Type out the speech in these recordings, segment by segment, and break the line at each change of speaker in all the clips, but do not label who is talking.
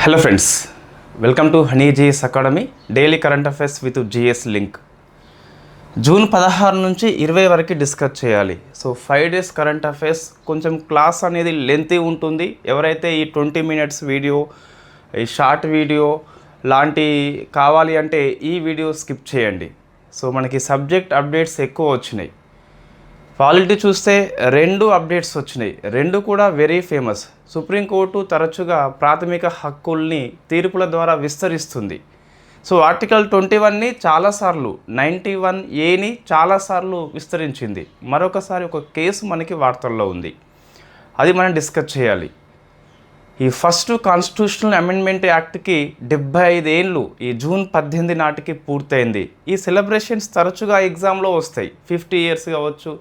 Hello friends, welcome to honey GS academy daily current affairs with GS link. June 16 నుంచి 20 వరకు discuss చేయాలి. So 5 days current affairs. కొంచెం class అనేది lengthy ఉంటుంది. ఎవరైతే ఈ 20 మినిట్స్ వీడియో, ఈ షార్ట్ వీడియో లాంటి కావాలి అంటే ఈ వీడియో స్కిప్ చేయండి. సో మనకి సబ్జెక్ట్ అప్డేట్స్ ఎక్కువ వచ్చినాయి. పాలిటీ చూస్తే 2 అప్డేట్స్ వచ్చినాయి. 2 కూడా వెరీ ఫేమస్. సుప్రీంకోర్టు తరచుగా ప్రాథమిక హక్కుల్ని తీర్పుల ద్వారా విస్తరిస్తుంది. సో ఆర్టికల్ 21ని చాలాసార్లు, 91Aని చాలాసార్లు విస్తరించింది. మరొకసారి ఒక కేసు మనకి వార్తల్లో ఉంది, అది మనం డిస్కస్ చేయాలి. ఈ ఫస్ట్ కాన్స్టిట్యూషనల్ అమెండ్మెంట్ యాక్ట్కి 75 ఏళ్ళు ఈ జూన్ 18 నాటికి పూర్తయింది. ఈ సెలబ్రేషన్స్ తరచుగా ఎగ్జామ్లో వస్తాయి. 50 ఇయర్స్ కావచ్చు,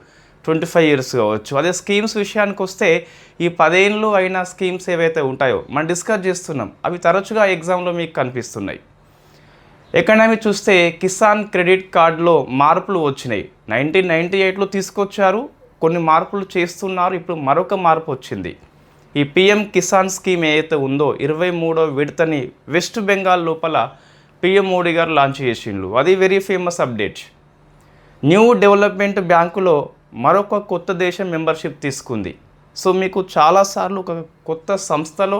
25 ఇయర్స్ కావచ్చు. అదే స్కీమ్స్ విషయానికి వస్తే ఈ 10 ఏళ్ళు అయిన స్కీమ్స్ ఏవైతే ఉంటాయో మనం డిస్కస్ చేస్తున్నాం, అవి తరచుగా ఎగ్జామ్లో మీకు కనిపిస్తున్నాయి. ఎకానమీ చూస్తే కిసాన్ క్రెడిట్ కార్డులో మార్పులు వచ్చినాయి. 1998లో తీసుకొచ్చారు, కొన్ని మార్పులు చేస్తున్నారు. ఇప్పుడు మరొక మార్పు వచ్చింది. ఈ పిఎం కిసాన్ స్కీమ్ ఏదైతే ఉందో 23వ విడతని వెస్ట్ బెంగాల్ లోపల పిఎం మోడీ గారు లాంచ్ చేసిండ్రు. అది very famous update. New development బ్యాంకులో మరొక కొత్త దేశం మెంబర్షిప్ తీసుకుంది. సో మీకు చాలాసార్లు ఒక కొత్త సంస్థలో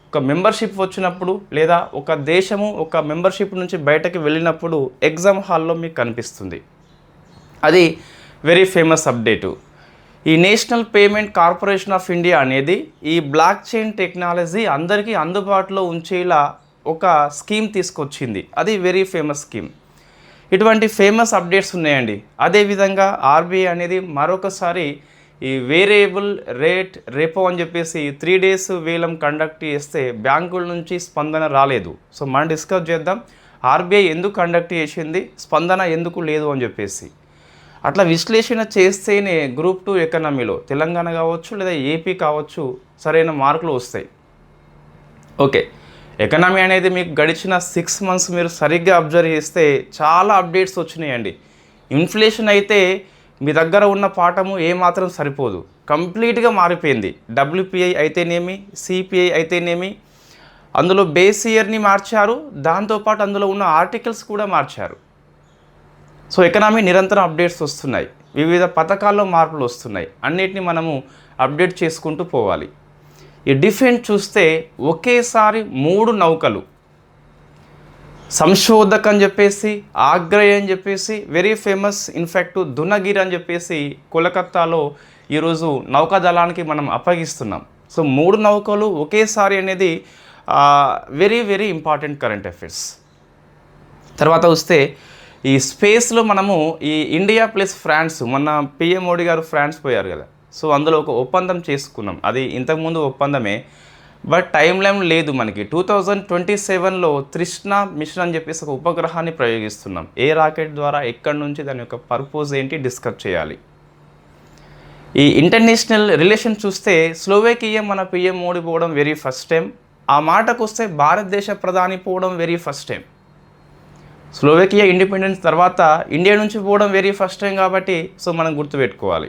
ఒక మెంబర్షిప్ వచ్చినప్పుడు, లేదా ఒక దేశము ఒక మెంబర్షిప్ నుంచి బయటకు వెళ్ళినప్పుడు ఎగ్జామ్ హాల్లో మీకు కనిపిస్తుంది. అది వెరీ ఫేమస్ అప్డేటు. ఈ national payment corporation of India అనేది ఈ బ్లాక్ చైన్ టెక్నాలజీ అందరికీ అందుబాటులో ఉంచేలా ఒక స్కీమ్ తీసుకొచ్చింది. అది వెరీ ఫేమస్ స్కీమ్. ఇటువంటి ఫేమస్ అప్డేట్స్ ఉన్నాయండి. అదేవిధంగా ఆర్బీఐ అనేది మరొకసారి ఈ వేరియబుల్ రేట్ రెపో అని చెప్పేసి 3 డేస్ వేలం కండక్ట్ చేస్తే బ్యాంకుల నుంచి స్పందన రాలేదు. సో మనం డిస్కస్ చేద్దాం, ఆర్బీఐ ఎందుకు కండక్ట్ చేసింది, స్పందన ఎందుకు లేదు అని చెప్పేసి. అట్లా విశ్లేషణ చేస్తేనే గ్రూప్ 2 ఎకనామీలో తెలంగాణ కావచ్చు లేదా ఏపీ కావచ్చు సరైన మార్కులు వస్తాయి. ఓకే, ఎకనామీ అనేది మీకు గడిచిన 6 మంత్స్ మీరు సరిగ్గా అబ్జర్వ్ చేస్తే చాలా అప్డేట్స్ వచ్చినాయండి. ఇన్ఫ్లేషన్ అయితే మీ దగ్గర ఉన్న పాఠము ఏమాత్రం సరిపోదు, కంప్లీట్గా మారిపోయింది. డబ్ల్యూపీఐ అయితేనేమి, సిపిఐ అయితేనేమి, అందులో బేస్ ఇయర్ని మార్చారు, దాంతోపాటు అందులో ఉన్న ఆర్టికల్స్ కూడా మార్చారు. సో ఎకనామీ నిరంతరం అప్డేట్స్ వస్తున్నాయి, వివిధ పథకాల్లో మార్పులు వస్తున్నాయి. అన్నిటిని మనము అప్డేట్ చేసుకుంటూ పోవాలి. ఈ డిఫెన్స్ చూస్తే ఒకేసారి 3 నౌకలు, సంశోధక్ అని చెప్పేసి, ఆగ్రయ్ అని చెప్పేసి, వెరీ ఫేమస్ ఇన్ఫ్యాక్ట్ దునగిరి అని చెప్పేసి కోలకత్తాలో ఈరోజు నౌకాదళానికి మనం అప్పగిస్తున్నాం. సో 3 నౌకలు ఒకేసారి అనేది very very important current affairs. తర్వాత వస్తే ఈ స్పేస్లో మనము ఈ ఇండియా ప్లస్ ఫ్రాన్స్, మొన్న పిఎం మోడీ గారు ఫ్రాన్స్ పోయారు కదా, సో అందులో ఒక ఒప్పందం చేసుకున్నాం. అది ఇంతకుముందు ఒప్పందమే, బట్ టైం లైన్ లేదు మనకి. 2027లో తృష్ణ మిషన్ అని చెప్పేసి ఒక ఉపగ్రహాన్ని ప్రయోగిస్తున్నాం. ఏ రాకెట్ ద్వారా, ఎక్కడి నుంచి, దాని యొక్క పర్పస్ ఏంటి డిస్కస్ చేయాలి. ఈ ఇంటర్నేషనల్ రిలేషన్ చూస్తే స్లోవేకియా మన పిఎం మోడీ పోవడం వెరీ ఫస్ట్ టైం. ఆ మాటకు వస్తే భారతదేశ ప్రధాని పోవడం very first time. Slovakia independence తర్వాత ఇండియా నుంచి పోవడం వెరీ ఫస్ట్ టైం కాబట్టి సో మనం గుర్తుపెట్టుకోవాలి.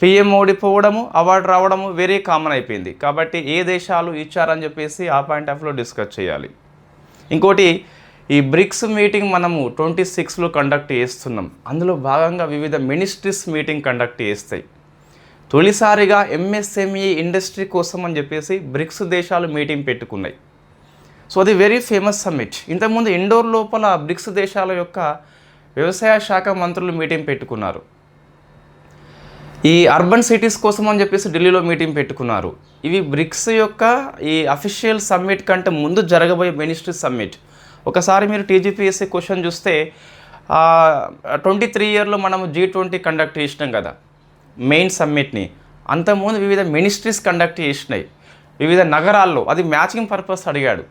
పిఎం మోడీ పోవడము, అవార్డు రావడము వెరీ కామన్ అయిపోయింది. కాబట్టి ఏ దేశాలు ఇచ్చారని చెప్పేసి ఆ పాయింట్ ఆఫ్ వ్యూలో డిస్కస్ చేయాలి. ఇంకోటి, ఈ బ్రిక్స్ మీటింగ్ మనము 26లో కండక్ట్ చేస్తున్నాం. అందులో భాగంగా వివిధ మినిస్ట్రీస్ మీటింగ్ కండక్ట్ చేస్తాయి. తొలిసారిగా ఎంఎస్ఎంఈ ఇండస్ట్రీ కోసం అని చెప్పేసి బ్రిక్స్ దేశాలు మీటింగ్ పెట్టుకున్నాయి. సో అది వెరీ ఫేమస్ సమ్మిట్. ఇంతకుముందు ఇండోర్ లోపల బ్రిక్స్ దేశాల యొక్క వ్యవసాయ శాఖ మంత్రులు మీటింగ్ పెట్టుకున్నారు. ఈ అర్బన్ సిటీస్ కోసం అని చెప్పేసి ఢిల్లీలో మీటింగ్ పెట్టుకున్నారు. ఇవి బ్రిక్స్ యొక్క ఈ అఫీషియల్ సమ్మిట్ కంటే ముందు జరగబోయే మినిస్ట్రీ సమ్మిట్. ఒకసారి మీరు టీజీపీఎస్సీ క్వశ్చన్ చూస్తే 23 ఇయర్లో మనము G20 కండక్ట్ చేసినాం కదా మెయిన్ సమ్మిట్ని. అంతకుముందు వివిధ మినిస్ట్రీస్ కండక్ట్ చేసినాయి వివిధ నగరాల్లో. అది మ్యాచింగ్ పర్పస్ అడిగాడు.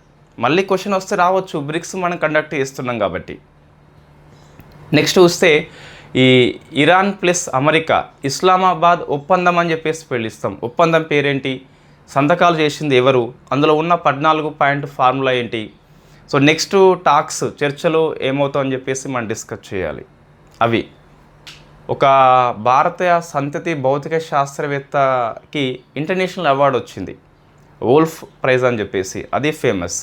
మళ్ళీ క్వశ్చన్ వస్తే రావచ్చు, బ్రిక్స్ మనం కండక్ట్ చేస్తున్నాం కాబట్టి. నెక్స్ట్ చూస్తే ఈ ఇరాన్ ప్లస్ అమెరికా ఇస్లామాబాద్ ఒప్పందం అని చెప్పేసి పిలుస్తాం. ఒప్పందం పేరేంటి, సంతకాలు చేసింది ఎవరు, అందులో ఉన్న 14 పాయింట్ ఫార్ములా ఏంటి. సో నెక్స్ట్ టాక్స్ చర్చలు ఏమవుతామని చెప్పేసి మనం డిస్కస్ చేయాలి. అవి ఒక భారతీయ సంతతి భౌతిక శాస్త్రవేత్తకి ఇంటర్నేషనల్ అవార్డు వచ్చింది. వోల్ఫ్ ప్రైజ్ అని చెప్పేసి, అది ఫేమస్.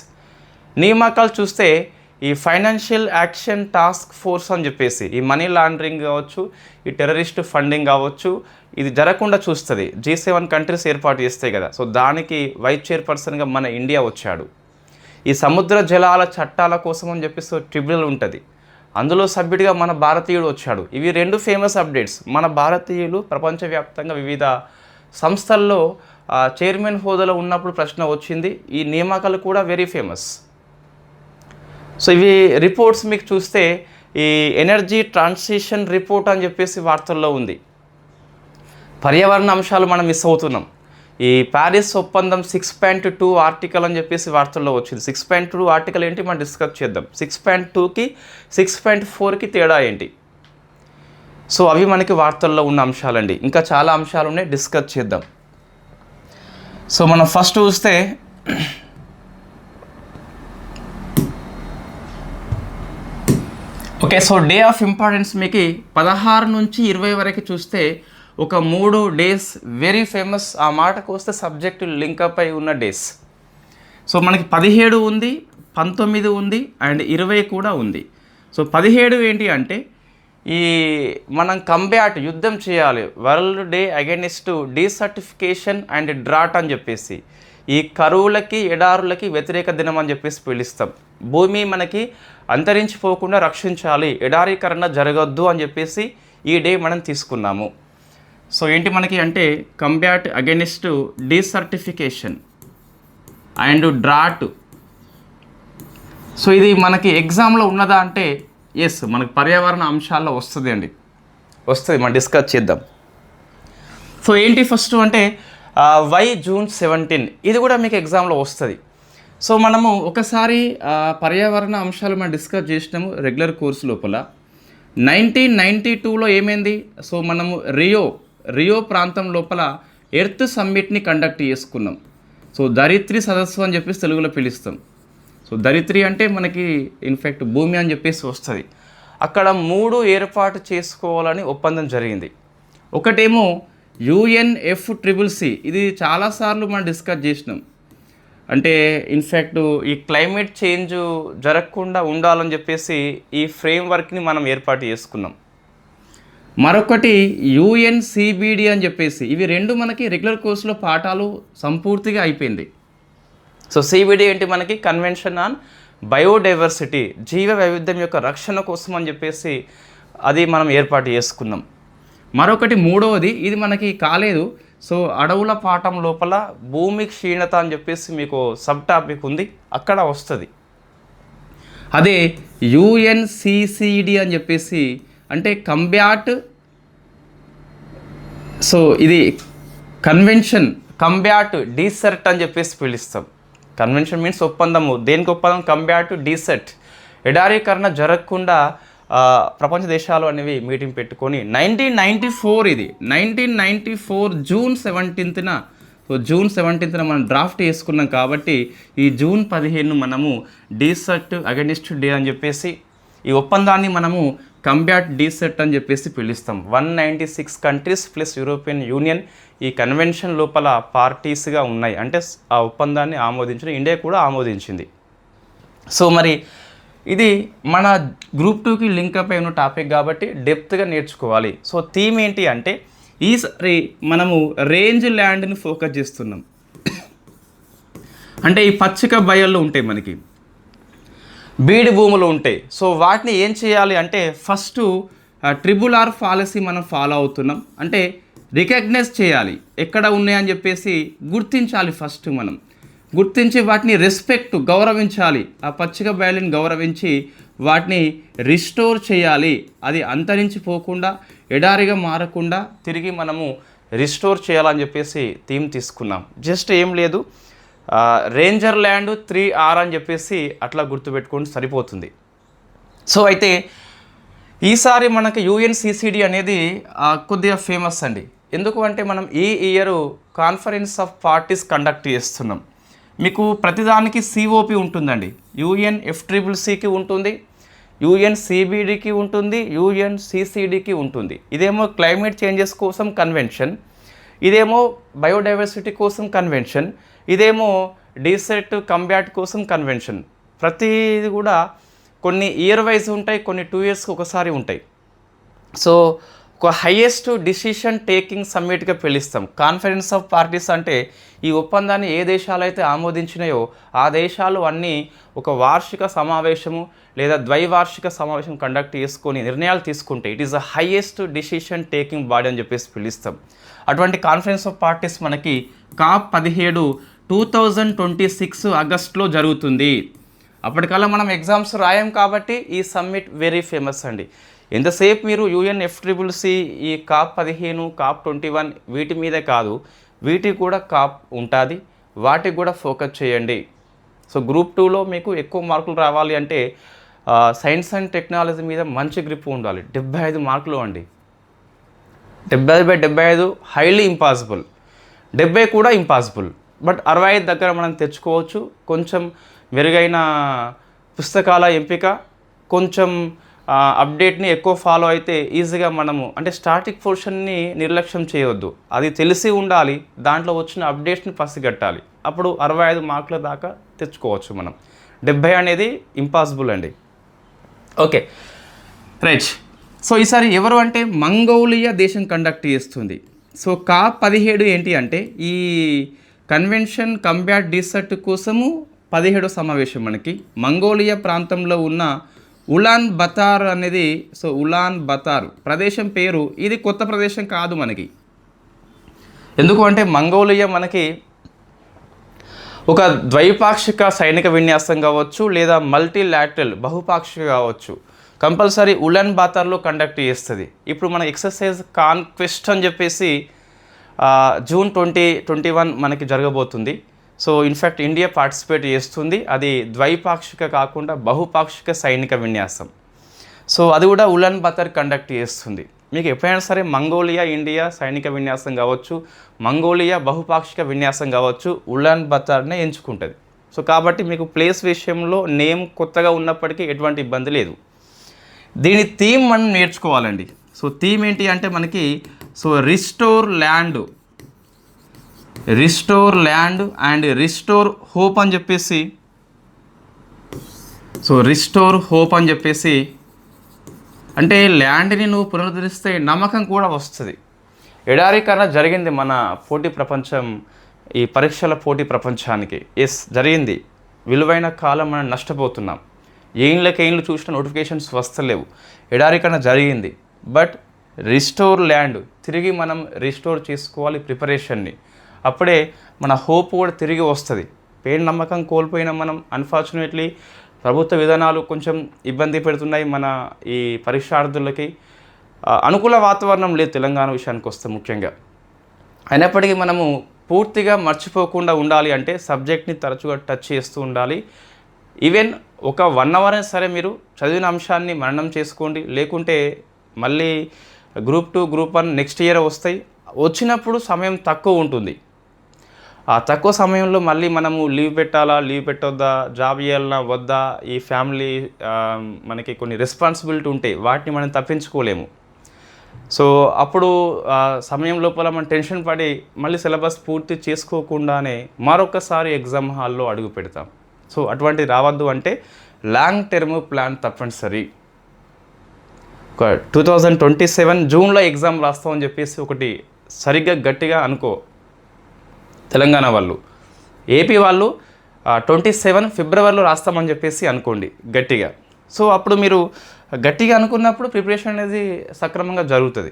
నియామకాలు చూస్తే ఈ ఫైనాన్షియల్ యాక్షన్ టాస్క్ ఫోర్స్ అని చెప్పేసి, ఈ మనీ లాండరింగ్ కావచ్చు, ఈ టెర్రరిస్ట్ ఫండింగ్ కావచ్చు, ఇది జరగకుండా చూస్తుంది. G7 కంట్రీస్ ఏర్పాటు చేస్తాయి కదా, సో దానికి వైస్ చైర్పర్సన్గా మన ఇండియా వచ్చాడు. ఈ సముద్ర జలాల చట్టాల కోసం అని చెప్పేసి ట్రిబ్యునల్ ఉంటుంది, అందులో సభ్యుడిగా మన భారతీయుడు వచ్చాడు. ఇవి 2 ఫేమస్ అప్డేట్స్. మన భారతీయులు ప్రపంచవ్యాప్తంగా వివిధ సంస్థల్లో చైర్మన్ హోదాలో ఉన్నప్పుడు ప్రశ్న వచ్చింది. ఈ నియామకాలు కూడా వెరీ ఫేమస్. సో ఇవి రిపోర్ట్స్ మీకు చూస్తే ఈ ఎనర్జీ ట్రాన్సిషన్ రిపోర్ట్ అని చెప్పేసి వార్తల్లో ఉంది. పర్యావరణ అంశాలు మనం మిస్ అవుతున్నాం. ఈ ప్యారిస్ ఒప్పందం 6.2 ఆర్టికల్ అని చెప్పేసి వార్తల్లో వచ్చింది. 6.2 ఆర్టికల్ ఏంటి మనం డిస్కస్ చేద్దాం. 6.2కి 6.4కి తేడా ఏంటి? సో అవి మనకి వార్తల్లో ఉన్న అంశాలండి. ఇంకా చాలా అంశాలు ఉన్నాయి, డిస్కస్ చేద్దాం. సో మనం ఫస్ట్ చూస్తే okay, so day of importance మీకు 16 నుంచి 20 వరకు చూస్తే ఒక 3 డేస్ వెరీ ఫేమస్. ఆ మాటకు వస్తే సబ్జెక్టు లింకప్ అయి ఉన్న డేస్. సో మనకి 17 ఉంది, 19 ఉంది అండ్ 20 కూడా ఉంది. సో 17 ఏంటి అంటే ఈ మనం కంబ్యాట్ యుద్ధం చేయాలి, world day against desertification and drought అని చెప్పేసి, ఈ కరువులకి ఎడారులకి వ్యతిరేక దినం అని చెప్పేసి పిలుస్తాం. భూమి మనకి అంతరించిపోకుండా రక్షించాలి, ఎడారీకరణ జరగద్దు అని చెప్పేసి ఈ డే మనం తీసుకున్నాము. సో ఏంటి మనకి అంటే combat against desertification and drought. So ఇది మనకి ఎగ్జామ్లో ఉన్నదా అంటే ఎస్, మనకి పర్యావరణ అంశాల్లో వస్తుంది అండి, వస్తుంది. మనం డిస్కస్ చేద్దాం. సో ఏంటి ఫస్ట్ అంటే వై June 17, ఇది కూడా మీకు ఎగ్జామ్లో వస్తుంది. సో మనము ఒకసారి పర్యావరణ అంశాలు మనం డిస్కస్ చేసినాము రెగ్యులర్ కోర్సు లోపల. 1992లో ఏమైంది? సో మనము రియో ప్రాంతం లోపల ఎర్త్ సమ్మిట్ని కండక్ట్ చేసుకున్నాం. సో ధరిత్రి సదస్సు అని చెప్పేసి తెలుగులో పిలుస్తాం. సో ధరిత్రి అంటే మనకి ఇన్ఫ్యాక్ట్ భూమి అని చెప్పేసి వస్తుంది. అక్కడ 3 ఏర్పాటు చేసుకోవాలని ఒప్పందం జరిగింది. ఒకటేమో UNFCCC, ఇది చాలాసార్లు మనం డిస్కస్ చేసినాం. అంటే ఇన్ఫ్యాక్ట్ ఈ క్లైమేట్ చేంజ్ జరగకుండా ఉండాలని చెప్పేసి ఈ ఫ్రేమ్వర్క్ని మనం ఏర్పాటు చేసుకున్నాం. మరొకటి UNCBD అని చెప్పేసి, ఇవి 2 మనకి రెగ్యులర్ కోర్సులో పాఠాలు సంపూర్తిగా అయిపోయింది. సో CBD ఏంటి మనకి కన్వెన్షన్ ఆన్ బయోడైవర్సిటీ, జీవ వైవిధ్యం యొక్క రక్షణ కోసం అని చెప్పేసి అది మనం ఏర్పాటు చేసుకున్నాం. మరొకటి 3వది, ఇది మనకి కాలేదు. సో అడవుల పాఠం లోపల భూమి క్షీణత అని చెప్పేసి మీకు సబ్ టాపిక్ ఉంది, అక్కడ వస్తుంది. అదే UNCCD అని చెప్పేసి అంటే కంబ్యాట్. సో ఇది కంబ్యాట్ డీసెర్ట్ అని చెప్పేసి పిలుస్తాం. కన్వెన్షన్ మీన్స్ ఒప్పందము. దేనికి ఒప్పందం? కంబ్యాట్ డీసెర్ట్, ఎడారీకరణ జరగకుండా ప్రపంచ దేశాలు అనేవి మీటింగ్ పెట్టుకొని 1994 ఇది 1994 June 17న. సో June 17న మనం డ్రాఫ్ట్ చేసుకున్నాం కాబట్టి ఈ June 15 మనము డీసెర్ట్ అగైనెస్ట్ డే అని చెప్పేసి ఈ ఒప్పందాన్ని మనము కంబ్యాట్ డీసెర్ట్ అని చెప్పేసి పిలుస్తాం. 196 కంట్రీస్ ప్లస్ యూరోపియన్ యూనియన్ ఈ కన్వెన్షన్ లోపల పార్టీస్గా ఉన్నాయి. అంటే ఆ ఒప్పందాన్ని ఆమోదించిన ఇండియా కూడా ఆమోదించింది. సో మరి ఇది మన గ్రూప్ 2కి లింకప్ అయిన టాపిక్ కాబట్టి డెప్త్గా నేర్చుకోవాలి. సో థీమ్ ఏంటి అంటే ఈసారి మనము రేంజ్ ల్యాండ్ని ఫోకస్ చేస్తున్నాం. అంటే ఈ పచ్చిక బయళ్ళు ఉంటాయి, మనకి బీడు భూములు ఉంటాయి. సో వాటిని ఏం చేయాలి అంటే ఫస్ట్ RRR పాలసీ మనం ఫాలో అవుతున్నాం. అంటే రికగ్నైజ్ చేయాలి, ఎక్కడ ఉన్నాయని చెప్పేసి గుర్తించాలి. ఫస్ట్ మనం గుర్తించి వాటిని రెస్పెక్ట్, గౌరవించాలి. ఆ పచ్చిక బయలుని గౌరవించి వాటిని రిస్టోర్ చేయాలి. అది అంతరించిపోకుండా ఎడారిగా మారకుండా తిరిగి మనము రిస్టోర్ చేయాలని చెప్పేసి థీమ్ తీసుకున్నాం. జస్ట్ ఏం లేదు, రేంజర్ ల్యాండ్ 3R అని చెప్పేసి అట్లా గుర్తుపెట్టుకొని సరిపోతుంది. సో అయితే ఈసారి మనకి UNCCD అనేది కొద్దిగా ఫేమస్ అండి. ఎందుకు అంటే మనం ఈ year conference of parties conduct చేస్తున్నాం. మీకు ప్రతిదానికి COP ఉంటుందండి. UNFCCCకి ఉంటుంది, UNCBDకి ఉంటుంది, UNCCDకి ఉంటుంది. ఇదేమో క్లైమేట్ చేంజెస్ కోసం కన్వెన్షన్, ఇదేమో బయోడైవర్సిటీ కోసం కన్వెన్షన్, ఇదేమో డీసెట్ కంబ్యాట్ కోసం కన్వెన్షన్. ప్రతిది కూడా కొన్ని ఇయర్ వైజ్ ఉంటాయి, కొన్ని 2 yearsకి ఒకసారి ఉంటాయి. సో ఒక హైయెస్ట్ డిసిషన్ టేకింగ్ సమ్మిట్గా పిలుస్తాం. కాన్ఫరెన్స్ ఆఫ్ పార్టీస్ అంటే ఈ ఒప్పందాన్ని ఏ దేశాలు అయితే ఆమోదించినాయో ఆ దేశాలు అన్నీ ఒక వార్షిక సమావేశము లేదా ద్వైవార్షిక సమావేశం కండక్ట్ చేసుకొని నిర్ణయాలు తీసుకుంటే it is the highest decision taking body అని చెప్పేసి పిలుస్తాం. అటువంటి కాన్ఫరెన్స్ ఆఫ్ పార్టీస్ మనకి COP17 2026 ఆగస్టులో జరుగుతుంది. అప్పటికల్లా మనం ఎగ్జామ్స్ రాయం కాబట్టి ఈ సమ్మిట్ వెరీ ఫేమస్ అండి. ఎంతసేపు మీరు UNFCCC ఈ COP15 COP21 వీటి మీదే కాదు, వీటికి కూడా COP ఉంటుంది, వాటికి కూడా ఫోకస్ చేయండి. సో గ్రూప్ 2లో మీకు ఎక్కువ మార్కులు రావాలి అంటే సైన్స్ అండ్ టెక్నాలజీ మీద మంచి గ్రిప్ ఉండాలి. 75 మార్కులు అండి. 70/75 హైలీ ఇంపాసిబుల్, 70 కూడా ఇంపాసిబుల్. బట్ 65 దగ్గర మనం తెచ్చుకోవచ్చు. కొంచెం మెరుగైన పుస్తకాల ఎంపిక, కొంచెం అప్డేట్ని ఎక్కువ ఫాలో అయితే ఈజీగా మనము అంటే స్టాటిక్ పోర్షన్ని నిర్లక్ష్యం చేయవద్దు, అది తెలిసి ఉండాలి, దాంట్లో వచ్చిన అప్డేట్స్ని పసిగట్టాలి. అప్పుడు 65 మార్కుల దాకా తెచ్చుకోవచ్చు మనం. 70 అనేది ఇంపాసిబుల్ అండి. Okay right. సో ఈసారి ఎవరు అంటే మంగోలియా దేశం కండక్ట్ చేస్తుంది. సో COP17 ఏంటి అంటే ఈ కన్వెన్షన్ కంబ్యాట్ డీసెట్ కోసము 17వ సమావేశం మనకి మంగోలియా ప్రాంతంలో ఉన్న ఉలాన్ బతార్ అనేది. సో ఉలాన్ బతార్ ప్రదేశం పేరు, ఇది కొత్త ప్రదేశం కాదు మనకి. ఎందుకు అంటే మంగోలియా మనకి ఒక ద్వైపాక్షిక సైనిక విన్యాసం కావచ్చు లేదా మల్టీలాటరల్ బహుపాక్షిక కావచ్చు, కంపల్సరీ ఉలాన్ బాతార్లో కండక్ట్ చేస్తుంది. ఇప్పుడు మన ఎక్సర్సైజ్ కాన్క్వెస్ట్ అని చెప్పేసి June 2021 మనకి జరగబోతుంది. సో ఇన్ఫ్యాక్ట్ ఇండియా పార్టిసిపేట్ చేస్తుంది. అది ద్వైపాక్షిక కాకుండా బహుపాక్షిక సైనిక విన్యాసం. సో అది కూడా ఉలాన్ బాతార్ కండక్ట్ చేస్తుంది. మీకు ఎప్పుడైనా సరే మంగోలియా ఇండియా సైనిక విన్యాసం కావచ్చు, మంగోలియా బహుపాక్షిక విన్యాసం కావచ్చు, ఉలాన్ బాతార్నే ఎంచుకుంటుంది. సో కాబట్టి మీకు ప్లేస్ విషయంలో నేమ్ కొత్తగా ఉన్నప్పటికీ ఎటువంటి ఇబ్బంది లేదు. దీని థీమ్ మనం నేర్చుకోవాలండి. సో థీమ్ ఏంటి అంటే మనకి restore land and restore hope అని చెప్పేసి, రిస్టోర్ హోప్ అని చెప్పేసి అంటే ల్యాండ్ని నువ్వు పునరుద్ధరిస్తే నమ్మకం కూడా వస్తుంది. ఎడారీకరణ జరిగింది మన పోటీ ప్రపంచం, ఈ పరీక్షల పోటీ ప్రపంచానికి. ఎస్ జరిగింది. విలువైన కాలం మనం నష్టపోతున్నాం. ఏళ్ళు చూసిన నోటిఫికేషన్స్ వస్తలేవు. ఎడారీకరణ జరిగింది. బట్ రిస్టోర్ ల్యాండ్, తిరిగి మనం రిస్టోర్ చేసుకోవాలి ప్రిపరేషన్ని. అప్పుడే మన హోప్ కూడా తిరిగి వస్తుంది. పేరు నమ్మకం కోల్పోయిన మనం అన్ఫార్చునేట్లీ ప్రభుత్వ విధానాలు కొంచెం ఇబ్బంది పెడుతున్నాయి మన ఈ పరీక్షార్థులకి. అనుకూల వాతావరణం లేదు తెలంగాణ విషయానికి వస్తే ముఖ్యంగా. అయినప్పటికీ మనము పూర్తిగా మర్చిపోకుండా ఉండాలి అంటే సబ్జెక్ట్ని తరచుగా టచ్ చేస్తూ ఉండాలి. ఈవెన్ ఒక 1 hour అయినా సరే మీరు చదివిన అంశాన్ని మననం చేసుకోండి. లేకుంటే మళ్ళీ గ్రూప్ 2 గ్రూప్ 1 నెక్స్ట్ ఇయర్ వస్తాయి. వచ్చినప్పుడు సమయం తక్కువ ఉంటుంది. ఆ తక్కువ సమయంలో మళ్ళీ మనము లీవ్ పెట్టొద్దా, జాబ్ చేయాలన్నా వద్దా, ఈ ఫ్యామిలీ మనకి కొన్ని రెస్పాన్సిబిలిటీ ఉంటాయి, వాటిని మనం తప్పించుకోలేము. సో అప్పుడు సమయం లోపల మనం టెన్షన్ పడి మళ్ళీ సిలబస్ పూర్తి చేసుకోకుండానే మరొకసారి ఎగ్జామ్ హాల్లో అడుగు పెడతాం. సో అటువంటిది రావద్దు అంటే లాంగ్ టర్మ్ ప్లాన్ తప్పనిసరి. 2027 జూన్లో ఎగ్జామ్ రాస్తామని చెప్పేసి ఒకటి సరిగ్గా గట్టిగా అనుకో. తెలంగాణ వాళ్ళు, ఏపీ వాళ్ళు 27 ఫిబ్రవరిలో రాస్తామని చెప్పేసి అనుకోండి గట్టిగా. సో అప్పుడు మీరు గట్టిగా అనుకున్నప్పుడు ప్రిపరేషన్ అనేది సక్రమంగా జరుగుతుంది.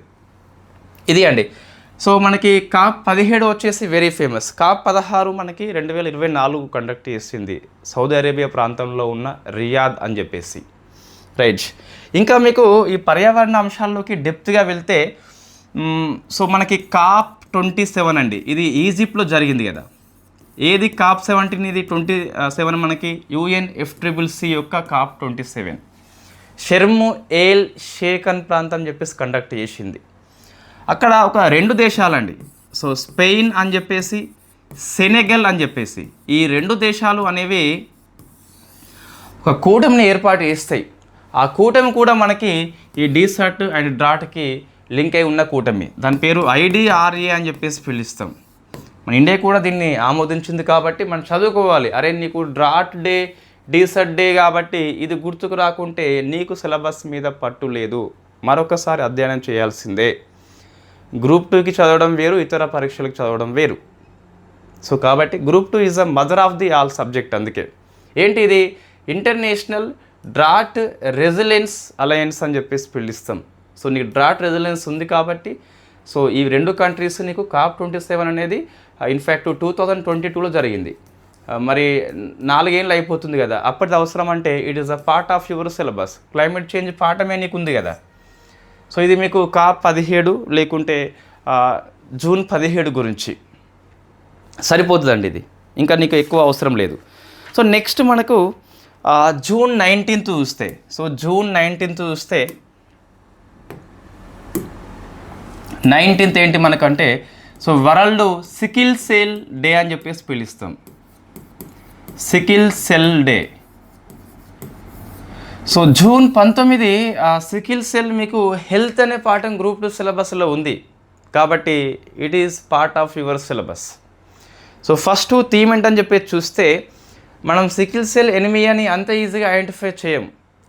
ఇది అండి. సో మనకి COP17 వచ్చేసి వెరీ ఫేమస్. COP16 మనకి 2024 కండక్ట్ చేసింది సౌదీ అరేబియా ప్రాంతంలో ఉన్న రియాద్ అని చెప్పేసి. రైట్. ఇంకా మీకు ఈ పర్యావరణ అంశాల్లోకి డెప్త్గా వెళ్తే సో మనకి COP27 అండి, ఇది ఈజిప్ట్లో జరిగింది కదా. ఏది COP17? ఇది 27 మనకి UNFCCC యొక్క COP27 షర్మ్ ఎల్ షేక్ ప్రాంతం చెప్పేసి కండక్ట్ చేసింది. అక్కడ ఒక 2 దేశాలండి. సో స్పెయిన్ అని చెప్పేసి, సెనెగల్ అని చెప్పేసి, ఈ 2 దేశాలు అనేవి ఒక కూటమిని ఏర్పాటు చేస్తాయి. ఆ కూటమి కూడా మనకి ఈ డీసెట్ అండ్ డ్రాట్కి లింక్ అయి ఉన్న కూటమి. దాని పేరు IDRA అని చెప్పేసి పిలుస్తాం. మన ఇండియా కూడా దీన్ని ఆమోదించింది కాబట్టి మనం చదువుకోవాలి. అరే నీకు డ్రాట్ డే డీసెట్ డే కాబట్టి ఇది గుర్తుకు రాకుంటే నీకు సిలబస్ మీద పట్టు లేదు, మరొకసారి అధ్యయనం చేయాల్సిందే. గ్రూప్ 2కి చదవడం వేరు, ఇతర పరీక్షలకు చదవడం వేరు. సో కాబట్టి group 2 is a mother of the all subject. అందుకే ఏంటి ఇది ఇంటర్నేషనల్ డ్రాట్ రెసిలెన్స్ అలయన్స్ అని చెప్పేసి పిలుస్తాం. సో నీకు డ్రాట్ రెసిలెన్స్ ఉంది కాబట్టి సో ఈ 2 కంట్రీస్ నీకు COP27 అనేది ఇన్ఫ్యాక్ట్ 2022లో జరిగింది. మరి 4 ఏళ్ళు అయిపోతుంది కదా, అప్పటిది అవసరం అంటే it is a part of your syllabus. Climate change పాఠమే నీకు ఉంది కదా. సో ఇది మీకు COP17 లేకుంటే జూన్ 17 గురించి సరిపోతుందండి. ఇది ఇంకా నీకు ఎక్కువ అవసరం లేదు. సో నెక్స్ట్ మనకు జూన్ 19 చూస్తే, సో జూన్ 19 చూస్తే 19th ఏంటి మనకంటే so world sickle cell day అని చెప్పేసి పిలుస్తాం. Sickle cell day. So June 19 sickle cell మీకు హెల్త్ అనే పాఠం గ్రూప్ 2 సిలబస్లో ఉంది కాబట్టి it is part of your syllabus. So first theme ఏంటని చెప్పేసి చూస్తే మనం సికిల్ సెల్ ఎనిమియాని అంత ఈజీగా ఐడెంటిఫై చేయం.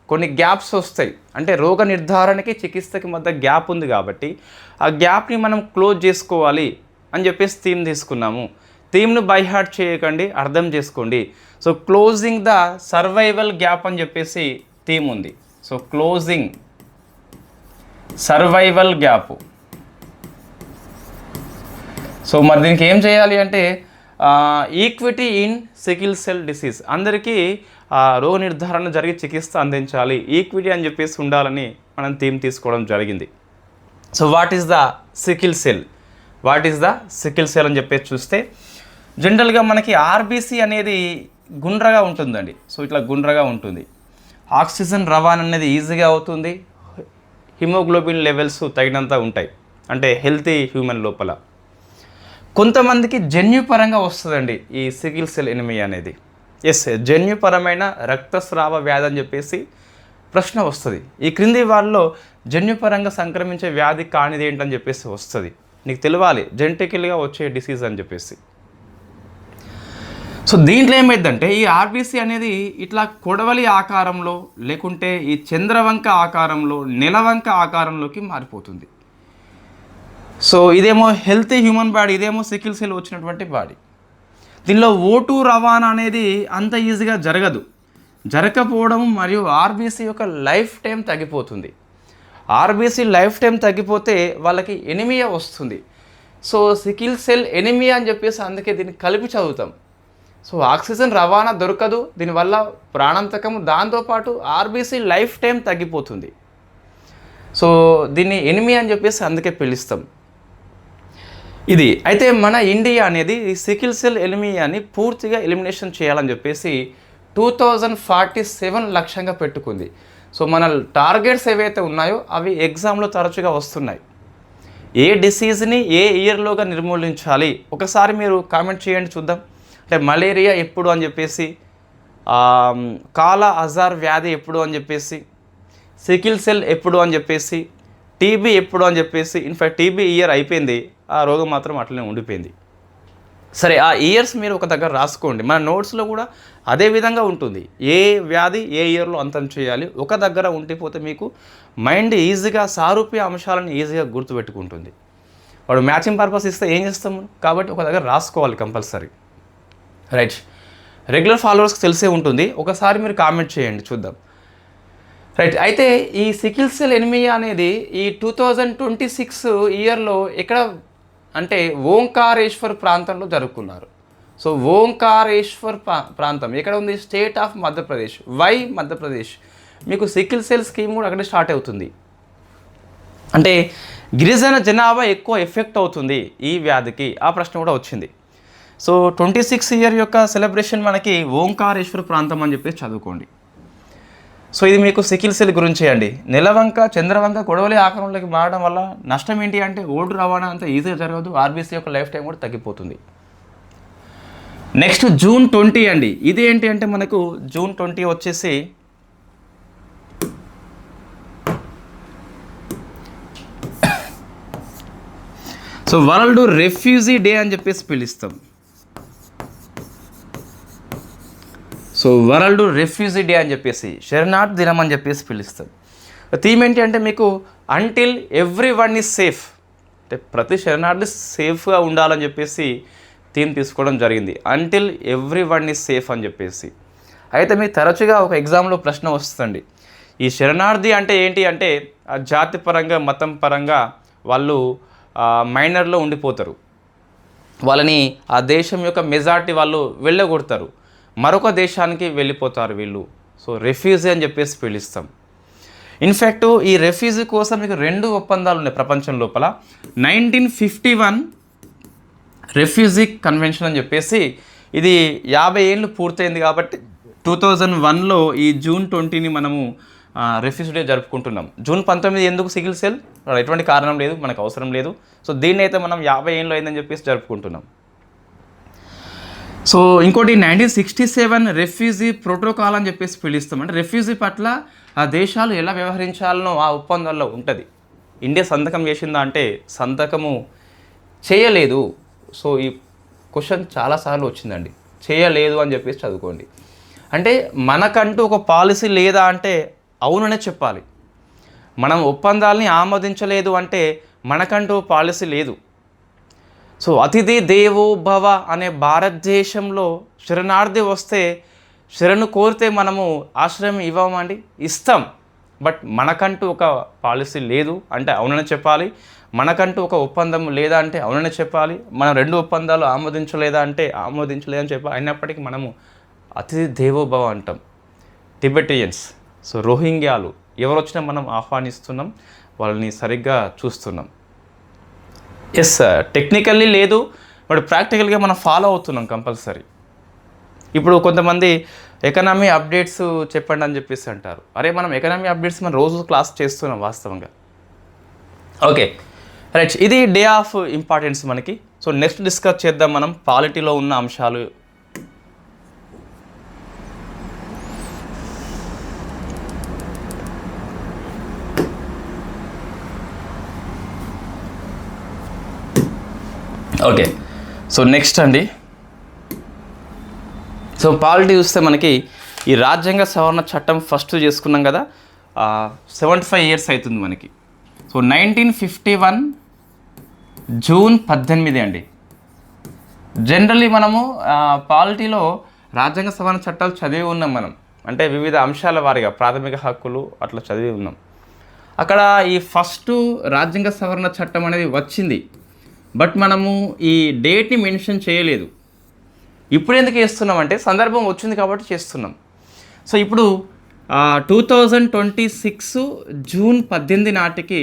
కొన్ని గ్యాప్స్ వస్తాయి. అంటే రోగ నిర్ధారణకి చికిత్సకి మధ్య గ్యాప్ ఉంది కాబట్టి ఆ గ్యాప్ని మనం క్లోజ్ చేసుకోవాలి అని చెప్పేసి థీమ్ తీసుకున్నాము. థీమ్ను బై హార్ట్ చేయకండి, అర్థం చేసుకోండి. So closing the survival gap అని చెప్పేసి థీమ్ ఉంది. So closing survival gap. So మరి దీనికి ఏం చేయాలి అంటే equity in sickle cell disease. అందరికీ రోగ నిర్ధారణ జరిగి చికిత్స అందించాలి, ఈక్విటీ అని చెప్పేసి ఉండాలని మనం థీమ్ తీసుకోవడం జరిగింది. So what is the sickle cell, what is the sickle cell అని చెప్పేసి చూస్తే జనరల్గా మనకి RBC అనేది గుండ్రగా ఉంటుందండి. సో ఇట్లా గుండ్రగా ఉంటుంది. ఆక్సిజన్ రవాణా అనేది ఈజీగా అవుతుంది. హిమోగ్లోబిన్ లెవెల్స్ తగినంత ఉంటాయి, అంటే హెల్తీ హ్యూమన్ లోపల. కొంతమందికి జన్యుపరంగా వస్తుందండి ఈ సికిల్ సెల్ ఎనిమియా అనేది. ఎస్, జన్యుపరమైన రక్తస్రావ వ్యాధి అని చెప్పేసి ప్రశ్న వస్తుంది. ఈ క్రింది వాళ్ళలో జన్యుపరంగా సంక్రమించే వ్యాధి కానిది ఏంటని చెప్పేసి వస్తుంది. నీకు తెలియాలి జెనెటికల్గా వచ్చే డిసీజ్ అని చెప్పేసి. సో దీంట్లో ఏమైందంటే ఈ RBC అనేది ఇట్లా కొడవలి ఆకారంలో లేకుంటే ఈ చంద్రవంక ఆకారంలో నెలవంక ఆకారంలోకి మారిపోతుంది. సో ఇదేమో హెల్తీ హ్యూమన్ బాడీ, ఇదేమో సికిల్ సెల్ వచ్చినటువంటి బాడీ. దీనిలో O2 రవాణా అనేది అంత ఈజీగా జరగకపోవడం మరియు RBC యొక్క లైఫ్ టైం తగ్గిపోతుంది. RBC లైఫ్ టైం తగ్గిపోతే వాళ్ళకి ఎనిమియా వస్తుంది. సో సికిల్ సెల్ ఎనిమియా అని చెప్పేసి అందుకే దీన్ని కలిపి చదువుతాం. సో ఆక్సిజన్ రవాణా దొరకదు, దీనివల్ల ప్రాణాంతకము, దాంతోపాటు RBC లైఫ్ టైం తగ్గిపోతుంది. సో దీన్ని ఎనిమియా అని చెప్పేసి అందుకే పిలుస్తాం. ఇది అయితే మన ఇండియా అనేది సికిల్ సెల్ ఎనిమియాని పూర్తిగా ఎలిమినేషన్ చేయాలని చెప్పేసి 2047 లక్ష్యంగా పెట్టుకుంది. సో మన టార్గెట్స్ ఏవైతే ఉన్నాయో అవి ఎగ్జామ్లో తరచుగా వస్తున్నాయి. ఏ డిసీజ్ని ఏ ఇయర్లోగా నిర్మూలించాలి ఒకసారి మీరు కామెంట్ చేయండి చూద్దాం. అంటే మలేరియా ఎప్పుడు అని చెప్పేసి, కాలా అజార్ వ్యాధి ఎప్పుడు అని చెప్పేసి, సికిల్ సెల్ ఎప్పుడు అని చెప్పేసి, టీబీ ఎప్పుడు అని చెప్పేసి. ఇన్ఫ్యాక్ట్ టీబీ ఇయర్ అయిపోయింది, ఆ రోగం మాత్రం అట్లనే ఉండిపోయింది. సరే, ఆ ఇయర్స్ మీరు ఒక దగ్గర రాసుకోండి. మన నోట్స్లో కూడా అదే విధంగా ఉంటుంది. ఏ వ్యాధి ఏ ఇయర్లో అంతం చేయాలి ఒక దగ్గర ఉండిపోతే మీకు మైండ్ ఈజీగా సారూప్య అంశాలను ఈజీగా గుర్తుపెట్టుకుంటుంది. వాడు మ్యాచింగ్ పర్పస్ ఇస్తే ఏం చేస్తాము కాబట్టి ఒక దగ్గర రాసుకోవాలి కంపల్సరీ. రైట్, రెగ్యులర్ ఫాలోవర్స్కి తెలిసే ఉంటుంది. ఒకసారి మీరు కామెంట్ చేయండి చూద్దాం. రైట్, అయితే ఈ సికిల్ సెల్ ఎనిమియా అనేది ఈ 2026 ఇయర్లో ఎక్కడ అంటే ఓంకారేశ్వర్ ప్రాంతంలో జరుపుకున్నారు. సో ఓంకారేశ్వర్ ప్రాంతం ఎక్కడ ఉంది? State of Madhya Pradesh. Why Madhya Pradesh? మీకు సికిల్ సెల్ స్కీమ్ కూడా అక్కడే స్టార్ట్ అవుతుంది. అంటే గిరిజన జనాభా ఎక్కువ ఎఫెక్ట్ అవుతుంది ఈ వ్యాధికి, ఆ ప్రశ్న కూడా వచ్చింది. సో 26 ఇయర్ యొక్క సెలబ్రేషన్ మనకి ఓంకారేశ్వర ప్రాంతం అని చెప్పేసి చదువుకోండి. సో ఇది మీకు సికిల్ సెల్ గురించి అండి. నెలవంక చంద్రవంక గొడవలి ఆకారంలోకి మారడం వల్ల నష్టం ఏంటి అంటే ఓటు రవాణా అంత ఈజీగా జరగదు, RBC యొక్క లైఫ్ టైం కూడా తగ్గిపోతుంది. నెక్స్ట్ జూన్ 20 అండి. ఇది ఏంటి అంటే మనకు జూన్ 20 వచ్చేసి సో వరల్డ్ రెఫ్యూజీ డే అని చెప్పేసి పిలుస్తాం. సో వరల్డ్ రెఫ్యూజీ డే అని చెప్పేసి, శరణార్థి దినం అని చెప్పేసి పిలుస్తాం. థీమ్ ఏంటి అంటే మీకు until every one is safe, అంటే ప్రతి శరణార్థి సేఫ్గా ఉండాలని చెప్పేసి థీమ్ తీసుకోవడం జరిగింది. Until every one is safe అని చెప్పేసి. అయితే మీకు తరచుగా ఒక ఎగ్జామ్లో ప్రశ్న వస్తుంది, ఈ శరణార్థి అంటే ఏంటి అంటే జాతి పరంగా మతం పరంగా వాళ్ళు మైనర్లో ఉండిపోతారు, వాళ్ళని ఆ దేశం యొక్క మెజారిటీ వాళ్ళు వెళ్ళగొడతారు, మరొక దేశానికి వెళ్ళిపోతారు వీళ్ళు. సో రెఫ్యూజీ అని చెప్పేసి పిలుస్తాం. ఇన్ఫ్యాక్ట్ ఈ రెఫ్యూజీ కోసం మీకు 2 ఒప్పందాలు ఉన్నాయి ప్రపంచం లోపల. 1951 రెఫ్యూజీ కన్వెన్షన్ అని చెప్పేసి, ఇది 50 ఏళ్ళు పూర్తయింది కాబట్టి 2001లో ఈ జూన్ 20ని మనము రెఫ్యూజీ డే జరుపుకుంటున్నాం. జూన్ 19 ఎందుకు సిగిల్ సెల్, ఎటువంటి కారణం లేదు, మనకు అవసరం లేదు. సో దీన్ని అయితే మనం 50 ఏళ్ళు అయిందని చెప్పేసి జరుపుకుంటున్నాం. సో ఇంకోటి 1967 రెఫ్యూజీ ప్రోటోకాల్ అని చెప్పేసి పిలుస్తాం. అంటే రెఫ్యూజీ పట్ల ఆ దేశాలు ఎలా వ్యవహరించాలనో ఆ ఒప్పందాల్లో ఉంటుంది. ఇండియా సంతకం చేసిందా అంటే సంతకము చేయలేదు. సో ఈ క్వశ్చన్ చాలాసార్లు వచ్చిందండి, చేయలేదు అని చెప్పేసి చదువుకోండి. అంటే మనకంటూ ఒక పాలసీ లేదా అంటే అవుననే చెప్పాలి. మనం ఒప్పందాలని ఆమోదించలేదు అంటే మనకంటూ పాలసీ లేదు. సో అతిథి దేవో భవ అనే భారతదేశంలో శరణార్థి వస్తే శరణు కోరితే మనము ఆశ్రయం ఇవ్వమండి, ఇస్తాం. బట్ మనకంటూ ఒక పాలసీ లేదు అంటే అవునని చెప్పాలి. మనకంటూ ఒక ఒప్పందం లేదా అంటే అవునని చెప్పాలి. మనం 2 ఒప్పందాలు ఆమోదించలేదా అంటే ఆమోదించలేదని చెప్పాలి. అయినప్పటికీ మనము అతిథి దేవో భవ అంటాం. టిబెటియన్స్, సో రోహింగ్యాలు ఎవరు వచ్చినా మనం ఆహ్వానిస్తున్నాం, వాళ్ళని సరిగ్గా చూస్తున్నాం. ఎస్ టెక్నికల్లీ లేదు, బట్ ప్రాక్టికల్గా మనం ఫాలో అవుతున్నాం కంపల్సరీ. ఇప్పుడు కొంతమంది ఎకనామీ అప్డేట్స్ చెప్పండి అని చెప్పేసి అంటారు. అరే మనం ఎకనామీ అప్డేట్స్ మనం రోజు క్లాస్ చేస్తున్నాం వాస్తవంగా. ఓకే రైట్, ఇది డే ఆఫ్ ఇంపార్టెన్స్ మనకి. సో నెక్స్ట్ డిస్కస్ చేద్దాం మనం పాలిటీలో ఉన్న అంశాలు. ఓకే సో నెక్స్ట్ అండి, సో పాలిటీ చూస్తే మనకి ఈ రాజ్యాంగ సవరణ చట్టం ఫస్ట్ చేసుకున్నాం కదా, 75 ఇయర్స్ అవుతుంది మనకి. సో 1951 జూన్ 18 అండి. జనరల్లీ మనము పాలిటీలో రాజ్యాంగ సవరణ చట్టాలు చదివి ఉన్నాం మనం, అంటే వివిధ అంశాల వారిగా ప్రాథమిక హక్కులు అట్లా చదివి ఉన్నాం. అక్కడ ఈ ఫస్ట్ రాజ్యాంగ సవరణ చట్టం అనేది వచ్చింది, బట్ మనము ఈ డేట్ని మెన్షన్ చేయలేదు. ఇప్పుడు ఎందుకు చేస్తున్నాం అంటే సందర్భం వచ్చింది కాబట్టి చేస్తున్నాం. సో ఇప్పుడు 2026 జూన్ 18 నాటికి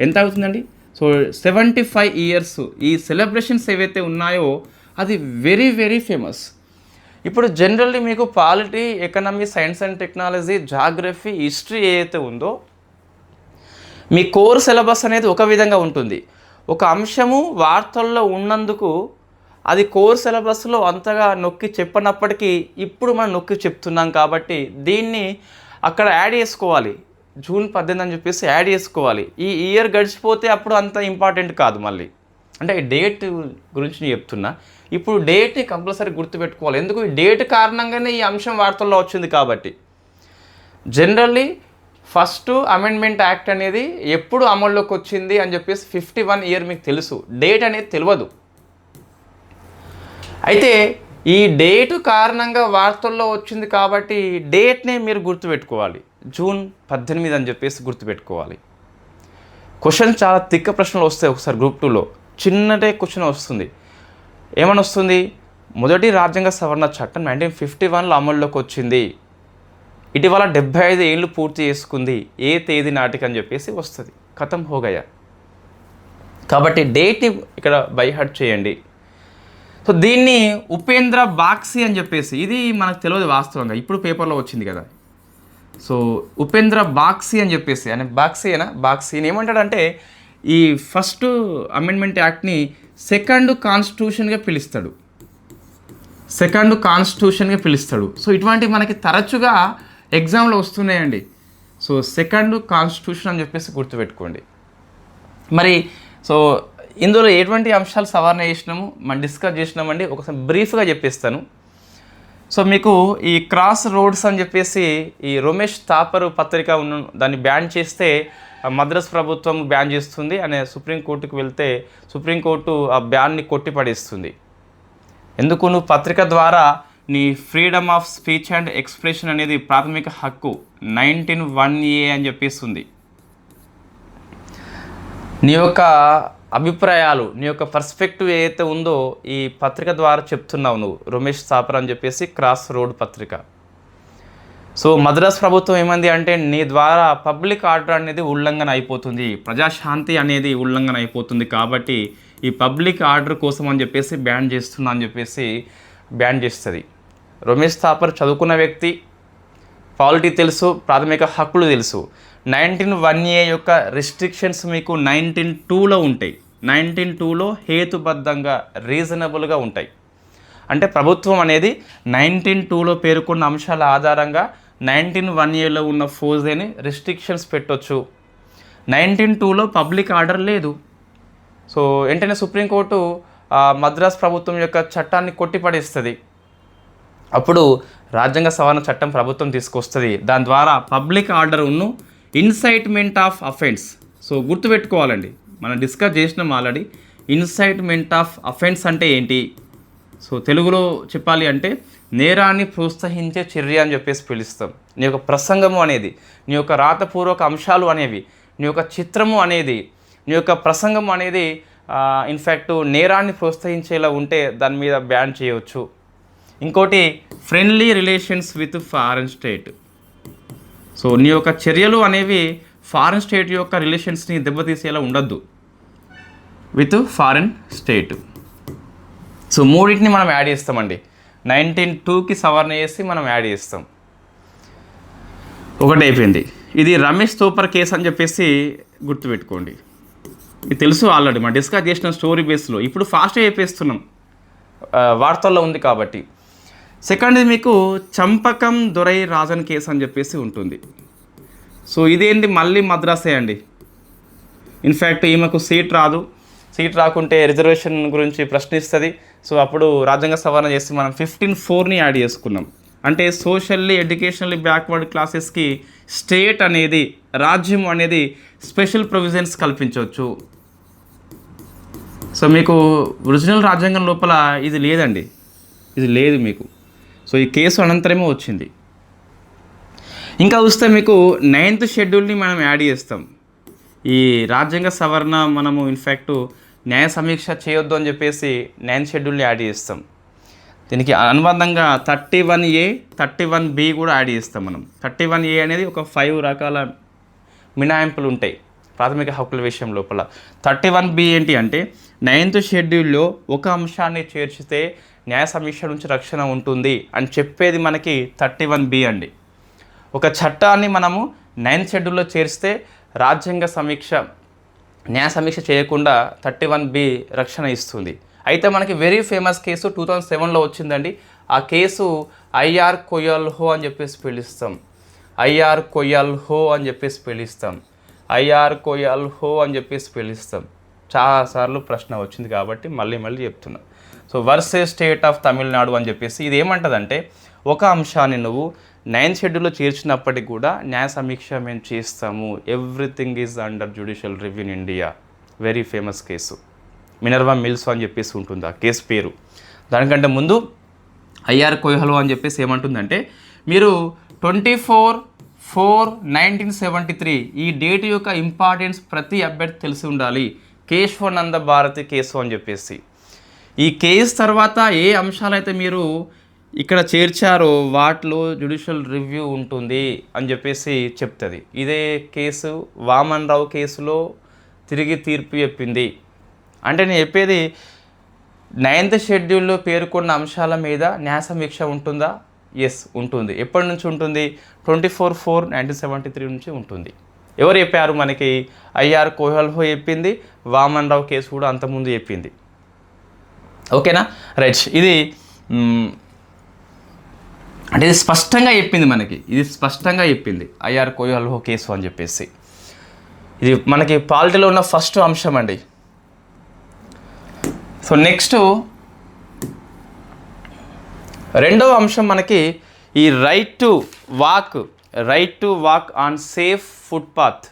ఎంత అవుతుందండి? So 75 years. ఈ సెలబ్రేషన్స్ ఏవైతే ఉన్నాయో అది వెరీ వెరీ ఫేమస్. ఇప్పుడు జనరల్లీ మీకు polity, economy, science and technology, geography, history ఏదైతే ఉందో మీ కోర్ సిలబస్ అనేది ఒక విధంగా ఉంటుంది. ఒక అంశము వార్తల్లో ఉన్నందుకు అది కోర్ సిలబస్లో అంతగా నొక్కి చెప్పనప్పటికీ ఇప్పుడు మనం నొక్కి చెప్తున్నాం కాబట్టి దీన్ని అక్కడ యాడ్ చేసుకోవాలి. జూన్ 18 అని చెప్పేసి యాడ్ చేసుకోవాలి. ఈ ఇయర్ గడిచిపోతే అప్పుడు అంత ఇంపార్టెంట్ కాదు మళ్ళీ. అంటే ఈ డేట్ గురించి నేను చెప్తున్నా. ఇప్పుడు డేట్ని కంపల్సరీ గుర్తుపెట్టుకోవాలి. ఎందుకు? ఈ డేట్ కారణంగానే ఈ అంశం వార్తల్లో వచ్చింది కాబట్టి. జనరల్లీ ఫస్ట్ అమెండ్మెంట్ యాక్ట్ అనేది ఎప్పుడు అమల్లోకి వచ్చింది అని చెప్పేసి 51 ఇయర్ మీకు తెలుసు, డేట్ అనేది తెలియదు. అయితే ఈ డేటు కారణంగా వార్తల్లో వచ్చింది కాబట్టి డేట్నే మీరు గుర్తుపెట్టుకోవాలి. జూన్ 18 అని చెప్పేసి గుర్తుపెట్టుకోవాలి. క్వశ్చన్ చాలా తిక్క ప్రశ్నలు వస్తాయి. ఒకసారి గ్రూప్ 2లో చిన్నటే క్వశ్చన్ వస్తుంది. ఏమని వస్తుంది? మొదటి రాజ్యాంగ సవరణ చట్టం 1951లో అమల్లోకి వచ్చింది, ఇటీవల 75 ఏళ్ళు పూర్తి చేసుకుంది, ఏ తేదీ నాటికి అని చెప్పేసి వస్తుంది. ఖతం హోగయా. కాబట్టి డేట్ని ఇక్కడ బైహార్ట్ చేయండి. సో దీన్ని ఉపేంద్ర బాక్సీ అని చెప్పేసి, ఇది మనకు తెలియదు వాస్తవంగా, ఇప్పుడు పేపర్లో వచ్చింది కదా. సో ఉపేంద్ర బాక్సీ అని చెప్పేసి, అని బాక్సీని ఏమంటాడంటే ఈ ఫస్ట్ అమెండ్మెంట్ యాక్ట్ని సెకండ్ కాన్స్టిట్యూషన్గా పిలుస్తాడు. సో ఇటువంటివి మనకి తరచుగా ఎగ్జామ్లో వస్తున్నాయండి. సో సెకండ్ కాన్స్టిట్యూషన్ అని చెప్పేసి గుర్తుపెట్టుకోండి. మరి సో ఇందులో ఎటువంటి అంశాలు సవరణ చేసినాము మనం డిస్కస్ చేసినామండి, ఒకసారి బ్రీఫ్గా చెప్పేస్తాను. సో మీకు ఈ క్రాస్ రోడ్స్ అని చెప్పేసి ఈ రమేష్ థాపర్ పత్రిక దాన్ని బ్యాన్ చేస్తే మద్రాస్ ప్రభుత్వం బ్యాన్ చేస్తుంది అనే సుప్రీంకోర్టుకు వెళ్తే సుప్రీంకోర్టు ఆ బ్యాన్ని కొట్టిపడేస్తుంది. ఎందుకు? నువ్వు పత్రిక ద్వారా నీ freedom of speech and expression అనేది ప్రాథమిక హక్కు 19(1)A అని చెప్పేస్తుంది. నీ యొక్క అభిప్రాయాలు, నీ యొక్క పర్స్పెక్టివ్ ఏదైతే ఉందో ఈ పత్రిక ద్వారా చెప్తున్నావు నువ్వు, రమేష్ థాపర్ అని చెప్పేసి క్రాస్ రోడ్ పత్రిక. సో మద్రాస్ ప్రభుత్వం ఏమంది అంటే నీ ద్వారా పబ్లిక్ ఆర్డర్ అనేది ఉల్లంఘన అయిపోతుంది, ప్రజాశాంతి అనేది ఉల్లంఘన అయిపోతుంది, కాబట్టి ఈ పబ్లిక్ ఆర్డర్ కోసం అని చెప్పేసి బ్యాన్ చేస్తున్నా అని చెప్పేసి బ్యాన్ చేస్తుంది. రమేష్ థాపర్ చదువుకున్న వ్యక్తి, పాలిటీ తెలుసు, ప్రాథమిక హక్కులు తెలుసు. 19(1)A యొక్క రిస్ట్రిక్షన్స్ మీకు 19(2)లో ఉంటాయి. 19(2)లో హేతుబద్ధంగా రీజనబుల్గా ఉంటాయి. అంటే ప్రభుత్వం అనేది 19(2)లో పేర్కొన్న అంశాల ఆధారంగా 19(1)Aలో ఉన్న ఫోర్స్ని రిస్ట్రిక్షన్స్ పెట్టొచ్చు. 19(2)లో పబ్లిక్ ఆర్డర్ లేదు. సో వెంటనే సుప్రీంకోర్టు మద్రాస్ ప్రభుత్వం యొక్క చట్టాన్ని కొట్టిపడేస్తుంది. అప్పుడు రాజ్యాంగ సవరణ చట్టం ప్రభుత్వం తీసుకొస్తుంది. దాని ద్వారా పబ్లిక్ ఆర్డర్ ఉన్ను ఇన్సైట్మెంట్ ఆఫ్ అఫెన్స్. సో గుర్తుపెట్టుకోవాలండి, మనం డిస్కస్ చేసినాం ఆల్రెడీ. ఇన్సైట్మెంట్ ఆఫ్ అఫెన్స్ అంటే ఏంటి? సో తెలుగులో చెప్పాలి అంటే నేరాన్ని ప్రోత్సహించే చర్య అని చెప్పేసి పిలుస్తాం. నీ యొక్క ప్రసంగము అనేది, నీ యొక్క రాతపూర్వక అంశాలు అనేవి, నీ యొక్క చిత్రము అనేది, నీ యొక్క ప్రసంగం అనేది ఇన్ఫ్యాక్ట్ నేరాన్ని ప్రోత్సహించేలా ఉంటే దాని మీద బ్యాన్ చేయవచ్చు. ఇంకోటి friendly relations with foreign state. So నీ యొక్క చర్యలు అనేవి ఫారెన్ స్టేట్ యొక్క రిలేషన్స్ని దెబ్బతీసేలా ఉండద్దు విత్ ఫారెన్ స్టేట్. సో మూడింటిని మనం యాడ్ చేస్తామండి. 19(2)కి సవరణ చేసి మనం యాడ్ చేస్తాం. ఒకటి అయిపోయింది. ఇది రమేష్ థాపర్ కేసు అని చెప్పేసి గుర్తుపెట్టుకోండి. ఇది తెలుసు ఆల్రెడీ మనం డిస్కస్ చేసిన స్టోరీ బేస్లో. ఇప్పుడు ఫాస్ట్గా చెప్పేస్తున్నాం, వార్తల్లో ఉంది కాబట్టి. సెకండ్ మీకు చంపకం దొరై రాజన్ కేసు అని చెప్పేసి ఉంటుంది. సో ఇదేంటి? మళ్ళీ మద్రాసే అండి. ఇన్ఫ్యాక్ట్ ఈమెకు సీట్ రాదు, సీట్ రాకుంటే రిజర్వేషన్ గురించి ప్రశ్నిస్తుంది. సో అప్పుడు రాజ్యాంగ సవరణ చేసి మనం 15(4)ని యాడ్ చేసుకున్నాం. అంటే సోషల్లీ ఎడ్యుకేషనల్లీ బ్యాక్వర్డ్ క్లాసెస్కి స్టేట్ అనేది, రాజ్యం అనేది స్పెషల్ ప్రొవిజన్స్ కల్పించవచ్చు. సో మీకు ఒరిజినల్ రాజ్యాంగం లోపల ఇది లేదండి, ఇది లేదు మీకు. సో ఈ కేసు అనంతరమే వచ్చింది. ఇంకా చూస్తే మీకు 9th షెడ్యూల్ని మనం యాడ్ చేస్తాం. ఈ రాజ్యాంగ సవరణ మనము ఇన్ఫ్యాక్ట్ న్యాయ సమీక్ష చేయొద్దు అని చెప్పేసి 9th షెడ్యూల్ని యాడ్ చేస్తాం. దీనికి అనుబంధంగా 31A 31B కూడా యాడ్ చేస్తాం మనం. 31A అనేది ఒక 5 రకాల మినహాయింపులు ఉంటాయి ప్రాథమిక హక్కుల విషయం లోపల. 31B ఏంటి అంటే 9th షెడ్యూల్లో ఒక అంశాన్ని చేర్చితే న్యాయ సమీక్ష నుంచి రక్షణ ఉంటుంది అని చెప్పేది మనకి 31B అండి. ఒక చట్టాన్ని మనము 9th షెడ్యూల్లో చేర్చితే రాజ్యాంగ సమీక్ష, న్యాయ సమీక్ష చేయకుండా 31B రక్షణ ఇస్తుంది. అయితే మనకి వెరీ ఫేమస్ కేసు 2007లో వచ్చిందండి. ఆ కేసు ఐఆర్ కొయల్హో అని చెప్పేసి పిలుస్తాం. ఐఆర్ కొయల్హో అని చెప్పేసి పిలుస్తాం. ఐఆర్ కొయల్హో అని చెప్పేసి పిలుస్తాం. చాలాసార్లు ప్రశ్న వచ్చింది కాబట్టి మళ్ళీ చెప్తున్నా. So versus state of Tamil Nadu అని చెప్పేసి ఇది ఏమంటుందంటే ఒక అంశాన్ని నువ్వు 9th షెడ్యూల్లో చేర్చినప్పటికీ కూడా న్యాయ సమీక్ష మేము చేస్తాము. Everything is under judicial review in India. Very famous case. Minerva Mills అని చెప్పేసి ఉంటుంది ఆ కేసు పేరు. దానికంటే ముందు ఐఆర్ కొయల్హో అని చెప్పేసి ఏమంటుందంటే మీరు 24/4/1973 ఈ డేట్ యొక్క ఇంపార్టెన్స్ ప్రతి అభ్యర్థి తెలిసి ఉండాలి. కేశవానంద భారతి కేసు అని చెప్పేసి ఈ కేసు తర్వాత ఏ అంశాలైతే మీరు ఇక్కడ చేర్చారో వాటిలో జ్యుడిషియల్ రివ్యూ ఉంటుంది అని చెప్పేసి చెప్తుంది. ఇదే కేసు వామన్ రావు కేసులో తిరిగి తీర్పు చెప్పింది. అంటే నేను చెప్పేది 9th షెడ్యూల్లో పేర్కొన్న అంశాల మీద న్యాయ సమీక్ష ఉంటుందా? ఎస్ ఉంటుంది. ఎప్పటి నుంచి ఉంటుంది? 24/4/1973 నుంచి ఉంటుంది. ఎవరు చెప్పారు మనకి? ఐఆర్ కొయల్హో చెప్పింది. వామన్ రావు కేసు కూడా అంతకుముందు చెప్పింది. ఓకేనా? రైట్. ఇది అంటే ఇది స్పష్టంగా చెప్పింది మనకి, ఇది స్పష్టంగా చెప్పింది ఐఆర్ కొయల్హో కేసు అని చెప్పేసి. ఇది మనకి పాలిటీలో ఉన్న ఫస్ట్ అంశం అండి. సో నెక్స్ట్ రెండవ అంశం మనకి ఈ right to walk on safe footpath.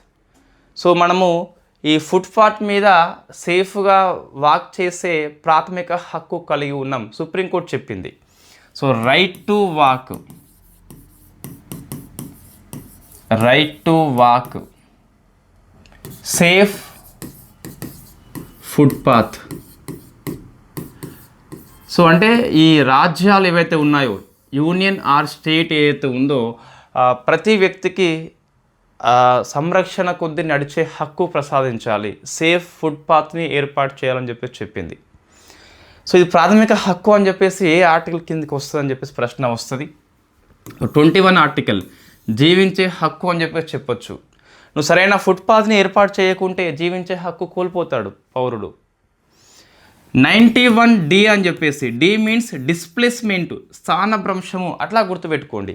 So మనము ఈ ఫుట్పాత్ మీద సేఫ్గా వాక్ చేసే ప్రాథమిక హక్కు కలిగి ఉన్నాం, సుప్రీంకోర్టు చెప్పింది. So right to walk safe footpath. So అంటే ఈ రాజ్యాలు ఏవైతే ఉన్నాయో, యూనియన్ ఆర్ స్టేట్ ఏదైతే ఉందో, ప్రతి వ్యక్తికి సంరక్షణ కొద్ది నడిచే హక్కు ప్రసాదించాలి, సేఫ్ ఫుట్పాత్ని ఏర్పాటు చేయాలని చెప్పేసి చెప్పింది. సో ఇది ప్రాథమిక హక్కు అని చెప్పేసి ఏ ఆర్టికల్ కిందకి వస్తుంది అని చెప్పేసి ప్రశ్న వస్తుంది. 21 ఆర్టికల్ జీవించే హక్కు అని చెప్పేసి చెప్పొచ్చు. నువ్వు సరైన ఫుట్పాత్ని ఏర్పాటు చేయకుంటే జీవించే హక్కు కోల్పోతాడు పౌరుడు. 91D అని చెప్పేసి, డి మీన్స్ డిస్ప్లేస్మెంట్, స్థానభ్రంశము, అట్లా గుర్తుపెట్టుకోండి.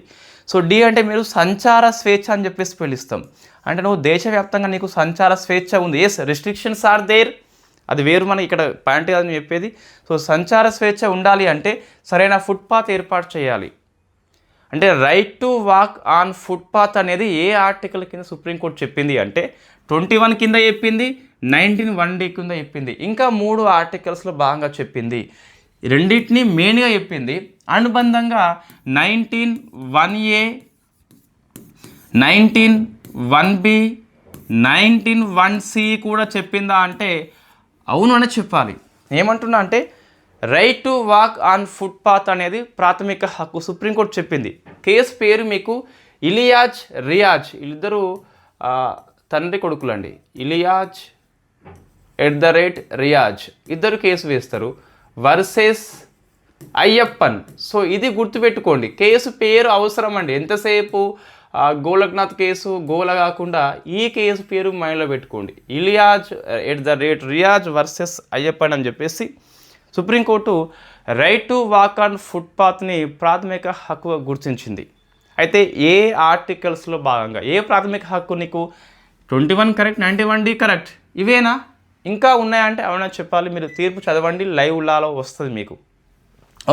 సో డి అంటే మీరు సంచార స్వేచ్ఛ అని చెప్పేసి పిలుస్తాం. అంటే నువ్వు దేశవ్యాప్తంగా నీకు సంచార స్వేచ్ఛ ఉంది, ఎస్ రిస్ట్రిక్షన్స్ ఆర్ దేర్, అది వేరు, మనకి ఇక్కడ పాయింట్ కాదని చెప్పేది. సో సంచార స్వేచ్ఛ ఉండాలి అంటే సరైన ఫుట్పాత్ ఏర్పాటు చేయాలి. అంటే right to walk on footpath అనేది ఏ ఆర్టికల్ కింద సుప్రీంకోర్టు చెప్పింది అంటే 21 కింద చెప్పింది, 19(1)D కింద చెప్పింది, ఇంకా 3 ఆర్టికల్స్లో భాగంగా చెప్పింది. రెండింటినీ మెయిన్గా చెప్పింది. అనుబంధంగా 19(1)A, 19(1)B, 19(1)C కూడా చెప్పిందా అంటే అవును అని చెప్పాలి. ఏమంటున్నా అంటే right to walk on footpath అనేది ప్రాథమిక హక్కు, సుప్రీంకోర్టు చెప్పింది. కేసు పేరు మీకు ఇలియాజ్ రియాజ్, వీళ్ళిద్దరూ తండ్రి కొడుకులండి. ఇలియాజ్ రియాజ్ ఇద్దరు కేసు వేస్తారు వర్సెస్ అయ్యప్పన్. సో ఇది గుర్తుపెట్టుకోండి, కేసు పేరు అవసరం అండి. ఎంతసేపు గోలక్నాథ్ కేసు గోల కాకుండా ఈ కేసు పేరు మైండ్లో పెట్టుకోండి. ఇలియాజ్ రియాజ్ వర్సెస్ అయ్యప్పన్ అని చెప్పేసి supreme court right to walk on ఫుట్పాత్ని ప్రాథమిక హక్కుగా గుర్తించింది. అయితే ఏ ఆర్టికల్స్లో భాగంగా ఏ ప్రాథమిక హక్కు నీకు 21 కరెక్ట్, 91D కరెక్ట్, ఇవేనా ఇంకా ఉన్నాయంటే అవునా చెప్పాలి. మీరు తీర్పు చదవండి, లైవ్ లాలో వస్తుంది మీకు.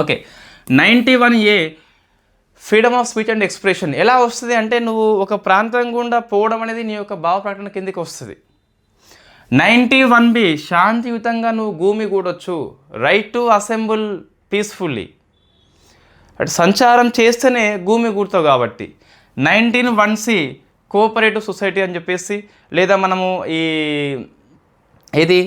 Okay, 91A freedom of speech and expression ఎలా వస్తుంది అంటే నువ్వు ఒక ప్రాంతం గుండా పోవడం అనేది నీ యొక్క భావ ప్రకటన కిందకి వస్తుంది. 91B శాంతియుతంగా నువ్వు భూమి కూడొచ్చు, రైట్ టు అసెంబుల్ పీస్ఫుల్లీ, అటు సంచారం చేస్తేనే భూమి కూడతావు కాబట్టి. 19(1)C కోఆపరేటివ్ సొసైటీ అని చెప్పేసి, లేదా మనము ఏది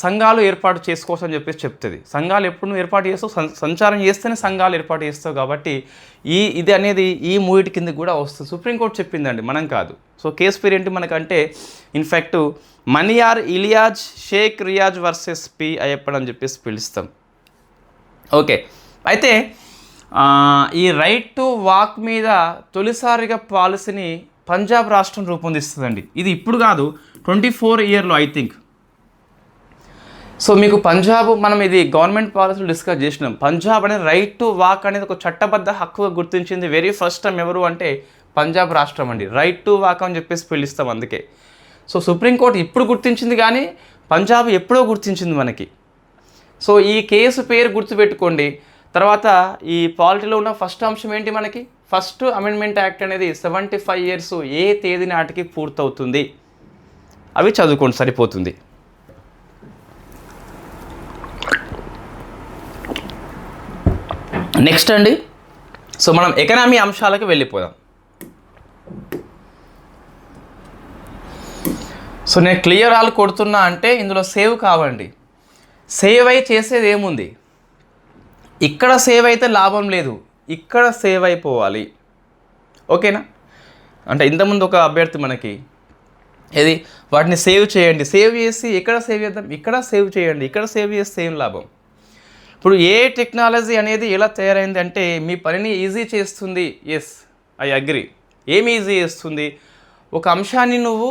సంఘాలు ఏర్పాటు చేసుకోవచ్చు అని చెప్పేసి చెప్తుంది. సంఘాలు ఎప్పుడు నువ్వు ఏర్పాటు చేస్తావు, సంచారం చేస్తేనే సంఘాలు ఏర్పాటు చేస్తావు కాబట్టి ఇది అనేది ఈ మూడిటి కిందకి కూడా వస్తుంది. సుప్రీంకోర్టు చెప్పిందండి, మనం కాదు. సో కేసు పేరు ఏంటి మనకంటే in fact Maniyar Iliyaz Sheikh Riyaz versus P Ayyappan అని చెప్పేసి పిలుస్తాం. ఓకే, అయితే ఈ రైట్ టు వాక్ మీద తొలిసారిగా పాలసీని పంజాబ్ రాష్ట్రం రూపొందిస్తుందండి. ఇది ఇప్పుడు కాదు, 24 ఇయర్లో ఐ థింక్. సో మీకు పంజాబ్, మనం ఇది గవర్నమెంట్ పాలసీలు డిస్కస్ చేసినాం. పంజాబ్ అనేది రైట్ టు వాక్ అనేది ఒక చట్టబద్ధ హక్కుగా గుర్తించింది వెరీ ఫస్ట్ టైం ఎవరు అంటే పంజాబ్ రాష్ట్రం అండి. రైట్ టు వాక్ అని చెప్పేసి పిలుస్తాం అందుకే. సో సుప్రీంకోర్టు ఇప్పుడు గుర్తించింది కానీ పంజాబ్ ఎప్పుడో గుర్తించింది మనకి. సో ఈ కేసు పేరు గుర్తుపెట్టుకోండి. తర్వాత ఈ పాలిటీలో ఉన్న ఫస్ట్ అంశం ఏంటి మనకి, ఫస్ట్ అమెండ్మెంట్ యాక్ట్ అనేది 75 ఇయర్స్ ఏ తేదీ నాటికి పూర్తవుతుంది అవి చదువుకోండి సరిపోతుంది. నెక్స్ట్ అండి, సో మనం ఎకనామీ అంశాలకు వెళ్ళిపోదాం. సో నేను క్లియర్ ఆల్ కొడుతున్నా అంటే ఇందులో సేవ్ కావండి. సేవ్ అయి చేసేది ఏముంది, ఇక్కడ సేవ్ అయితే లాభం లేదు, ఇక్కడ సేవ్ అయిపోవాలి. ఓకేనా, అంటే ఇంతకుముందు ఒక అభ్యర్థి మనకి ఏది వాటిని సేవ్ చేయండి, సేవ్ చేసి ఎక్కడ సేవ్ చేద్దాం, ఇక్కడ సేవ్ చేయండి, ఇక్కడ సేవ్ చేస్తే ఏం లాభం. ఇప్పుడు ఏ టెక్నాలజీ అనేది ఎలా తయారైంది అంటే మీ పనిని ఈజీ చేస్తుంది. Yes, I agree. ఏమి ఈజీ చేస్తుంది, ఒక అంశాన్ని నువ్వు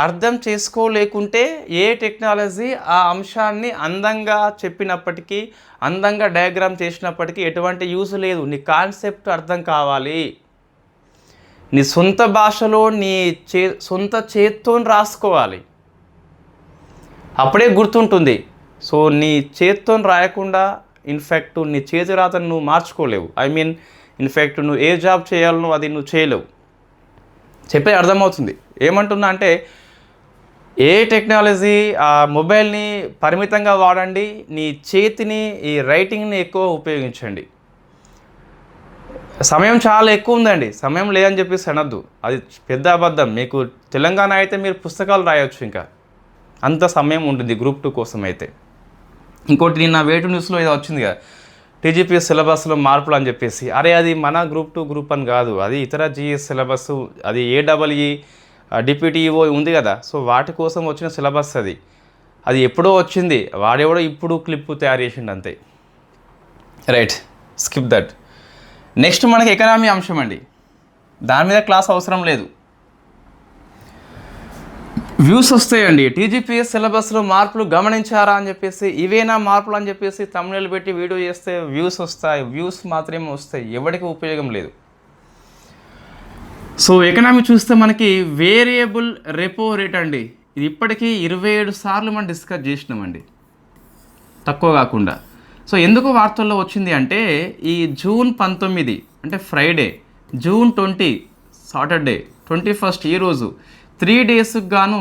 అర్థం చేసుకోలేకుంటే ఏ టెక్నాలజీ ఆ అంశాన్ని అందంగా చెప్పినప్పటికీ, అందంగా డయాగ్రామ్ చేసినప్పటికీ ఎటువంటి యూజ్ లేదు. నీ కాన్సెప్ట్ అర్థం కావాలి, నీ సొంత భాషలో నీ సొంత చేత్తో రాసుకోవాలి, అప్పుడే గుర్తుంటుంది. సో నీ చేత్తో రాయకుండా ఇన్ఫ్యాక్ట్ నీ చేతి రాతను నువ్వు మార్చుకోలేవు. ఐ మీన్ ఇన్ఫ్యాక్ట్ నువ్వు ఏ జాబ్ చేయాలనో అది నువ్వు చేయలేవు. చెప్పే అర్థమవుతుంది. ఏమంటున్నా అంటే ఏ టెక్నాలజీ ఆ మొబైల్ని పరిమితంగా వాడండి, నీ చేతిని ఈ రైటింగ్ని ఎక్కువ ఉపయోగించండి. సమయం చాలా ఎక్కువ ఉందండి, సమయం లేదని చెప్పేసి అనొద్దు, అది పెద్ద అబద్ధం. మీకు తెలంగాణ అయితే మీరు పుస్తకాలు రాయొచ్చు, ఇంకా అంత సమయం ఉంటుంది గ్రూప్ 2 కోసం అయితే. ఇంకోటి నిన్న వేటు న్యూస్లో ఏదో వచ్చింది కదా, టీజీపీఎస్ సిలబస్లో మార్పులు అని చెప్పేసి. అరే అది మన గ్రూప్ 2 గ్రూప్ అని కాదు, అది ఇతర జిఎస్ సిలబస్, అది ఏడబ్ల్యూఈ డిప్యూటీఓ ఉంది కదా, సో వాటి కోసం వచ్చిన సిలబస్ అది ఎప్పుడో వచ్చింది, వాడెవడో ఇప్పుడు క్లిప్ తయారు చేసిండు అంతే. Right, skip that. నెక్స్ట్ మనకి ఎకనామీ అంశం అండి, దాని మీద క్లాస్ అవసరం లేదు. వ్యూస్ వస్తాయండి, టీజీపీఎస్ సిలబస్లో మార్పులు గమనించారా అని చెప్పేసి, ఇవేనా మార్పులు అని చెప్పేసి తమ్ముళ్ళు పెట్టి వీడియో చేస్తే వ్యూస్ వస్తాయి. వ్యూస్ మాత్రమే వస్తాయి, ఎవరికి ఉపయోగం లేదు. సో ఎకనామీ చూస్తే మనకి వేరియబుల్ రెపో రేట్ అండి, ఇది ఇప్పటికీ 27 సార్లు మనం డిస్కస్ చేసినామండి, తక్కువ కాకుండా. సో ఎందుకు వార్తల్లో వచ్చింది అంటే, ఈ జూన్ 19 అంటే ఫ్రైడే, జూన్ 20 సాటర్డే, 21 ఈరోజు 3 డేస్కి గాను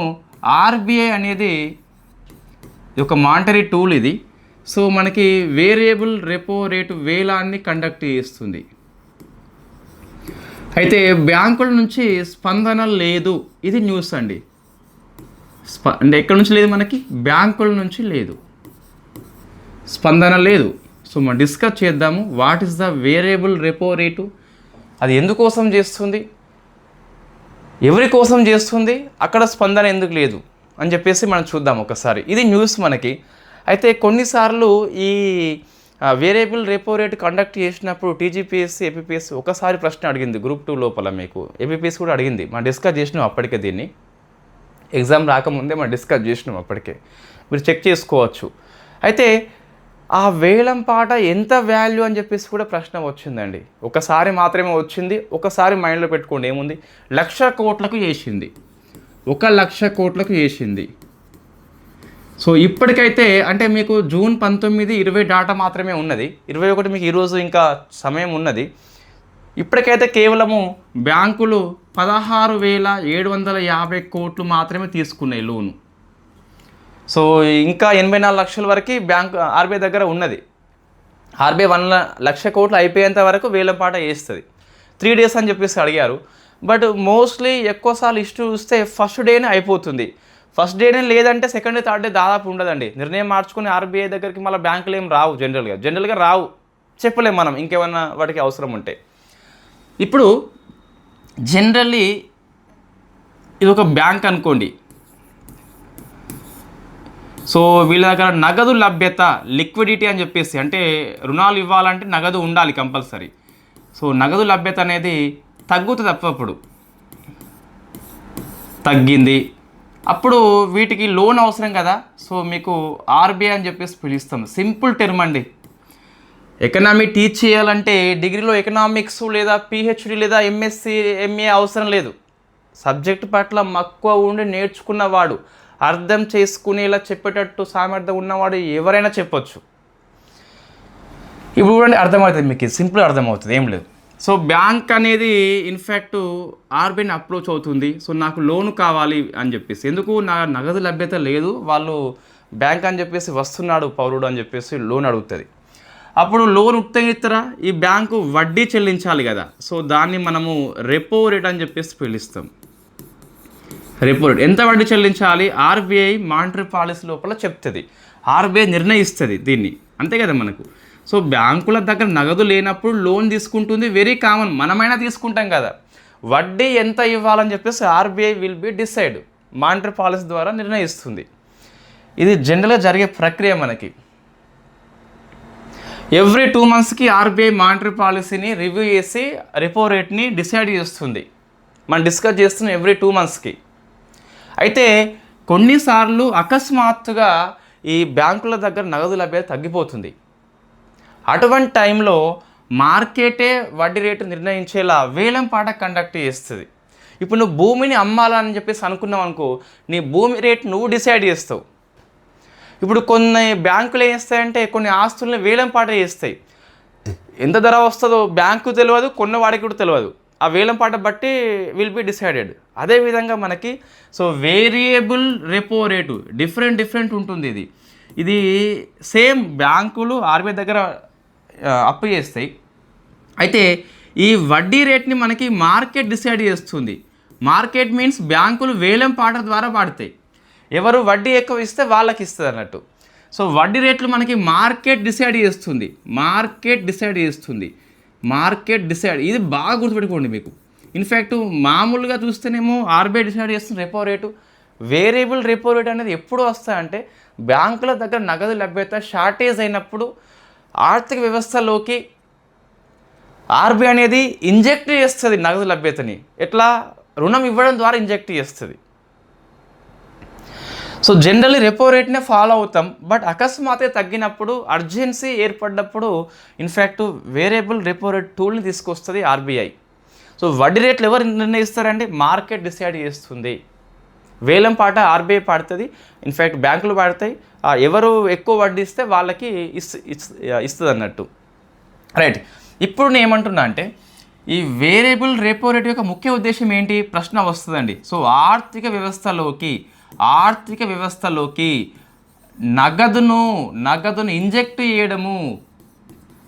ఆర్బీఐ అనేది ఒక మానిటరీ టూల్ ఇది. సో మనకి వేరియబుల్ రెపో రేటు వేలాన్ని కండక్ట్ చేస్తుంది. అయితే బ్యాంకుల నుంచి స్పందన లేదు, ఇది న్యూస్ అండి. అంటే ఎక్కడి నుంచి లేదు, మనకి బ్యాంకుల నుంచి లేదు, స్పందన లేదు. సో మనం డిస్కస్ చేద్దాము, what is the variable repo rate, అది ఎందుకోసం చేస్తుంది, ఎవరి కోసం చేస్తుంది, అక్కడ స్పందన ఎందుకు లేదు అని చెప్పేసి మనం చూద్దాం ఒకసారి. ఇది న్యూస్ మనకి. అయితే కొన్నిసార్లు ఈ వేరియబుల్ రెపో రేట్ కండక్ట్ చేసినప్పుడు టీజీపీఎస్సీ, ఏపీపీఎస్సీ ఒకసారి ప్రశ్న అడిగింది గ్రూప్ 2 లోపల, మీకు ఏపీపీఎస్సీ కూడా అడిగింది. మనం డిస్కస్ చేసినాం అప్పటికే, దీన్ని ఎగ్జామ్ రాకముందే మనం డిస్కస్ చేసినాం అప్పటికే, మీరు చెక్ చేసుకోవచ్చు. అయితే ఆ వేలం పాట ఎంత వాల్యూ అని చెప్పేసి కూడా ప్రశ్న వచ్చిందండి. ఒకసారి మాత్రమే వచ్చింది, ఒకసారి మైండ్లో పెట్టుకోండి ఏముంది, 1,00,000 కోట్లకు చేసింది, 1,00,000 కోట్లకు చేసింది. సో ఇప్పటికైతే అంటే మీకు జూన్ 19, 20 డాటా మాత్రమే ఉన్నది, 21 మీకు ఈరోజు ఇంకా సమయం ఉన్నది. ఇప్పటికైతే కేవలము బ్యాంకులు 16,750 కోట్లు మాత్రమే తీసుకున్నాయి లోను. సో ఇంకా 84 లక్షల వరకు బ్యాంకు ఆర్బీఐ దగ్గర ఉన్నది. ఆర్బీఐ 1,00,000 కోట్లు అయిపోయేంత వరకు వేలం పాట వేస్తుంది. 3 డేస్ అని చెప్పేసి అడిగారు. బట్ మోస్ట్లీ ఎక్కువసార్లు ఇష్యూ చూస్తే ఫస్ట్ డేనే అయిపోతుంది. ఫస్ట్ డేనే లేదంటే సెకండ్ డే, థర్డ్ డే దాదాపు ఉండదండి. నిర్ణయం మార్చుకుని ఆర్బీఐ దగ్గరికి మళ్ళీ బ్యాంకులు ఏం రావు, జనరల్గా రావు, చెప్పలేము మనం, ఇంకేమన్నా వాటికి అవసరం ఉంటే. ఇప్పుడు జనరల్లీ ఇది ఒక బ్యాంక్ అనుకోండి. సో వీళ్ళ దగ్గర నగదు లభ్యత, లిక్విడిటీ అని చెప్పేసి, అంటే రుణాలు ఇవ్వాలంటే నగదు ఉండాలి కంపల్సరీ. సో నగదు లభ్యత అనేది తగ్గుతుంది అప్పుడు, తగ్గింది, అప్పుడు వీటికి లోన్ అవసరం కదా. సో మీకు ఆర్బీఐ అని చెప్పేసి పిలుస్తాం. సింపుల్ టర్మ్ అండి. ఎకనామీ టీచ్ చేయాలంటే డిగ్రీలో ఎకనామిక్స్ లేదా పిహెచ్డి లేదా ఎంఎస్సి, ఎంఏ అవసరం లేదు. సబ్జెక్ట్ పట్ల మక్కువ ఉండి నేర్చుకున్నవాడు, అర్థం చేసుకునేలా చెప్పేటట్టు సామర్థ్యం ఉన్నవాడు ఎవరైనా చెప్పొచ్చు. ఇప్పుడు చూడండి, అర్థమవుతుంది మీకు, సింపుల్ అర్థమవుతుంది, ఏం లేదు. సో బ్యాంక్ అనేది ఇన్ఫ్యాక్ట్ ఆర్బీఐని అప్రోచ్ అవుతుంది. సో నాకు లోను కావాలి అని చెప్పేసి, ఎందుకు నా నగదు లభ్యత లేదు, వాళ్ళు బ్యాంక్ అని చెప్పేసి వస్తున్నాడు పౌరుడు అని చెప్పేసి లోన్ అడుగుతుంది. అప్పుడు లోన్ ఉత్తగిత్తరా, ఈ బ్యాంకు వడ్డీ చెల్లించాలి కదా. సో దాన్ని మనము రెపో రేట్ అని చెప్పేసి పిలుస్తాం. రెపో రేట్ ఎంత వడ్డీ చెల్లించాలి, ఆర్బీఐ మానిటరీ పాలసీ లోపల చెప్తుంది, ఆర్బీఐ నిర్ణయిస్తుంది దీన్ని, అంతే కదా మనకు. సో బ్యాంకుల దగ్గర నగదు లేనప్పుడు లోన్ తీసుకుంటుంది, వెరీ కామన్, మనమైనా తీసుకుంటాం కదా. వడ్డీ ఎంత ఇవ్వాలని చెప్పేసి RBI will be decide, monetary policy ద్వారా నిర్ణయిస్తుంది. ఇది జనరల్గా జరిగే ప్రక్రియ మనకి. ఎవ్రీ 2 మంత్స్కి ఆర్బీఐ మానిటరీ పాలసీని రివ్యూ చేసి రెపో రేట్ని డిసైడ్ చేస్తుంది. మనం డిస్కస్ చేస్తున్నాం ఎవ్రీ 2 మంత్స్కి. అయితే కొన్నిసార్లు అకస్మాత్తుగా ఈ బ్యాంకుల దగ్గర నగదు లభ్యత తగ్గిపోతుంది. అటువంటి టైంలో మార్కెటే వడ్డీ రేటు నిర్ణయించేలా వేలం పాట కండక్ట్ చేస్తుంది. ఇప్పుడు నువ్వు భూమిని అమ్మాలని చెప్పేసి అనుకున్నావు అనుకో, నీ భూమి రేట్ నువ్వు డిసైడ్ చేస్తావు. ఇప్పుడు కొన్ని బ్యాంకులు ఏం చేస్తాయంటే కొన్ని ఆస్తుల్ని వేలం పాట చేస్తాయి. ఎంత ధర వస్తుందో బ్యాంకు తెలియదు, కొన్నవాడికి కూడా తెలియదు. ఆ వేలం పాట బట్టి విల్ బి డిసైడెడ్. అదేవిధంగా మనకి so variable repo rate different ఉంటుంది. ఇది సేమ్ బ్యాంకులు ఆర్బీఐ దగ్గర అప్పు చేస్తాయి. అయితే ఈ వడ్డీ రేట్ని మనకి మార్కెట్ డిసైడ్ చేస్తుంది. మార్కెట్ మీన్స్ బ్యాంకులు వేలం పాట ద్వారా పాడతాయి. ఎవరు వడ్డీ ఎక్కువ ఇస్తే వాళ్ళకి ఇస్తుంది అన్నట్టు. సో వడ్డీ రేట్లు మనకి మార్కెట్ డిసైడ్ చేస్తుంది. ఇది బాగా గుర్తుపెట్టుకోండి మీకు. ఇన్ఫ్యాక్ట్ మామూలుగా చూస్తేనేమో ఆర్బీఐ డిసైడ్ చేస్తుంది repo rate. Variable repo rate అనేది ఎప్పుడు వస్తాయంటే బ్యాంకుల దగ్గర నగదు లభ్యత షార్టేజ్ అయినప్పుడు ఆర్థిక వ్యవస్థలోకి ఆర్బీఐ అనేది ఇంజెక్ట్ చేస్తుంది నగదు లభ్యతని. ఎట్లా? రుణం ఇవ్వడం ద్వారా ఇంజెక్ట్ చేస్తుంది. సో జనరల్లీ రెపో రేట్నే ఫాలో అవుతాం. బట్ అకస్మాత్తుగా తగ్గినప్పుడు, అర్జెన్సీ ఏర్పడినప్పుడు ఇన్ఫ్యాక్ట్ వేరియబుల్ రెపో రేట్ టూల్ని తీసుకొస్తుంది ఆర్బీఐ. సో వడ్డీ రేట్లు ఎవరు నిర్ణయిస్తారండి? మార్కెట్ డిసైడ్ చేస్తుంది. వేలం పాట ఆర్బీఐ పాడుతుంది, ఇన్ఫ్యాక్ట్ బ్యాంకులు పాడతాయి. ఎవరు ఎక్కువ వడ్డీ ఇస్తే వాళ్ళకి ఇస్తుంది అన్నట్టు. రైట్. ఇప్పుడు నేను ఏమంటున్నా అంటే ఈ వేరియబుల్ రెపో రేట్ యొక్క ముఖ్య ఉద్దేశం ఏంటి? ప్రశ్న వస్తుందండి. సో ఆర్థిక వ్యవస్థలోకి నగదును ఇంజెక్ట్ చేయడము,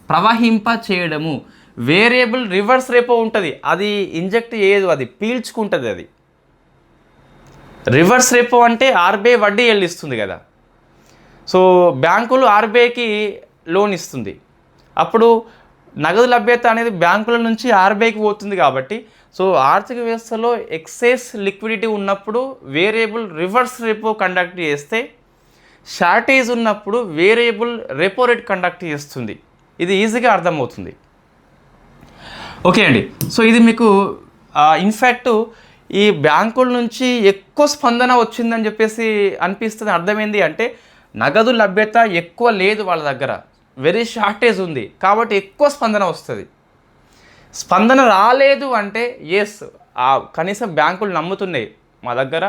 ప్రవహింప చేయడము. వేరియబుల్ రివర్స్ రెపో ఉంటుంది, అది ఇంజెక్ట్ చేయదు, అది పీల్చుకుంటుంది. అది రివర్స్ రెపో అంటే ఆర్బీఐ వడ్డీ చెల్లిస్తుంది కదా. సో బ్యాంకులు ఆర్బీఐకి లోన్ ఇస్తుంది. అప్పుడు నగదు లభ్యత అనేది బ్యాంకుల నుంచి ఆర్బీఐకి పోతుంది కాబట్టి సో ఆర్థిక వ్యవస్థలో ఎక్సెస్ లిక్విడిటీ ఉన్నప్పుడు వేరియబుల్ రివర్స్ రెపో కండక్ట్ చేస్తే, షార్టేజ్ ఉన్నప్పుడు వేరియబుల్ రెపో రేట్ కండక్ట్ చేస్తుంది. ఇది ఈజీగా అర్థమవుతుంది. ఓకే అండి. సో ఇది మీకు ఇన్ఫ్యాక్ట్ ఈ బ్యాంకుల నుంచి ఎక్కువ స్పందన వచ్చిందని చెప్పేసి అనిపిస్తుంది. అర్థమైంది అంటే నగదు లభ్యత ఎక్కువ లేదు వాళ్ళ దగ్గర, వెరీ షార్టేజ్ ఉంది కాబట్టి ఎక్కువ స్పందన వస్తుంది. స్పందన రాలేదు అంటే ఎస్, కనీసం బ్యాంకులు నమ్ముతున్నాయి మా దగ్గర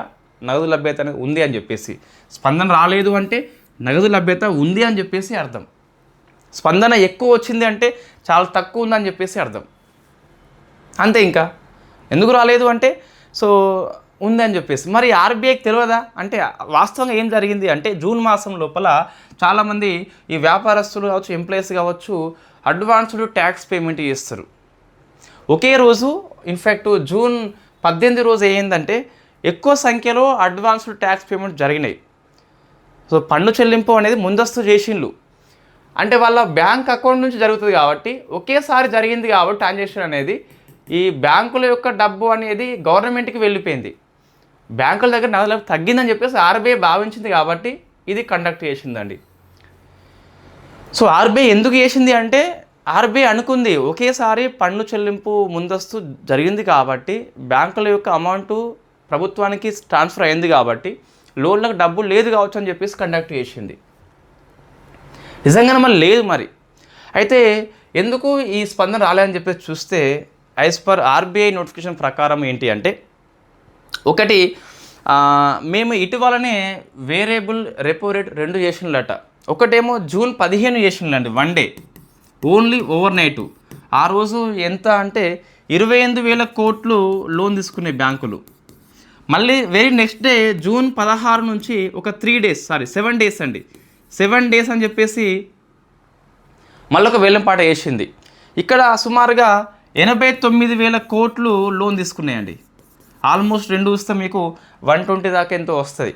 నగదు లభ్యత అనేది ఉంది అని చెప్పేసి. స్పందన రాలేదు అంటే నగదు లభ్యత ఉంది అని చెప్పేసి అర్థం. స్పందన ఎక్కువ వచ్చింది అంటే చాలా తక్కువ ఉందని చెప్పేసి అర్థం. అంతే. ఇంకా ఎందుకు రాలేదు అంటే సో ఉంది అని చెప్పేసి. మరి ఆర్బీఐకి తెలియదా అంటే వాస్తవంగా ఏం జరిగింది అంటే జూన్ మాసం లోపల చాలామంది ఈ వ్యాపారస్తులు కావచ్చు, ఎంప్లాయీస్ కావచ్చు, అడ్వాన్స్డ్ ట్యాక్స్ పేమెంట్ చేస్తారు ఒకే రోజు. ఇన్ఫ్యాక్ట్ జూన్ 18 రోజు ఏంటంటే ఎక్కువ సంఖ్యలో అడ్వాన్స్డ్ ట్యాక్స్ పేమెంట్ జరిగినాయి. సో పన్ను చెల్లింపు అనేది ముందస్తు చేసిండ్లు అంటే వాళ్ళ బ్యాంక్ అకౌంట్ నుంచి జరుగుతుంది కాబట్టి ఒకేసారి జరిగింది కాబట్టి ట్రాన్సాక్షన్ అనేది ఈ బ్యాంకుల యొక్క డబ్బు అనేది గవర్నమెంట్కి వెళ్ళిపోయింది. బ్యాంకుల దగ్గర నగదు తగ్గిందని చెప్పేసి ఆర్బీఐ భావించింది కాబట్టి ఇది కండక్ట్ చేసిందండి. సో ఆర్బీఐ ఎందుకు చేసింది అంటే ఆర్బీఐ అనుకుంది ఒకేసారి పన్ను చెల్లింపు ముందస్తు జరిగింది కాబట్టి బ్యాంకుల యొక్క అమౌంట్ ప్రభుత్వానికి ట్రాన్స్ఫర్ అయింది కాబట్టి లోన్లకు డబ్బు లేదు కావచ్చు అని చెప్పేసి కండక్ట్ చేసింది. నిజంగానే మరి లేదు. మరి అయితే ఎందుకు ఈ స్పందన రాలేదని చెప్పేసి చూస్తే యాజ్ పర్ ఆర్బీఐ నోటిఫికేషన్ ప్రకారం ఏంటి అంటే ఒకటి, మేము ఇటీవలనే వేరియబుల్ రెపో రేట్ 2 చేసినలట. ఒకటేమో June 15 చేసినలండి, 1 day only over night. ఆ రోజు ఎంత అంటే 28,000 కోట్లు లోన్ తీసుకున్నాయి బ్యాంకులు. మళ్ళీ వెరీ నెక్స్ట్ డే జూన్ 16 నుంచి ఒక 7 డేస్ అండి, 7 డేస్ అని చెప్పేసి మళ్ళీ ఒక వేలంపాట వేసింది. ఇక్కడ సుమారుగా 89,000 కోట్లు లోన్ తీసుకున్నాయండి. ఆల్మోస్ట్ 2 వస్తే మీకు 120 దాకా ఎంతో వస్తుంది.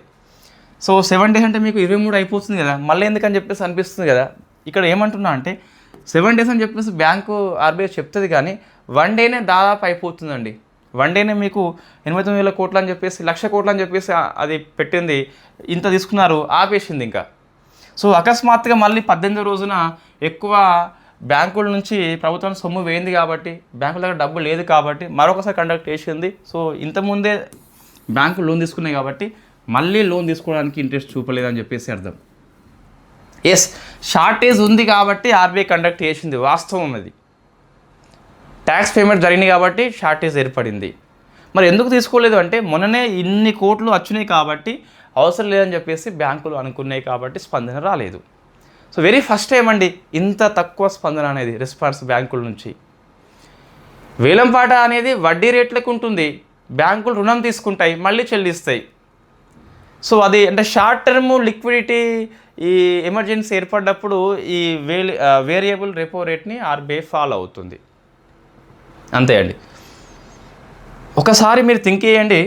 సో 7 డేస్ అంటే మీకు 23 అయిపోతుంది కదా, మళ్ళీ ఎందుకని చెప్పేసి అనిపిస్తుంది కదా. ఇక్కడ ఏమంటున్నా అంటే 7 డేస్ అని చెప్పేసి బ్యాంకు ఆర్బీఐ చెప్తుంది కానీ 1 డేనే దాదాపు అయిపోతుందండి. 1 డేనే మీకు 89,000 కోట్లు అని చెప్పేసి 1,00,000 కోట్లు అని చెప్పేసి అది పెట్టింది, ఇంత తీసుకున్నారు, ఆపేసింది ఇంకా. సో అకస్మాత్తుగా మళ్ళీ 18 రోజున ఎక్కువ బ్యాంకుల నుంచి ప్రభుత్వం సొమ్ము వేయింది కాబట్టి బ్యాంకుల దగ్గర డబ్బు లేదు కాబట్టి మరొకసారి కండక్ట్ చేసింది. సో ఇంతకుముందే బ్యాంకులు లోన్ తీసుకున్నాయి కాబట్టి మళ్ళీ లోన్ తీసుకోవడానికి ఇంట్రెస్ట్ చూపలేదని చెప్పేసి అర్థం. ఎస్, షార్టేజ్ ఉంది కాబట్టి ఆర్బీఐ కండక్ట్ చేసింది, వాస్తవం అది. ట్యాక్స్ పేమెంట్ జరిగినాయి కాబట్టి షార్టేజ్ ఏర్పడింది. మరి ఎందుకు తీసుకోలేదు అంటే మొన్ననే ఇన్ని కోట్లు వచ్చినాయి కాబట్టి అవసరం లేదని చెప్పేసి బ్యాంకులు అనుకున్నాయి కాబట్టి స్పందన రాలేదు. సో వెరీ ఫస్ట్ టైం అండి ఇంత తక్కువ స్పందన అనేది రెస్పాన్స్ బ్యాంకుల నుంచి. వేలంపాట అనేది వడ్డీ రేట్లకు ఉంటుంది, బ్యాంకులు రుణం తీసుకుంటాయి మళ్ళీ చెల్లిస్తాయి. సో అది అంటే షార్ట్ టర్మ్ లిక్విడిటీ ఈ ఎమర్జెన్సీ ఏర్పడ్డప్పుడు ఈ వేరియబుల్ రెపో రేట్ని ఆర్బీఐ ఫాలో అవుతుంది, అంతే అండి. ఒకసారి మీరు థింక్ చేయండి,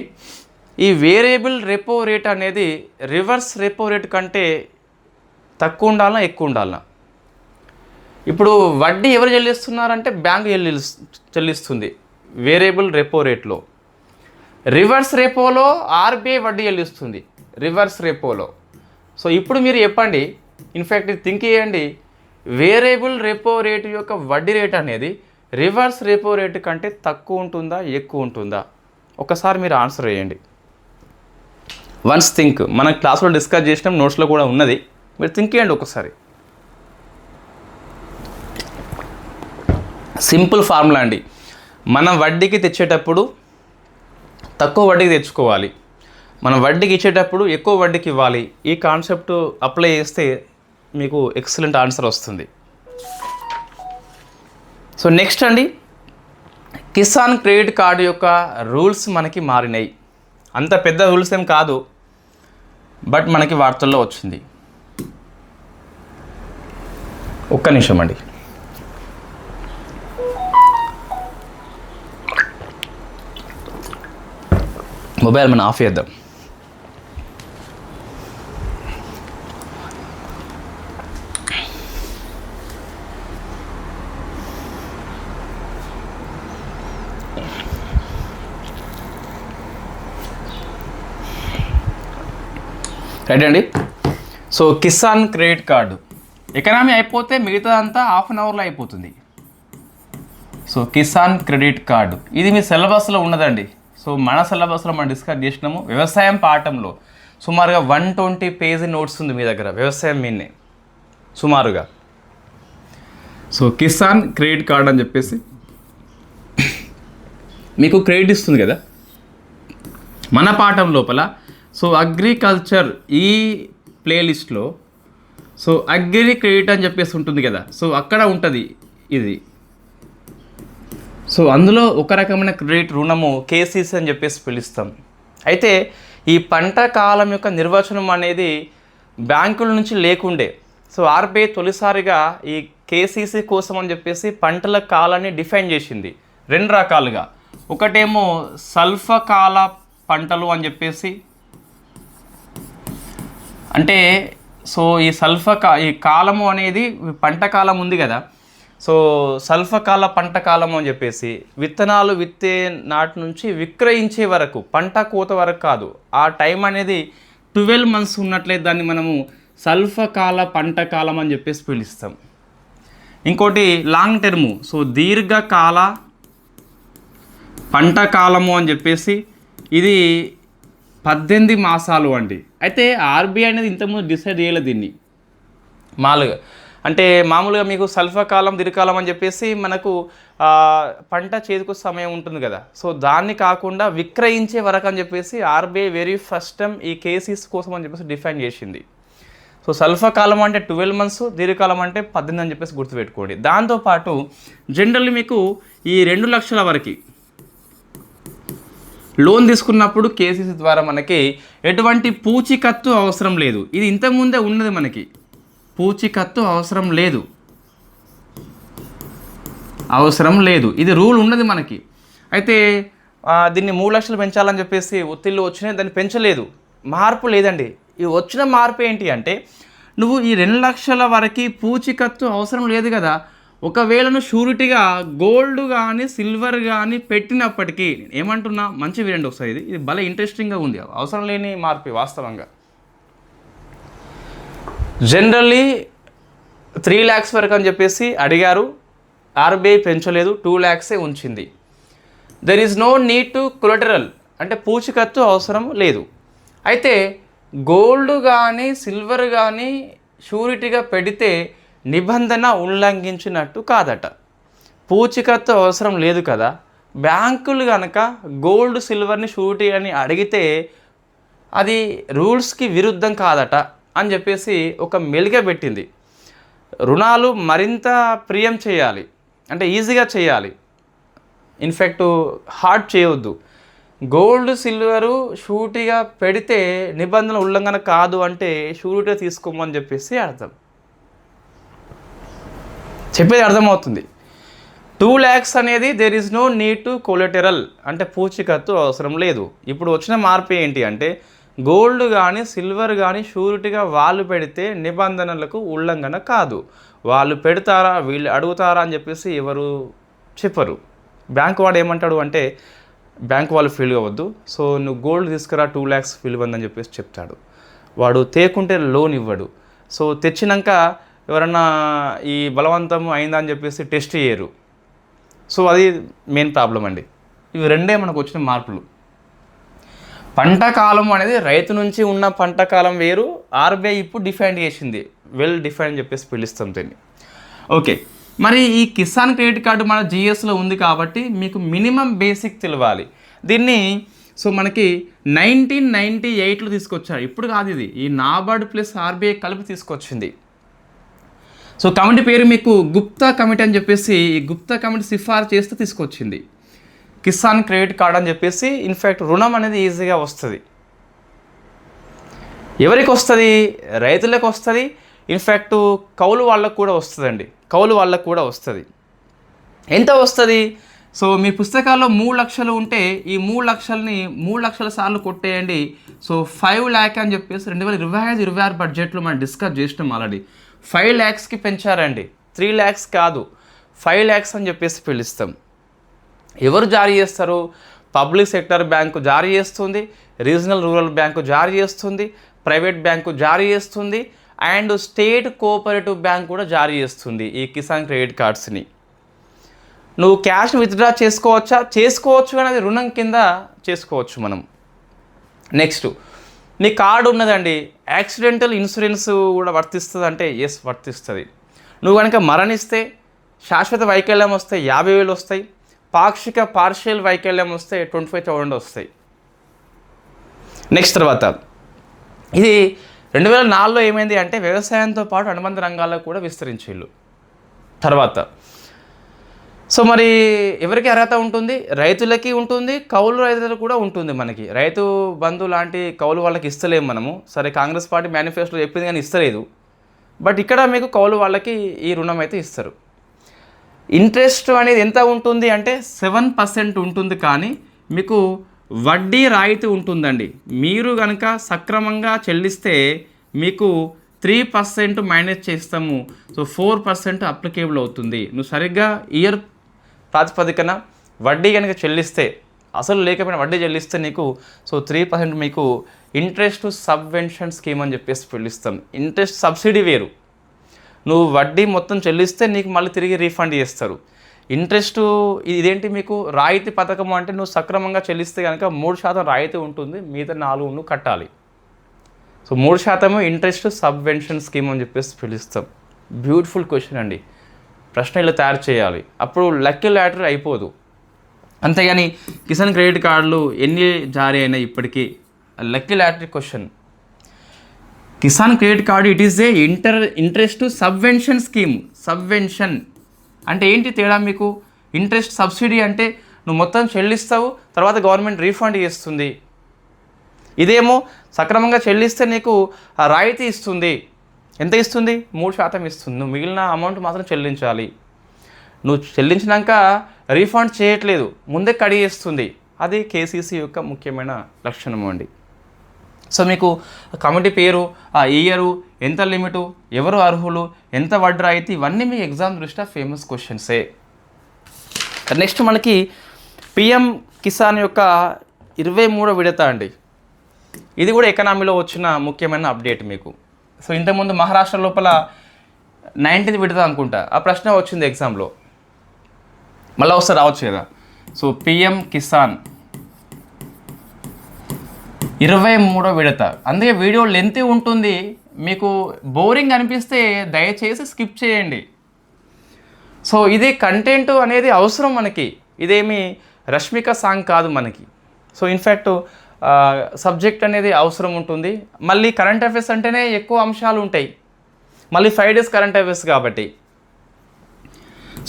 ఈ వేరియబుల్ రెపో రేట్ అనేది రివర్స్ రెపో రేట్ కంటే తక్కువ ఉండాలన్నా ఎక్కువ ఉండాలన్నా? ఇప్పుడు వడ్డీ ఎవరు చెల్లిస్తున్నారంటే బ్యాంకు చెల్లిస్తుంది వేరియబుల్ రెపో రేట్లో. రివర్స్ రెపోలో ఆర్బీఐ వడ్డీ చెల్లిస్తుంది రివర్స్ రెపోలో. సో ఇప్పుడు మీరు చెప్పండి, ఇన్ఫ్యాక్ట్ థింక్ చేయండి, వేరియబుల్ రెపో రేటు యొక్క వడ్డీ రేట్ అనేది రివర్స్ రెపో రేటు కంటే తక్కువ ఉంటుందా ఎక్కువ ఉంటుందా? ఒకసారి మీరు ఆన్సర్ చేయండి. Once think. మన క్లాస్లో డిస్కస్ చేసినాం, నోట్స్లో కూడా ఉన్నది, మీరు థింక్ చేయండి ఒకసారి. సింపుల్ ఫార్ములా అండి. మనం వడ్డీకి తెచ్చేటప్పుడు తక్కువ వడ్డీకి తెచ్చుకోవాలి, మనం వడ్డీకి ఇచ్చేటప్పుడు ఎక్కువ వడ్డీకి ఇవ్వాలి. ఈ కాన్సెప్ట్ అప్లై చేస్తే మీకు ఎక్సలెంట్ ఆన్సర్ వస్తుంది. సో నెక్స్ట్ అండి, కిసాన్ క్రెడిట్ కార్డు యొక్క రూల్స్ మనకి మారినాయి. అంత పెద్ద రూల్స్ ఏం కాదు, బట్ మనకి వార్తల్లో వచ్చింది. ఒక్క నిమిషం అండి. మొబైల్ మనం ఆఫ్ చేద్దాం. రైట్ అండి. So Kisan credit card economy అయిపోతే మిగతా అంతా హాఫ్ అన్ అవర్లో అయిపోతుంది. సో కిసాన్ క్రెడిట్ కార్డు ఇది మీ సిలబస్లో ఉన్నదండి. సో మన సిలబస్లో మనం డిస్కస్ చేసినాము. వ్యవసాయం పాఠంలో సుమారుగా 120 పేజీ నోట్స్ ఉంది మీ దగ్గర, వ్యవసాయం మీన్నే సుమారుగా. సో కిసాన్ క్రెడిట్ కార్డ్ అని చెప్పేసి మీకు క్రెడిట్ ఇస్తుంది కదా మన పాఠం లోపల. సో అగ్రికల్చర్ ఈ ప్లేలిస్ట్లో సో అగ్రి క్రెడిట్ అని చెప్పేసి ఉంటుంది కదా, సో అక్కడ ఉంటుంది ఇది. సో అందులో ఒక రకమైన క్రెడిట్ రుణము కేసీసీ అని చెప్పేసి పిలుస్తాం. అయితే ఈ పంట కాలం యొక్క నిర్వచనం అనేది బ్యాంకుల నుంచి లేకుండే. సో ఆర్బీఐ తొలిసారిగా ఈ కేసీసీ కోసం అని చెప్పేసి పంటల కాలాన్ని డిఫైన్ చేసింది 2 రకాలుగా. ఒకటేమో స్వల్పకాల పంటలు అని చెప్పేసి, అంటే సో ఈ కాలము అనేది పంట కాలం ఉంది కదా, సో స్వల్పకాల పంట కాలము అని చెప్పేసి విత్తనాలు విత్తే నాటి నుంచి విక్రయించే వరకు, పంట కోత వరకు కాదు, ఆ టైం అనేది 12 months ఉన్నట్లయితే దాన్ని మనము స్వల్పకాల పంట కాలం అని చెప్పేసి పిలుస్తాం. ఇంకోటి లాంగ్ టర్ము, సో దీర్ఘకాల పంట కాలము అని చెప్పేసి ఇది 18 మాసాలు అండి. అయితే ఆర్బీఐ అనేది ఇంతకుముందు డిసైడ్ చేయలేదు దీన్ని మామూలుగా మీకు స్వల్పకాలం దీర్ఘకాలం అని చెప్పేసి మనకు పంట చేతికి సమయం ఉంటుంది కదా, సో దాన్ని కాకుండా విక్రయించే వరకు అని చెప్పేసి ఆర్బీఐ వెరీ ఫస్ట్ టైం ఈ కేసీస్ కోసం అని చెప్పేసి డిఫైన్ చేసింది. సో స్వల్పకాలం అంటే 12 months, దీర్ఘకాలం అంటే 18 అని చెప్పేసి గుర్తుపెట్టుకోండి. దాంతోపాటు జనరల్లీ మీకు ఈ 2 లక్షల వరకు లోన్ తీసుకున్నప్పుడు కేసీసీ ద్వారా మనకి ఎటువంటి పూచీకత్తు అవసరం లేదు. ఇది ఇంతకుముందే ఉన్నది, మనకి పూచీకత్తు అవసరం లేదు, ఇది రూల్ ఉన్నది మనకి. అయితే దీన్ని 3 లక్షలు పెంచాలని చెప్పేసి ఒత్తిళ్ళు వచ్చినాయి, దాన్ని పెంచలేదు, మార్పు లేదండి. ఈ వచ్చిన మార్పు ఏంటి అంటే, నువ్వు ఈ 2 లక్షల వరకు పూచీకత్తు అవసరం లేదు కదా, ఒకవేళ నువ్వు షూరిటీగా గోల్డ్ కానీ సిల్వర్ కానీ పెట్టినప్పటికీ, ఏమంటున్నా మంచి వినండి ఒకసారి, ఇది భలే ఇంట్రెస్టింగ్గా ఉంది, అవసరం లేని మార్పు వాస్తవంగా. జనరల్లీ 3 lakhs వరకు అని చెప్పేసి అడిగారు, ఆర్బీఐ పెంచలేదు, 2 lakhs ఉంచింది. There is no need to collateral, అంటే పూచీకత్తు అవసరం లేదు. అయితే గోల్డ్ కానీ సిల్వర్ కానీ షూరిటీగా పెడితే నిబంధన ఉల్లంఘించినట్టు కాదట. పూచీకత్తు అవసరం లేదు కదా, బ్యాంకులు కనుక గోల్డ్ సిల్వర్ని షూరిటీ అని అడిగితే అది రూల్స్కి విరుద్ధం కాదట అని చెప్పేసి ఒక మెలిక పెట్టింది. రుణాలు మరింత ప్రియం చేయాలి, అంటే ఈజీగా చేయాలి, ఇన్ఫ్యాక్ట్ హార్డ్ చేయవద్దు. గోల్డ్ సిల్వరు షూరిటీగా పెడితే నిబంధనల ఉల్లంఘన కాదు అంటే షూరిటీగా తీసుకోమని చెప్పేసి అర్థం. చెప్పేది అర్థమవుతుంది. 2 lakhs అనేది there is no need to collateral, అంటే పూచికత్తు అవసరం లేదు. ఇప్పుడు వచ్చిన మార్పు ఏంటి అంటే గోల్డ్ కానీ సిల్వర్ కానీ షూరిటీగా వాళ్ళు పెడితే నిబంధనలకు ఉల్లంఘన కాదు. వాళ్ళు పెడతారా వీళ్ళు అడుగుతారా అని చెప్పేసి ఎవరు చెప్పరు. బ్యాంకు వాడు ఏమంటాడు అంటే బ్యాంకు వాళ్ళు ఫీల్ అవ్వద్దు, సో నువ్వు గోల్డ్ తీసుకురా 2 lakhs విలువందని చెప్పేసి చెప్తాడు. వాడు తేకుంటే లోన్ ఇవ్వడు. సో తెచ్చినాక ఎవరన్నా ఈ బలవంతం అయిందా అని చెప్పేసి టెస్ట్ చేయరు. సో అది మెయిన్ ప్రాబ్లం అండి. ఇవి రెండే మనకు వచ్చిన మార్పులు. పంట కాలం అనేది రైతు నుంచి ఉన్న పంట కాలం వేరు, ఆర్బీఐ ఇప్పుడు డిఫైన్ చేసింది, వెల్ డిఫైన్ చెప్పేసి పిలుస్తాం దీన్ని. ఓకే, మరి ఈ కిసాన్ క్రెడిట్ కార్డు మన జిఎస్లో ఉంది కాబట్టి మీకు మినిమం బేసిక్ తెలియాలి. దీన్ని సో మనకి 1998లో తీసుకొచ్చారు, ఇప్పుడు కాదు ఇది, ఈ నాబార్డ్ ప్లస్ ఆర్బీఐ కలిపి తీసుకొచ్చింది. సో కమిటీ పేరు మీకు గుప్తా కమిటీ అని చెప్పేసి, ఈ గుప్తా కమిటీ సిఫార్సు చేస్తే తీసుకొచ్చింది కిసాన్ క్రెడిట్ కార్డ్ అని చెప్పేసి. ఇన్ఫ్యాక్ట్ రుణం అనేది ఈజీగా వస్తుంది. ఎవరికి వస్తుంది? రైతులకు వస్తుంది. ఇన్ఫ్యాక్ట్ కౌలు వాళ్ళకు కూడా వస్తుందండి, కౌలు వాళ్ళకు కూడా వస్తుంది. ఎంత వస్తుంది? సో మీ పుస్తకాల్లో 3 లక్షలు ఉంటే ఈ 3 లక్షలని 3 లక్షల సార్లు కొట్టేయండి. సో 5 lakh అని చెప్పేసి 2025-26 బడ్జెట్లో మనం డిస్కస్ చేసినాం ఆల్రెడీ. 5 lakhsకి పెంచారండి, 3 lakhs కాదు 5 lakhs అని చెప్పేసి పిలుస్తాం. ఎవరు జారీ చేస్తారు? పబ్లిక్ సెక్టర్ బ్యాంకు జారీ చేస్తుంది, రీజనల్ రూరల్ బ్యాంకు జారీ చేస్తుంది, ప్రైవేట్ బ్యాంకు జారీ చేస్తుంది, అండ్ స్టేట్ కోఆపరేటివ్ బ్యాంక్ కూడా జారీ చేస్తుంది ఈ కిసాన్ క్రెడిట్ కార్డ్స్ని. నువ్వు క్యాష్ విత్డ్రా చేసుకోవచ్చా? చేసుకోవచ్చు, కానీ అది రుణం కింద చేసుకోవచ్చు మనం. నెక్స్ట్, నీ కార్డు ఉన్నదండి, యాక్సిడెంటల్ ఇన్సూరెన్స్ కూడా వర్తిస్తుంది అంటే ఎస్ వర్తిస్తుంది. నువ్వు కనుక మరణిస్తే శాశ్వత వైకల్యం వస్తే 50,000 వస్తాయి, పార్షియల్ వైకల్యం వస్తే 25,000 వస్తాయి. నెక్స్ట్ తర్వాత ఇది 2004లో ఏమైంది అంటే వ్యవసాయంతో పాటు అనుబంధ రంగాల్లో కూడా విస్తరించేళ్ళు. తర్వాత సో మరి ఎవరికి అర్హత ఉంటుంది? రైతులకి ఉంటుంది, కౌలు రైతులకు కూడా ఉంటుంది. మనకి రైతు బంధు లాంటి కౌలు వాళ్ళకి ఇస్తలేము మనము. సరే, కాంగ్రెస్ పార్టీ మేనిఫెస్టోలో చెప్పింది కానీ ఇస్తలేదు. బట్ ఇక్కడ మీకు కౌలు వాళ్ళకి ఈ రుణం అయితే ఇస్తారు. ఇంట్రెస్ట్ అనేది ఎంత ఉంటుంది అంటే 7% ఉంటుంది, కానీ మీకు వడ్డీ రాయితీ ఉంటుందండి. మీరు కనుక సక్రమంగా చెల్లిస్తే మీకు 3% మైనస్ చేస్తాము. సో 4% అప్లికేబుల్ అవుతుంది. నువ్వు సరిగ్గా ఇయర్ ప్రాతిపదికన వడ్డీ కనుక చెల్లిస్తే, అసలు లేకపోయినా వడ్డీ చెల్లిస్తే నీకు సో 3% మీకు ఇంట్రెస్ట్ సబ్వెన్షన్ స్కీమ్ అని చెప్పేసి పిలుస్తాం. ఇంట్రెస్ట్ సబ్సిడీ వేరు, నువ్వు వడ్డీ మొత్తం చెల్లిస్తే నీకు మళ్ళీ తిరిగి రీఫండ్ చేస్తారు. ఇంట్రెస్ట్ ఇదేంటి మీకు రాయితీ పథకం అంటే నువ్వు సక్రమంగా చెల్లిస్తే కనుక 3% రాయితీ ఉంటుంది, మిగతా 4 నువ్వు కట్టాలి. సో 3% ఇంట్రెస్ట్ సబ్వెన్షన్ స్కీమ్ అని చెప్పేసి పిలుస్తాం. బ్యూటిఫుల్ క్వశ్చన్ అండి. ప్రశ్న ఇలా తయారు చేయాలి, అప్పుడు లక్కీ లాటరీ అయిపోదు. అంతేగాని కిసాన్ క్రెడిట్ కార్డులు ఎన్ని జారీ అయినాయి ఇప్పటికీ? Lucky lottery question. Kisan credit card it is A interest subvention scheme. Subvention అంటే ఏంటి తేడా మీకు? ఇంట్రెస్ట్ సబ్సిడీ అంటే నువ్వు మొత్తం చెల్లిస్తావు, తర్వాత గవర్నమెంట్ రీఫండ్ చేస్తుంది. ఇదేమో సక్రమంగా చెల్లిస్తే నీకు రాయితీ ఇస్తుంది. ఎంత ఇస్తుంది? 3% ఇస్తుంది. నువ్వు మిగిలిన అమౌంట్ మాత్రం చెల్లించాలి. నువ్వు చెల్లించినాక రీఫండ్ చేయట్లేదు, ముందే కడిగేస్తుంది. అది కేసీసీ యొక్క ముఖ్యమైన లక్షణం అండి. సో మీకు కమిటీ పేరు, ఆ ఇయరు, ఎంత లిమిటు, ఎవరు అర్హులు, ఎంత వడ్డీ రాయితీ, ఇవన్నీ మీ ఎగ్జామ్ దృష్ట్యా ఫేమస్ క్వశ్చన్సే. నెక్స్ట్ మనకి పిఎం కిసాన్ యొక్క 23వ విడత అండి. ఇది కూడా ఎకనామీలో వచ్చిన ముఖ్యమైన అప్డేట్ మీకు. సో ఇంతకుముందు మహారాష్ట్ర లోపల 19th విడత అనుకుంటా, ఆ ప్రశ్న వచ్చింది ఎగ్జామ్లో, మళ్ళీ వస్తే రావచ్చు కదా. సో పిఎం కిసాన్ 23వ విడత. అందుకే వీడియో లెంత్ ఉంటుంది, మీకు బోరింగ్ అనిపిస్తే దయచేసి స్కిప్ చేయండి. సో ఇది కంటెంట్ అనేది అవసరం మనకి, ఇదేమి రష్మిక సాంగ్ కాదు మనకి. సో ఇన్ఫ్యాక్ట్ సబ్జెక్ట్ అనేది అవసరం ఉంటుంది. మళ్ళీ కరెంట్ అఫైర్స్ అంటేనే ఎక్కువ అంశాలు ఉంటాయి, మళ్ళీ 5 డేస్ కరెంట్ అఫైర్స్ కాబట్టి.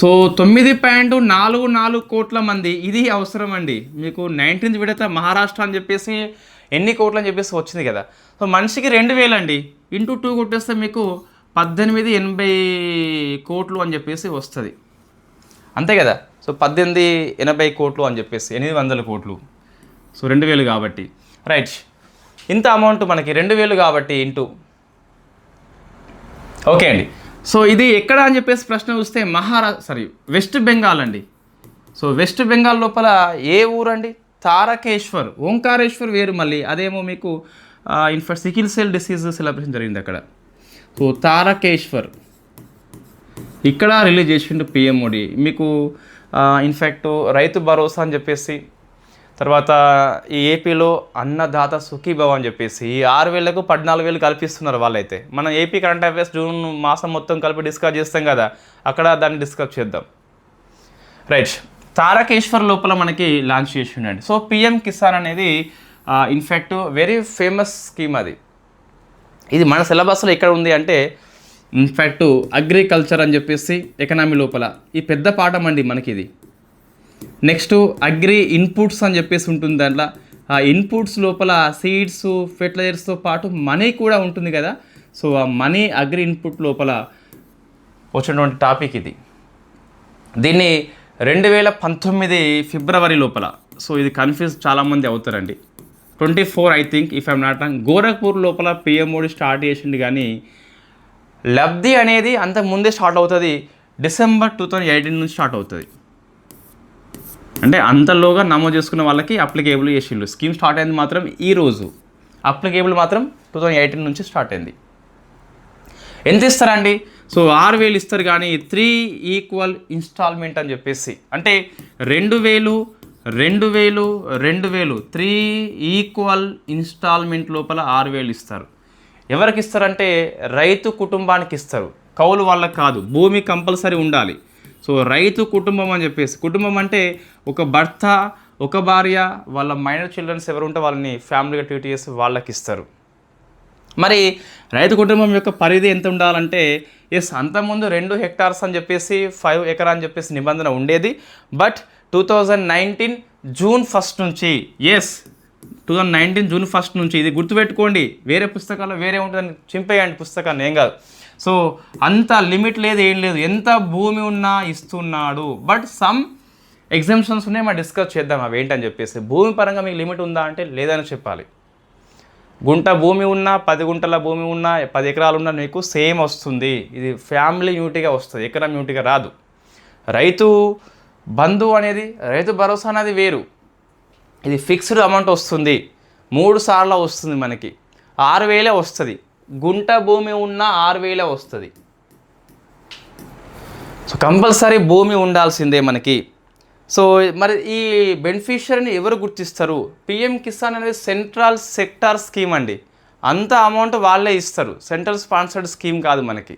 సో 9.44 కోట్ల మంది ఇది అవసరం అండి మీకు. 19th విడత మహారాష్ట్ర అని చెప్పేసి ఎన్ని కోట్లు అని చెప్పేసి వచ్చింది కదా. సో మనిషికి 2000 అండి, ఇంటూ 2 కొట్టేస్తే మీకు 1880 కోట్లు అని చెప్పేసి వస్తుంది, అంతే కదా. సో 1880 కోట్లు అని చెప్పేసి 800 కోట్లు. సో 2000 కాబట్టి రైట్, ఇంత అమౌంట్ మనకి 2000 కాబట్టి ఇంటూ. ఓకే అండి. సో ఇది ఎక్కడ అని చెప్పేసి ప్రశ్న వస్తే వెస్ట్ బెంగాల్ అండి. సో వెస్ట్ బెంగాల్ లోపల ఏ ఊరండి? తారకేశ్వర్. ఓంకారేశ్వర్ వేరు మళ్ళీ, అదేమో మీకు in fact sickle cell disease celebration జరిగింది అక్కడ. సో తారకేశ్వర్ ఇక్కడ రిలీజ్ చేసిండు పిఎం మోడీ. మీకు ఇన్ఫ్యాక్ట్ రైతు భరోసా అని చెప్పేసి, తర్వాత ఈ ఏపీలో అన్నదాత సుఖీభవ అని చెప్పేసి ఈ 6,000కు 14,000 కల్పిస్తున్నారు వాళ్ళైతే. మనం ఏపీ కరెంట్ అఫైర్స్ జూన్ మాసం మొత్తం కలిపి డిస్కస్ చేస్తాం కదా, అక్కడ దాన్ని డిస్కస్ చేద్దాం. రైట్, తారకేశ్వర్ లోపల మనకి లాంచ్ చేసిండండి. సో పిఎం కిసాన్ అనేది ఇన్ఫ్యాక్ట్ వెరీ ఫేమస్ స్కీమ్ అది. ఇది మన సిలబస్లో ఎక్కడ ఉంది అంటే ఇన్ఫ్యాక్ట్ అగ్రికల్చర్ అని చెప్పేసి ఎకనామీ లోపల ఈ పెద్ద పాఠం అండి మనకి ఇది. నెక్స్ట్ అగ్రి ఇన్పుట్స్ అని చెప్పేసి ఉంటుంది. దాంట్లో ఆ ఇన్పుట్స్ లోపల సీడ్స్ ఫెర్టిలైజర్స్తో పాటు మనీ కూడా ఉంటుంది కదా. సో ఆ మనీ అగ్రి ఇన్పుట్ లోపల వచ్చినటువంటి టాపిక్ ఇది. దీన్ని 2019 ఫిబ్రవరి లోపల, సో ఇది కన్ఫ్యూజ్ చాలామంది అవుతారండి, 24 I think if I'm not wrong, Gorakhpur లోపల పిఎం మోడీ స్టార్ట్ చేసిండు. కానీ లబ్ధి అనేది అంత ముందే స్టార్ట్ అవుతుంది, డిసెంబర్ 2018 నుంచి స్టార్ట్ అవుతుంది. అంటే అంతలోగా నమోదు చేసుకున్న వాళ్ళకి అప్లికేబుల్ చేసిండు. స్కీమ్ స్టార్ట్ అయింది మాత్రం ఈరోజు, అప్లికేబుల్ మాత్రం 2018 నుంచి స్టార్ట్ అయింది. ఎంత ఇస్తారండి? సో 6,000 ఇస్తారు, కానీ 3 ఈక్వల్ ఇన్స్టాల్మెంట్ అని చెప్పేసి, అంటే 2,000 2,000 2,000 3 ఈక్వల్ ఇన్స్టాల్మెంట్ లోపల 6,000 ఇస్తారు. ఎవరికి ఇస్తారంటే రైతు కుటుంబానికి ఇస్తారు, కౌలు వాళ్ళకి కాదు. భూమి కంపల్సరీ ఉండాలి. సో రైతు కుటుంబం అని చెప్పేసి, కుటుంబం అంటే ఒక భర్త ఒక భార్య వాళ్ళ మైనర్ చిల్డ్రన్స్ ఎవరు ఉంటే వాళ్ళని ఫ్యామిలీగా ట్రీట్ చేసి వాళ్ళకి ఇస్తారు. మరి రైతు కుటుంబం యొక్క పరిధి ఎంత ఉండాలంటే అంతకుముందు 2 హెక్టార్స్ అని చెప్పేసి 5 ఎకరా అని చెప్పేసి నిబంధన ఉండేది. బట్ 2019 జూన్ 1 నుంచి 2019 జూన్ 1 నుంచి, ఇది గుర్తుపెట్టుకోండి, వేరే పుస్తకాల్లో వేరే ఉంటుందని చింపేయండి పుస్తకాన్ని, ఏం కాదు. సో అంత లిమిట్ లేదు, ఏం లేదు, ఎంత భూమి ఉన్నా ఇస్తున్నాడు. బట్ సమ్ ఎగ్జామ్షన్స్ ఉన్నాయి, మనం డిస్కస్ చేద్దాం అవి ఏంటని చెప్పేసి. భూమి పరంగా మీకు లిమిట్ ఉందా అంటే లేదని చెప్పాలి. గుంట భూమి ఉన్నా 10 గుంటల భూమి ఉన్నా 10 ఎకరాలు ఉన్నా మీకు సేమ్ వస్తుంది. ఇది ఫ్యామిలీ యూనిటీగా వస్తుంది, ఎకనామీ యూనిటీగా రాదు. రైతు బంధు అనేది, రైతు భరోసా అనేది వేరు. ఇది ఫిక్స్డ్ అమౌంట్ వస్తుంది, 3 సార్లు వస్తుంది, మనకి 6,000 వస్తుంది. గుంట భూమి ఉన్న 6,000 వస్తుంది. సో కంపల్సరీ భూమి ఉండాల్సిందే మనకి. సో మరి ఈ బెనిఫిషియరీని ఎవరు గుర్తిస్తారు? పిఎం కిసాన్ అనేది సెంట్రల్ సెక్టార్ స్కీమ్ అండి. అంత అమౌంట్ వాళ్ళే ఇస్తారు, సెంట్రల్ స్పాన్సర్డ్ స్కీమ్ కాదు మనకి,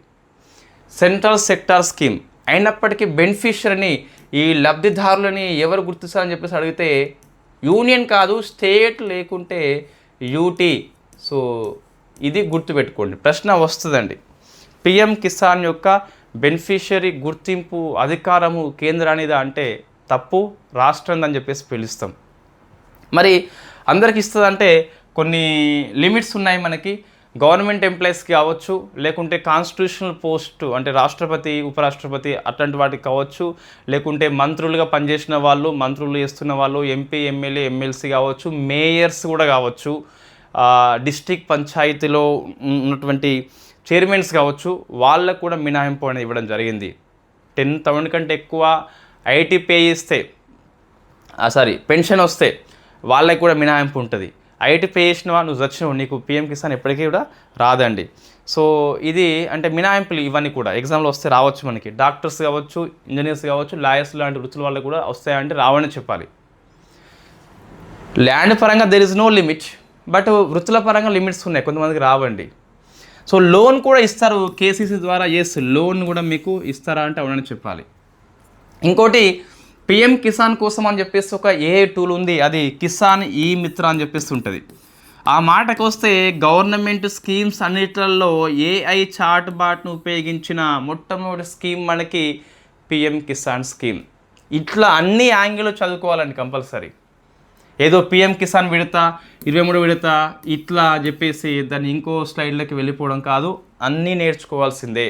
సెంట్రల్ సెక్టార్ స్కీమ్. అయినప్పటికీ బెనిఫిషియరీని, ఈ లబ్ధిదారులని ఎవరు గుర్తిస్తారని చెప్పేసి అడిగితే యూనియన్ కాదు, స్టేట్ లేకుంటే యూటీ. సో ఇది గుర్తుపెట్టుకోండి, ప్రశ్న వస్తుందండి. పిఎం కిసాన్ యొక్క బెనిఫిషియరీ గుర్తింపు అధికారము కేంద్రానిదా అంటే తప్పు, రాష్ట్రం అని చెప్పేసి పిలుస్తాం. మరి అందరికి ఇస్తుందంటే కొన్ని లిమిట్స్ ఉన్నాయి మనకి. గవర్నమెంట్ ఎంప్లాయీస్కి కావచ్చు, లేకుంటే కాన్స్టిట్యూషనల్ పోస్ట్ అంటే రాష్ట్రపతి ఉపరాష్ట్రపతి అట్లాంటి వాటికి కావచ్చు, లేకుంటే మంత్రులుగా పనిచేసిన వాళ్ళు, మంత్రులు చేస్తున్న వాళ్ళు, ఎంపీ ఎమ్మెల్యే ఎమ్మెల్సీ కావచ్చు, మేయర్స్ కూడా కావచ్చు, డిస్ట్రిక్ట్ పంచాయతీలో ఉన్నటువంటి చైర్మన్స్ కావచ్చు, వాళ్ళకు కూడా మినహాయింపు అనేది ఇవ్వడం జరిగింది. 10,000 కంటే ఎక్కువ ఐటీ పే ఇస్తే పెన్షన్ వస్తే వాళ్ళకి కూడా మినహాయింపు ఉంటుంది. ఐటీ పే చేసినవా నువ్వు వచ్చినావు, నీకు పిఎం కిసాన్ ఎప్పటికీ కూడా రాదండి. సో ఇది అంటే మినహాయింపులు ఇవన్నీ కూడా ఎగ్జామ్లో వస్తే రావచ్చు మనకి. డాక్టర్స్ కావచ్చు, ఇంజనీర్స్ కావచ్చు, లాయర్స్ లాంటి వృత్తుల వాళ్ళకి కూడా వస్తాయంటే రావని చెప్పాలి. ల్యాండ్ పరంగా there is no limit, but వృత్తుల పరంగా లిమిట్స్ ఉన్నాయి, కొంతమందికి రావండి. సో లోన్ కూడా ఇస్తారు కేసీసీ ద్వారా. లోన్ కూడా మీకు ఇస్తారా అంటే అవునని చెప్పాలి. ఇంకోటి పిఎం కిసాన్ కోసం అని చెప్పేసి ఒక ఏఐ టూల్ ఉంది, అది కిసాన్ ఈ మిత్ర అని చెప్పేసి ఉంటుంది. ఆ మాటకు వస్తే గవర్నమెంట్ స్కీమ్స్ అన్నిట్లలో ఏఐ చాట్ బాట్ను ఉపయోగించిన మొట్టమొదటి స్కీమ్ మనకి పిఎం కిసాన్ స్కీమ్. ఇట్లా అన్ని యాంగిల్లో చదువుకోవాలండి కంపల్సరీ. ఏదో పిఎం కిసాన్ విడత 23 విడత ఇట్లా చెప్పేసి దాన్ని ఇంకో స్లైడ్లోకి వెళ్ళిపోవడం కాదు, అన్నీ నేర్చుకోవాల్సిందే.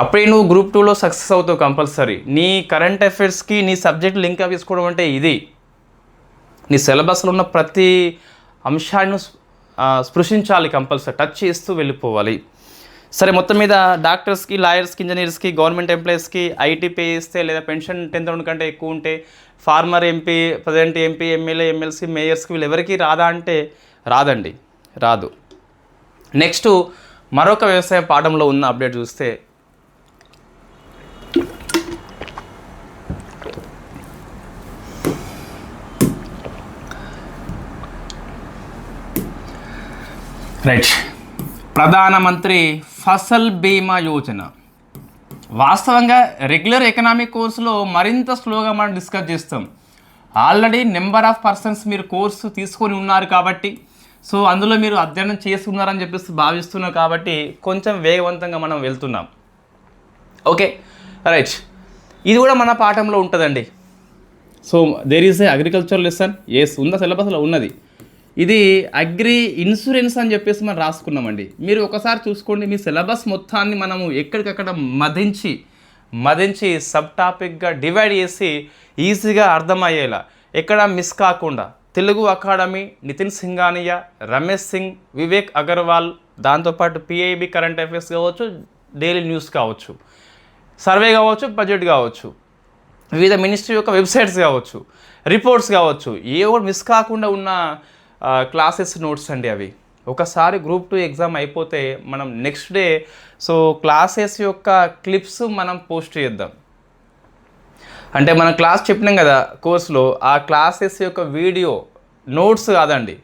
అప్పుడే నువ్వు గ్రూప్ 2లో సక్సెస్ అవుతావు కంపల్సరీ. నీ కరెంట్ అఫైర్స్కి నీ సబ్జెక్ట్ లింక్ అప్ చేసుకోవడం అంటే ఇది. నీ సిలబస్లో ఉన్న ప్రతి అంశాన్ని స్పృశించాలి కంపల్సరీ, టచ్ చేస్తూ వెళ్ళిపోవాలి. సరే, మొత్తం మీద డాక్టర్స్కి, లాయర్స్కి, ఇంజనీర్స్కి, గవర్నమెంట్ ఎంప్లాయీస్కి ఐటీ పే ఇస్తే లేదా పెన్షన్ 10,000 కంటే ఎక్కువ ఉంటే, former MP, present MP, MLA, MLC, మేయర్స్కి వీళ్ళు ఎవరికి రాదా అంటే రాదండి, రాదు. నెక్స్ట్ మరొక వ్యవసాయ పాఠంలో ఉన్న అప్డేట్ చూస్తే రైట్, ప్రధానమంత్రి ఫసల్ బీమా యోజన. వాస్తవంగా రెగ్యులర్ ఎకనామిక్ కోర్సులో మరింత స్లోగా మనం డిస్కస్ చేస్తాం. ఆల్రెడీ నెంబర్ ఆఫ్ పర్సన్స్ మీరు కోర్సు తీసుకొని ఉన్నారు కాబట్టి, సో అందులో మీరు అధ్యయనం చేస్తున్నారని చెప్పేసి భావిస్తున్నారు కాబట్టి కొంచెం వేగవంతంగా మనం వెళ్తున్నాం. ఓకే రైట్, ఇది కూడా మన పాఠంలో ఉంటుందండి. So there is a agriculture lesson, yes ఉందా, సిలబస్లో ఉన్నది. ఇది అగ్రి ఇన్సూరెన్స్ అని చెప్పేసి మనం రాసుకున్నామండి. మీరు ఒకసారి చూసుకోండి, మీ సిలబస్ మొత్తాన్ని మనము ఎక్కడికక్కడ మదించి సబ్ టాపిక్గా డివైడ్ చేసి ఈజీగా అర్థమయ్యేలా, ఎక్కడ మిస్ కాకుండా తెలుగు అకాడమీ, నితిన్ సింఘానియా, రమేష్ సింగ్, వివేక్ అగర్వాల్, దాంతోపాటు పిఐబి కరెంట్ అఫైర్స్ కావచ్చు, డైలీ న్యూస్ కావచ్చు, సర్వే కావచ్చు, బడ్జెట్ కావచ్చు, వివిధ మినిస్ట్రీ యొక్క వెబ్సైట్స్ కావచ్చు, రిపోర్ట్స్ కావచ్చు, ఏ ఒకటి మిస్ కాకుండా ఉన్న క్లాసెస్ నోట్స్ అండి అవి. ఒకసారి గ్రూప్ 2 ఎగ్జామ్ అయిపోతే మనం నెక్స్ట్ డే సో క్లాసెస్ యొక్క క్లిప్స్ మనం పోస్ట్ చేద్దాం. అంటే మనం క్లాస్ చెప్పినాం కదా కోర్సులో, ఆ క్లాసెస్ యొక్క వీడియో నోట్స్ కాదండి,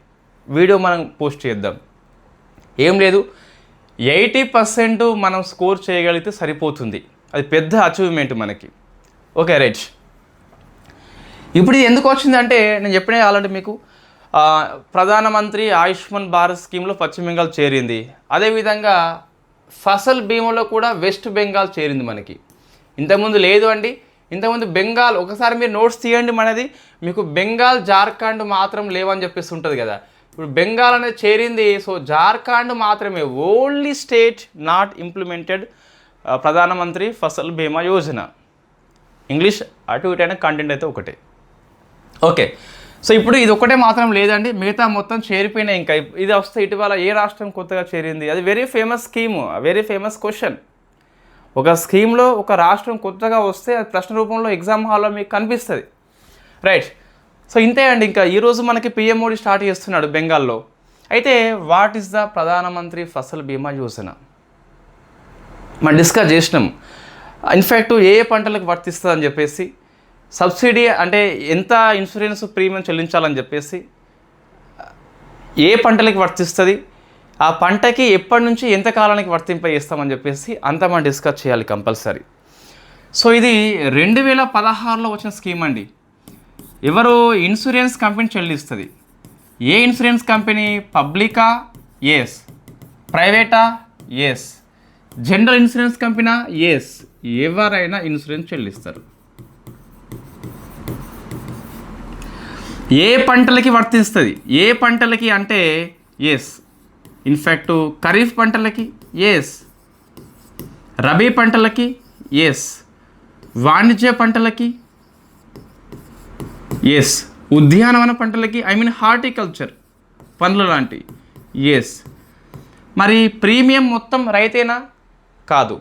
వీడియో మనం పోస్ట్ చేద్దాం. ఏం లేదు, 80% మనం స్కోర్ చేయగలిగితే సరిపోతుంది, అది పెద్ద అచీవ్మెంట్ మనకి. ఓకే రైట్, ఇప్పుడు ఇది ఎందుకు వచ్చిందంటే నేను చెప్పిన ఆల్రెడీ మీకు, ప్రధానమంత్రి ఆయుష్మాన్ భారత్ స్కీమ్లో పశ్చిమ బెంగాల్ చేరింది. అదేవిధంగా ఫసల్ బీమాలో కూడా వెస్ట్ బెంగాల్ చేరింది మనకి. ఇంతకుముందు లేదు అండి, ఇంతకుముందు బెంగాల్, ఒకసారి మీరు నోట్స్ తీయండి మనది, మీకు బెంగాల్, జార్ఖండ్ మాత్రం లేవని చెప్పేసి ఉంటుంది కదా. ఇప్పుడు బెంగాల్ అనేది చేరింది, సో జార్ఖండ్ మాత్రమే, ఓన్లీ స్టేట్ నాట్ ఇంప్లిమెంటెడ్ ప్రధానమంత్రి ఫసల్ బీమా యోజన. ఇంగ్లీష్ అటు ఇటు అయినా కంటెంట్ అయితే ఒకటే. ఓకే, సో ఇప్పుడు ఇది ఒకటే మాత్రం లేదండి, మిగతా మొత్తం చేరిపోయినాయి. ఇంకా ఇది వస్తే ఇటీవల ఏ రాష్ట్రం కొత్తగా చేరింది, అది very famous scheme, very famous question. ఒక స్కీమ్లో ఒక రాష్ట్రం కొత్తగా వస్తే అది ప్రశ్న రూపంలో ఎగ్జామ్ హాల్లో మీకు కనిపిస్తుంది. రైట్, సో ఇంతే అండి. ఇంకా ఈరోజు మనకి పిఎం మోడీ స్టార్ట్ చేస్తున్నాడు బెంగాల్లో. అయితే వాట్ ఈస్ ద ప్రధానమంత్రి ఫసల్ బీమా యోజన మనం డిస్కస్ చేసినాం. ఇన్ఫ్యాక్ట్ ఏ పంటలకు వర్తిస్తుంది అని చెప్పేసి, సబ్సిడీ అంటే ఎంత ఇన్సూరెన్స్ ప్రీమియం చెల్లించాలని చెప్పేసి, ఏ పంటలకు వర్తిస్తుంది, ఆ పంటకి ఎప్పటి నుంచి ఎంత కాలానికి వర్తింపజేస్తామని చెప్పేసి అంతా మనం డిస్కస్ చేయాలి కంపల్సరీ. సో ఇది 2016లో వచ్చిన స్కీమ్ అండి. ఎవరు ఇన్సూరెన్స్ కంపెనీ చెల్లిస్తుంది. ఏ ఇన్సూరెన్స్ కంపెనీ, పబ్లికా, ఎస్, ప్రైవేటా, yes, general insurance company, yes, ఎవరైనా ఇన్సూరెన్స్ చెల్లిస్తారు. ఏ పంటలకి వర్తిస్తుంది, ఏ పంటలకి అంటే ఎస్, ఇన్ఫ్యాక్ట్ ఖరీఫ్ పంటలకి ఎస్, రబీ పంటలకి ఎస్, వాణిజ్య పంటలకి ఎస్, ఉద్యానవన పంటలకి హార్టికల్చర్ పండ్ల లాంటివి ఎస్. మరి ప్రీమియం మొత్తం రైతేనా? కాదు.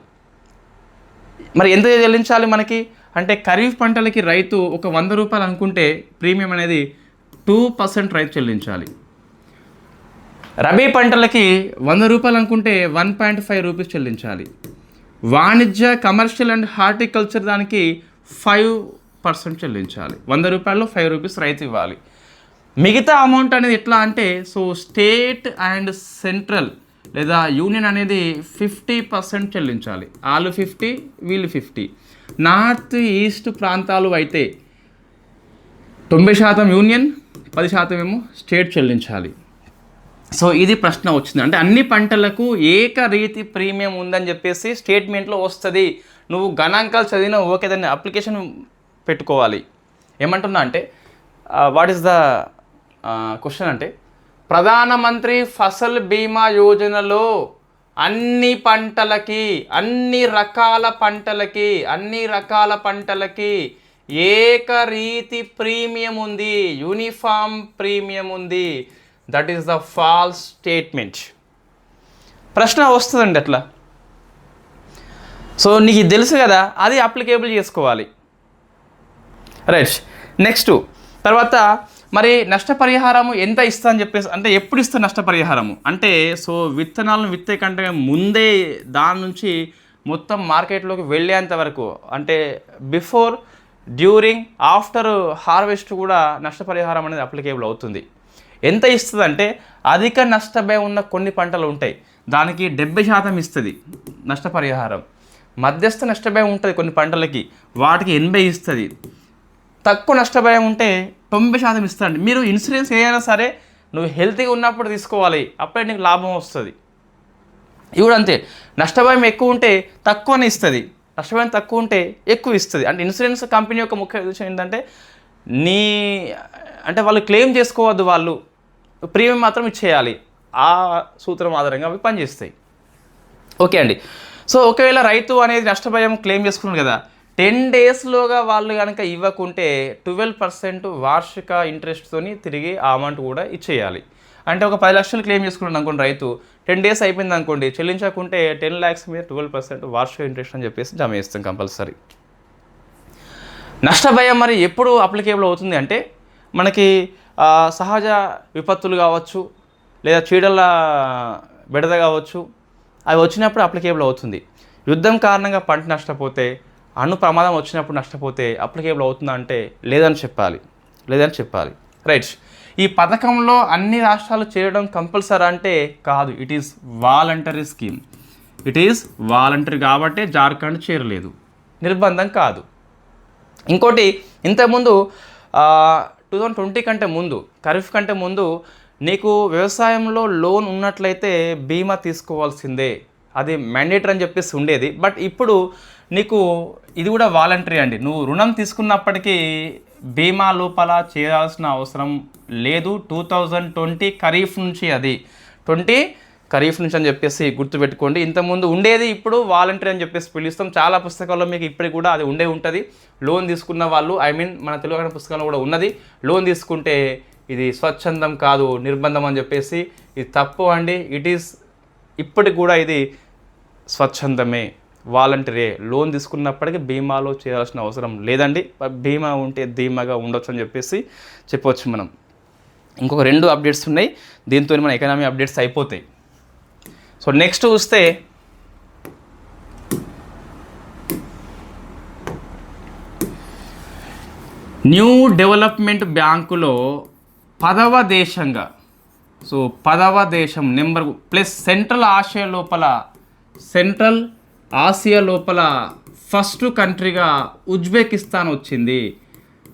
మరి ఎంత చెల్లించాలి మనకి అంటే, ఖరీఫ్ పంటలకి రైతు ఒక 100 రూపాయలు అనుకుంటే ప్రీమియం అనేది 2% రైతు చెల్లించాలి. రబీ పంటలకి 100 రూపాయలు అనుకుంటే 1.5 రూపీస్ చెల్లించాలి. వాణిజ్య, కమర్షియల్ అండ్ హార్టికల్చర్ దానికి 5% చెల్లించాలి. 100 రూపాయల్లో 5 రూపీస్ రైతు ఇవ్వాలి. మిగతా అమౌంట్ అనేది ఎట్లా అంటే, సో స్టేట్ అండ్ సెంట్రల్ లేదా యూనియన్ అనేది 50% చెల్లించాలి. వాళ్ళు 50, వీళ్ళు 50. నార్త్ ఈస్ట్ ప్రాంతాలు అయితే 90% యూనియన్, 10% ఏమో స్టేట్ చెల్లించాలి. సో ఇది ప్రశ్న వచ్చింది. అంటే అన్ని పంటలకు ఏకరీతి ప్రీమియం ఉందని చెప్పేసి స్టేట్మెంట్లో వస్తుంది. నువ్వు గణాంకాలు చదివినా ఓకే, దాన్ని అప్లికేషన్ పెట్టుకోవాలి. ఏమంటున్నా అంటే వాట్ ఈస్ ద క్వశ్చన్ అంటే, ప్రధానమంత్రి ఫసల్ బీమా యోజనలో అన్ని పంటలకి, అన్ని రకాల పంటలకి ఏకరీతి ప్రీమియం ఉంది, యూనిఫామ్ ప్రీమియం ఉంది. That is the false statement. ప్రశ్న వస్తుందండి అట్లా. సో నీకు తెలుసు కదా, అది అప్లికేబుల్ చేసుకోవాలి. రైట్. నెక్స్ట్ తర్వాత మరి నష్టపరిహారము ఎంత ఇస్తా అని చెప్పేసి, అంటే ఎప్పుడు ఇస్తా నష్టపరిహారము అంటే, సో విత్తనాలను విత్తే కంటే ముందే దాని నుంచి మొత్తం మార్కెట్లోకి వెళ్ళేంత వరకు, అంటే బిఫోర్, డ్యూరింగ్, ఆఫ్టర్ హార్వెస్ట్ కూడా నష్టపరిహారం అనేది అప్లికేబుల్ అవుతుంది. ఎంత ఇస్తుంది అంటే, అధిక నష్టభయం ఉన్న కొన్ని పంటలు ఉంటాయి, దానికి 70% ఇస్తుంది నష్టపరిహారం. మధ్యస్థ నష్టభయం ఉంటుంది కొన్ని పంటలకి, వాటికి 80 ఇస్తుంది. తక్కువ నష్టభయం ఉంటే 90% ఇస్తుంది. మీరు ఇన్సూరెన్స్ ఏదైనా సరే నువ్వు హెల్తీగా ఉన్నప్పుడు తీసుకోవాలి, అప్పుడే నీకు లాభం వస్తుంది. ఇవి కూడా అంతే, నష్టభయం ఎక్కువ ఉంటే తక్కువనే ఇస్తుంది, నష్టభయం తక్కువ ఉంటే ఎక్కువ ఇస్తుంది. అంటే ఇన్సూరెన్స్ కంపెనీ యొక్క ముఖ్య ఉద్దేశం ఏంటంటే, అంటే వాళ్ళు క్లెయిమ్ చేసుకోవద్దు, వాళ్ళు ప్రీమియం మాత్రం ఇచ్చేయాలి. ఆ సూత్రం ఆధారంగా అవి పనిచేస్తాయి. ఓకే అండి. సో ఒకవేళ రైతు అనేది నష్టభయం క్లెయిమ్ చేసుకున్నాడు కదా, 10 డేస్లోగా వాళ్ళు కనుక ఇవ్వకుంటే 12% వార్షిక ఇంట్రెస్ట్తో తిరిగి ఆ అమౌంట్ కూడా ఇచ్చేయాలి. అంటే ఒక 10 లక్షలు క్లెయిమ్ చేసుకున్నాడు అనుకోండి రైతు, 10 డేస్ అయిపోయింది అనుకోండి, చెల్లించకుంటే 10 lakhs మీద 12% వార్షిక ఇంట్రెస్ట్ అని చెప్పేసి జమ చేస్తాం కంపల్సరీ. నష్టభయం మరి ఎప్పుడు అప్లికేబుల్ అవుతుంది అంటే, మనకి సహజ విపత్తులు కావచ్చు, లేదా చీడల బెడద కావచ్చు, అవి వచ్చినప్పుడు అప్లికేబుల్ అవుతుంది. యుద్ధం కారణంగా పంట నష్టపోతే, అణు ప్రమాదం వచ్చినప్పుడు నష్టపోతే అప్లికేబుల్ అవుతుందా అంటే లేదని చెప్పాలి. రైట్. ఈ పథకంలో అన్ని రాష్ట్రాలు చేరడం కంపల్సరీ అంటే కాదు, it is voluntary scheme. It is voluntary కాబట్టి జార్ఖండ్ చేరలేదు, నిర్బంధం కాదు. ఇంకోటి, ఇంతకుముందు 2020 కంటే ముందు, ఖరీఫ్ కంటే ముందు నీకు వ్యవసాయంలో లోన్ ఉన్నట్లయితే బీమా తీసుకోవాల్సిందే, అది మ్యాండేటరీ అని చెప్పేసి ఉండేది. బట్ ఇప్పుడు నీకు ఇది కూడా వాలంటరీ అండి. నువ్వు రుణం తీసుకున్నప్పటికీ బీమా లోపల చేయాల్సిన అవసరం లేదు. 2020 ఖరీఫ్ నుంచి, అది 20 ఖరీఫ్ నుంచి అని చెప్పేసి గుర్తుపెట్టుకోండి. ఇంతకుముందు ఉండేది, ఇప్పుడు వాలంటరీ అని చెప్పేసి పిలుస్తాం. చాలా పుస్తకాల్లో మీకు ఇప్పటికి కూడా అది ఉంటుంది. లోన్ తీసుకున్న వాళ్ళు, మన తెలుగు పుస్తకాల్లో కూడా ఉన్నది. లోన్ తీసుకుంటే ఇది స్వచ్ఛందం కాదు, నిర్బంధం అని చెప్పేసి, ఇది తప్పు అండి. ఇట్ ఈస్ ఇప్పటికి కూడా ఇది స్వచ్ఛందమే, వాలంటరీ. లోన్ తీసుకున్నప్పటికీ బీమాలో చేయాల్సిన అవసరం లేదండి. బీమా ఉంటే ధీమాగా ఉండొచ్చు అని చెప్పేసి చెప్పవచ్చు మనం. ఇంకొక 2 అప్డేట్స్ ఉన్నాయి, దీంతో మన ఎకనామీ అప్డేట్స్ అయిపోతాయి. సో నెక్స్ట్ చూస్తే న్యూ డెవలప్మెంట్ బ్యాంకులో 10వ దేశంగా, సో 10వ దేశం నెంబర్ ప్లస్ సెంట్రల్ ఆసియా లోపల ఫస్ట్ కంట్రీగా ఉజ్బెకిస్తాన్ వచ్చింది.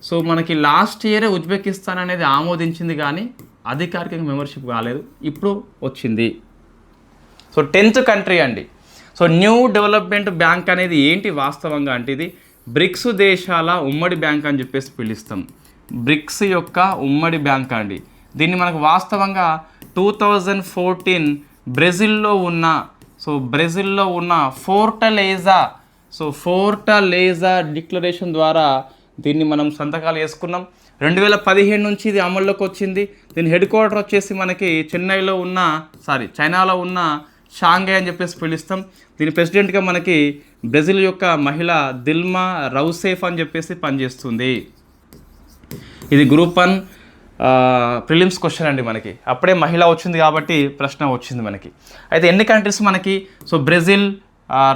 సో మనకి లాస్ట్ ఇయరే ఉజ్బెకిస్తాన్ అనేది ఆమోదించింది, కానీ అధికారికంగా మెంబర్షిప్ కాలేదు, ఇప్పుడు వచ్చింది. సో 10th కంట్రీ అండి. సో న్యూ డెవలప్మెంట్ బ్యాంక్ అనేది ఏంటి వాస్తవంగా అంటే, ఇది బ్రిక్స్ దేశాల ఉమ్మడి బ్యాంక్ అని చెప్పేసి పిలుస్తాం. బ్రిక్స్ యొక్క ఉమ్మడి బ్యాంక్ అండి. దీన్ని మనకు వాస్తవంగా 2014 బ్రెజిల్లో ఉన్న ఫోర్టలేజా డిక్లరేషన్ ద్వారా దీన్ని మనం సంతకాలు చేసుకున్నాం. 2015 నుంచి ఇది అమల్లోకి వచ్చింది. దీని హెడ్ క్వార్టర్ వచ్చేసి మనకి చైనాలో ఉన్న షాంఘై అని చెప్పేసి పిలుస్తాం. దీని ప్రెసిడెంట్గా మనకి బ్రెజిల్ యొక్క మహిళ దిల్మా రౌసేఫ్ అని చెప్పేసి పనిచేస్తుంది. ఇది గ్రూప్ 1 ప్రిలిమ్స్ క్వశ్చన్ అండి. మనకి అప్పుడే మహిళ వచ్చింది కాబట్టి ప్రశ్న వచ్చింది మనకి. అయితే ఎన్ని కంట్రీస్ మనకి, so Brazil,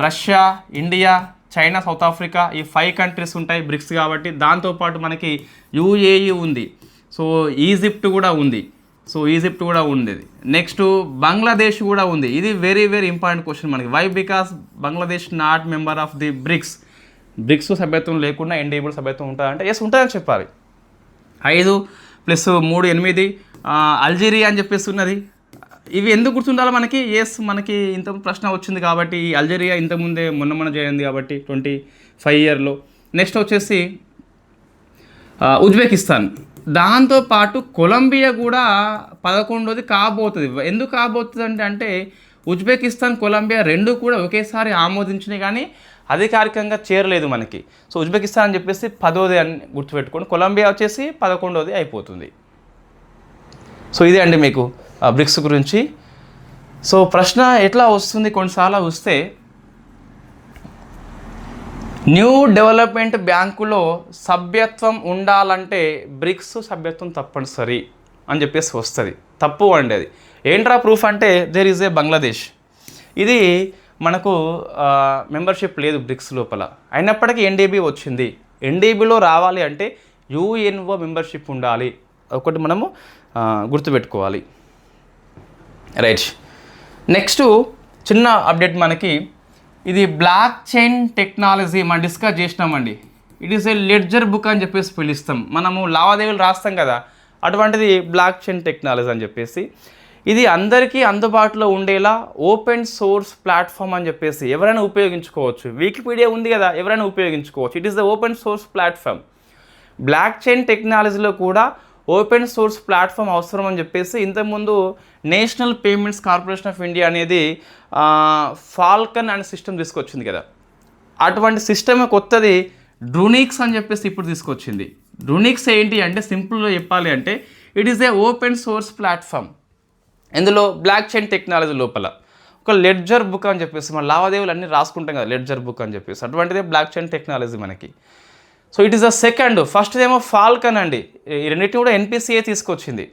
Russia, India, China, south Africa, ఈ 5 కంట్రీస్ ఉంటాయి బ్రిక్స్ కాబట్టి. దాంతోపాటు మనకి యుఏఈ ఉంది, సో ఈజిప్ట్ కూడా ఉంది, ఉండేది. నెక్స్ట్ బంగ్లాదేశ్ కూడా ఉంది. ఇది వెరీ వెరీ ఇంపార్టెంట్ క్వశ్చన్ మనకి. Why? Because Bangladesh not member of the BRICS. BRICS సభ్యత్వం లేకుండా ఎన్డీఏబుల్ సభ్యత్వం ఉంటుందా అంటే ఎస్ ఉంటుందని చెప్పాలి. 5 + 3 8 అల్జీరియా అని చెప్పేసి ఉన్నది. ఇవి ఎందుకు గుర్తుండాలి మనకి? ఎస్ మనకి ఇంత ప్రశ్న వచ్చింది కాబట్టి ఈ అల్జీరియా ఇంతకుముందే మొన్న చేయండి కాబట్టి 25 ఇయర్లో. నెక్స్ట్ వచ్చేసి ఉజ్బెకిస్తాన్, దాంతోపాటు కొలంబియా కూడా 11వది కాబోతుంది. ఎందుకు కాబోతుంది అంటే ఉజ్బెకిస్తాన్ కొలంబియా రెండు కూడా ఒకేసారి ఆమోదించినాయి కానీ అధికారికంగా చేరలేదు మనకి. సో ఉజ్బెకిస్తాన్ అని చెప్పేసి 10వది అని గుర్తుపెట్టుకోండి, కొలంబియా వచ్చేసి 11వది అయిపోతుంది. సో ఇదే అండి మీకు బ్రిక్స్ గురించి. సో ప్రశ్న ఎట్లా వస్తుంది కొన్నిసార్లు వస్తే, న్యూ డెవలప్మెంట్ బ్యాంకులో సభ్యత్వం ఉండాలంటే బ్రిక్స్ సభ్యత్వం తప్పనిసరి అని చెప్పేసి వస్తుంది. తప్పు అండి అది. ఏంట్రా ప్రూఫ్ అంటే దేర్ ఈజ్ ఏ బంగ్లాదేశ్. ఇది మనకు మెంబర్షిప్ లేదు బ్రిక్స్ లోపల, అయినప్పటికీ ఎన్డీబీ వచ్చింది. ఎన్డీబీలో రావాలి అంటే యుఎన్ఓ మెంబర్షిప్ ఉండాలి, ఒకటి మనము గుర్తుపెట్టుకోవాలి. రైట్, నెక్స్ట్ చిన్న అప్డేట్ మనకి, ఇది బ్లాక్ చైన్ టెక్నాలజీ మనం డిస్కస్ చేసినామండి. It is a ledger book అని చెప్పేసి పిలుస్తాం, మనము లావాదేవీలు రాస్తాం కదా, అటువంటిది బ్లాక్ చైన్ టెక్నాలజీ అని చెప్పేసి. ఇది అందరికీ అందుబాటులో ఉండేలా ఓపెన్ సోర్స్ ప్లాట్ఫామ్ అని చెప్పేసి ఎవరైనా ఉపయోగించుకోవచ్చు. వికీపీడియా ఉంది కదా, ఎవరైనా ఉపయోగించుకోవచ్చు. It is the open source platform. Block chain టెక్నాలజీలో కూడా ఓపెన్ సోర్స్ ప్లాట్ఫామ్ అవసరం అని చెప్పేసి ఇంతకుముందు national payments corporation of India అనేది ఫాల్కన్ అనే సిస్టమ్ తీసుకొచ్చింది కదా, అటువంటి సిస్టమ్ కొత్తది డ్రూనిక్స్ అని చెప్పేసి ఇప్పుడు తీసుకొచ్చింది. డ్రూనిక్స్ ఏంటి అంటే సింపుల్గా చెప్పాలి అంటే it is A open source platform. ఇందులో బ్లాక్ చైన్ టెక్నాలజీ లోపల ఒక లెడ్జర్ బుక్ అని చెప్పేసి మన లావాదేవీలు అన్నీ రాసుకుంటాం కదా, లెడ్జర్ బుక్ అని చెప్పేసి, అటువంటిదే బ్లాక్ చైన్ టెక్నాలజీ మనకి. So it is the second. First ఏమో ఫాల్కన్ అండి, ఈ రెండింటిని కూడా ఎన్పిసిఏ తీసుకొచ్చింది.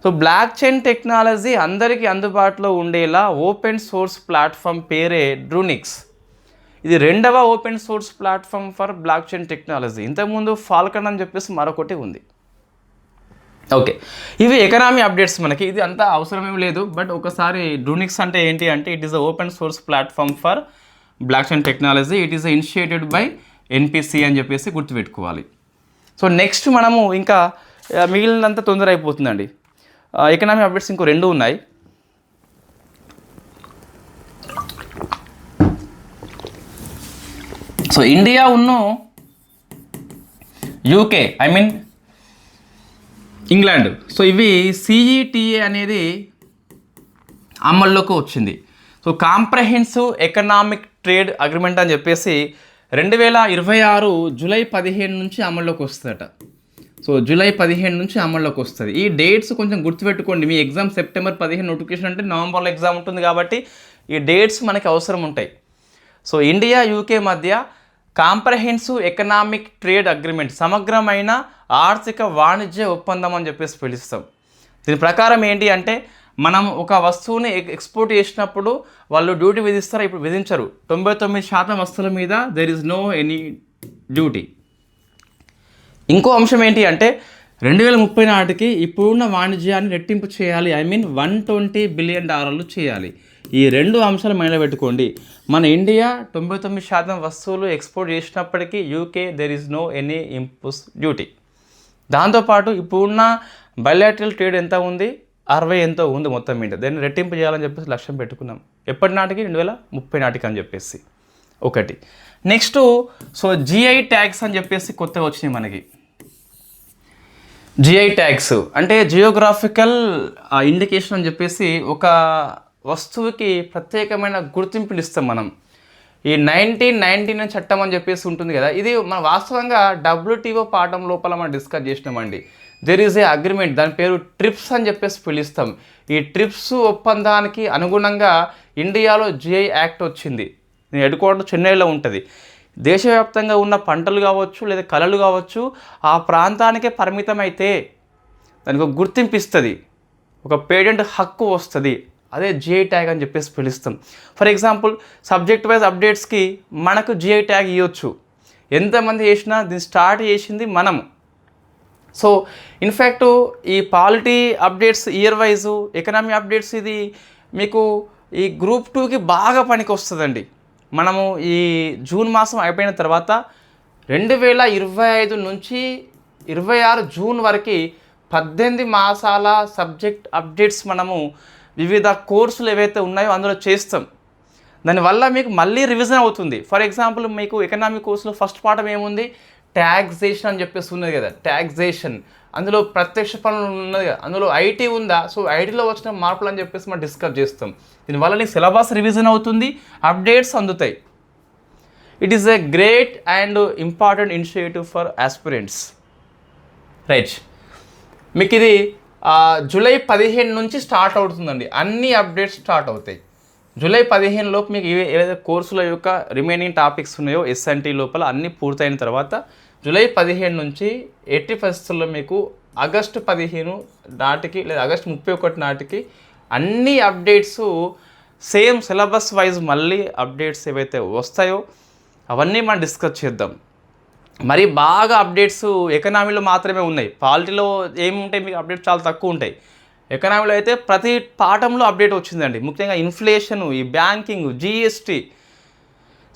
సో బ్లాక్ చైన్ టెక్నాలజీ అందరికీ అందుబాటులో ఉండేలా ఓపెన్ సోర్స్ ప్లాట్ఫామ్ పేరే డ్రూనిక్స్. ఇది రెండవ open source platform for black chain technology. ఇంతకుముందు ఫాల్కన్ అని చెప్పేసి మరొకటి ఉంది. ఓకే, ఇవి ఎకనామీ అప్డేట్స్ మనకి. ఇది అంతా అవసరమేం లేదు, బట్ ఒకసారి డ్రూనిక్స్ అంటే ఏంటి అంటే it is a open source platform for black chain technology. It is initiated by NPC అని చెప్పేసి గుర్తుపెట్టుకోవాలి. సో నెక్స్ట్ మనము ఇంకా మిగిలినంత తొందర అయిపోతుందండి. ఎకనామీ అప్డేట్స్ ఇంకో 2 ఉన్నాయి. సో ఇండియా ఉన్ను UK, I mean England, so ఇవి సిఈటిఏ అనేది అమల్లోకి వచ్చింది. So comprehensive economic trade agreement అని చెప్పేసి 2026 జూలై 15 నుంచి అమల్లోకి వస్తుందట. సో జూలై 15 నుంచి అమల్లోకి వస్తుంది. ఈ డేట్స్ కొంచెం గుర్తుపెట్టుకోండి. మీ ఎగ్జామ్ సెప్టెంబర్ 15 నోటిఫికేషన్ అంటే నవంబర్లో ఎగ్జామ్ ఉంటుంది కాబట్టి ఈ డేట్స్ మనకి అవసరం ఉంటాయి. సో ఇండియా యూకే మధ్య కాంప్రహెన్సివ్ ఎకనామిక్ ట్రేడ్ అగ్రిమెంట్, సమగ్రమైన ఆర్థిక వాణిజ్య ఒప్పందం అని చెప్పేసి పిలుస్తాం. దీని ప్రకారం ఏంటి అంటే మనం ఒక వస్తువుని ఎక్స్పోర్ట్ చేసినప్పుడు వాళ్ళు డ్యూటీ విధిస్తారు, ఇప్పుడు విధించరు. 99% వస్తువుల మీద there is no any duty. ఇంకో అంశం ఏంటి అంటే 2030 నాటికి ఇప్పుడున్న వాణిజ్యాన్ని రెట్టింపు చేయాలి, ఐ మీన్ $120 బిలియన్ చేయాలి. ఈ 2 అంశాలు మైండ్లో పెట్టుకోండి. మన ఇండియా 99% వస్తువులు ఎక్స్పోర్ట్ చేసినప్పటికీ UK there is no any impose duty. దాంతోపాటు ఇప్పుడున్న బయలాటరల్ ట్రేడ్ ఎంత ఉంది, 60 ఎంతో ఉంది మొత్తం మీద. దాన్ని రెట్టింపు చేయాలని చెప్పేసి లక్ష్యం పెట్టుకున్నాం. ఎప్పటి నాటికి 2030 నాటికి అని చెప్పేసి ఒకటి. నెక్స్ట్ సో జిఐ ట్యాగ్స్ అని చెప్పేసి కొత్తగా వచ్చినాయి మనకి. జిఐ ట్యాగ్స్ అంటే జియోగ్రాఫికల్ ఇండికేషన్ అని చెప్పేసి ఒక వస్తువుకి ప్రత్యేకమైన గుర్తింపులు ఇస్తాం మనం. ఈ 1999 చట్టం అని చెప్పేసి ఉంటుంది కదా, ఇది మన వాస్తవంగా WTO పాఠం లోపల మనం డిస్కస్ చేసినామండి. దెర్ ఈజ్ ఏ అగ్రిమెంట్, దాని పేరు ట్రిప్స్ అని చెప్పేసి పిలుస్తాం. ఈ ట్రిప్స్ ఒప్పందానికి అనుగుణంగా ఇండియాలో జిఐ యాక్ట్ వచ్చింది. దీని హెడ్ క్వార్టర్ చెన్నైలో ఉంటుంది. దేశవ్యాప్తంగా ఉన్న పంటలు కావచ్చు లేదా కళలు కావచ్చు ఆ ప్రాంతానికే పరిమితం అయితే దానికి ఒక గుర్తింపు ఇస్తుంది, ఒక పేటెంట్ హక్కు వస్తుంది. అదే జిఐ ట్యాగ్ అని చెప్పేసి పిలుస్తాం. ఫర్ ఎగ్జాంపుల్ సబ్జెక్ట్ వైజ్ అప్డేట్స్కి మనకు జిఐ ట్యాగ్ ఇవ్వచ్చు. ఎంతమంది చేసినా దీన్ని స్టార్ట్ చేసింది మనము. సో ఇన్ఫ్యాక్ట్ ఈ polity updates year wise, economy updates ఇది మీకు ఈ గ్రూప్ 2కి బాగా పనికి వస్తుందండి. మనము ఈ జూన్ మాసం అయిపోయిన తర్వాత 2025 నుంచి 26 జూన్ వరకు 18 మాసాల సబ్జెక్ట్ అప్డేట్స్ మనము వివిధ కోర్సులు ఏవైతే ఉన్నాయో అందులో చేస్తాం. దానివల్ల మీకు మళ్ళీ రివిజన్ అవుతుంది. ఫర్ ఎగ్జాంపుల్ మీకు ఎకనామిక్ కోర్సులో ఫస్ట్ పాఠం ఏముంది, ట్యాక్సేషన్ అని చెప్పేసి ఉన్నది కదా, ట్యాక్సేషన్. అందులో ప్రత్యక్ష పన్నులు ఉన్నది కదా, అందులో ఐటీ ఉందా, సో ఐటీలో వచ్చిన మార్పులు అని చెప్పేసి మనం డిస్కస్ చేస్తాం. దీనివల్ల నీకు సిలబస్ రివిజన్ అవుతుంది, అప్డేట్స్ అందుతాయి. It is a great and important initiative for aspirants. Right, మీకు ఇది జూలై 15 నుంచి స్టార్ట్ అవుతుందండి. అన్ని అప్డేట్స్ స్టార్ట్ అవుతాయి జూలై 15 లోపు. మీకు ఏదైతే కోర్సుల యొక్క రిమైనింగ్ టాపిక్స్ ఉన్నాయో ఎస్ఎన్టీ లోపల అన్నీ పూర్తయిన తర్వాత జూలై 15 నుంచి ఎట్టి పరిస్థితుల్లో మీకు ఆగస్టు 15 నాటికి లేదా ఆగస్టు 31 నాటికి అన్ని అప్డేట్స్ సేమ్ సిలబస్ వైజ్ మళ్ళీ అప్డేట్స్ ఏవైతే వస్తాయో అవన్నీ మనం డిస్కస్ చేద్దాం. మరి బాగా అప్డేట్స్ ఎకనామీలో మాత్రమే ఉన్నాయి. పాలిటీలో ఏముంటాయి మీకు అప్డేట్స్ చాలా తక్కువ ఉంటాయి. ఎకనామీలో అయితే ప్రతి పాఠంలో అప్డేట్ వచ్చిందండి. ముఖ్యంగా ఇన్ఫ్లేషను, ఈ బ్యాంకింగ్, జిఎస్టీ,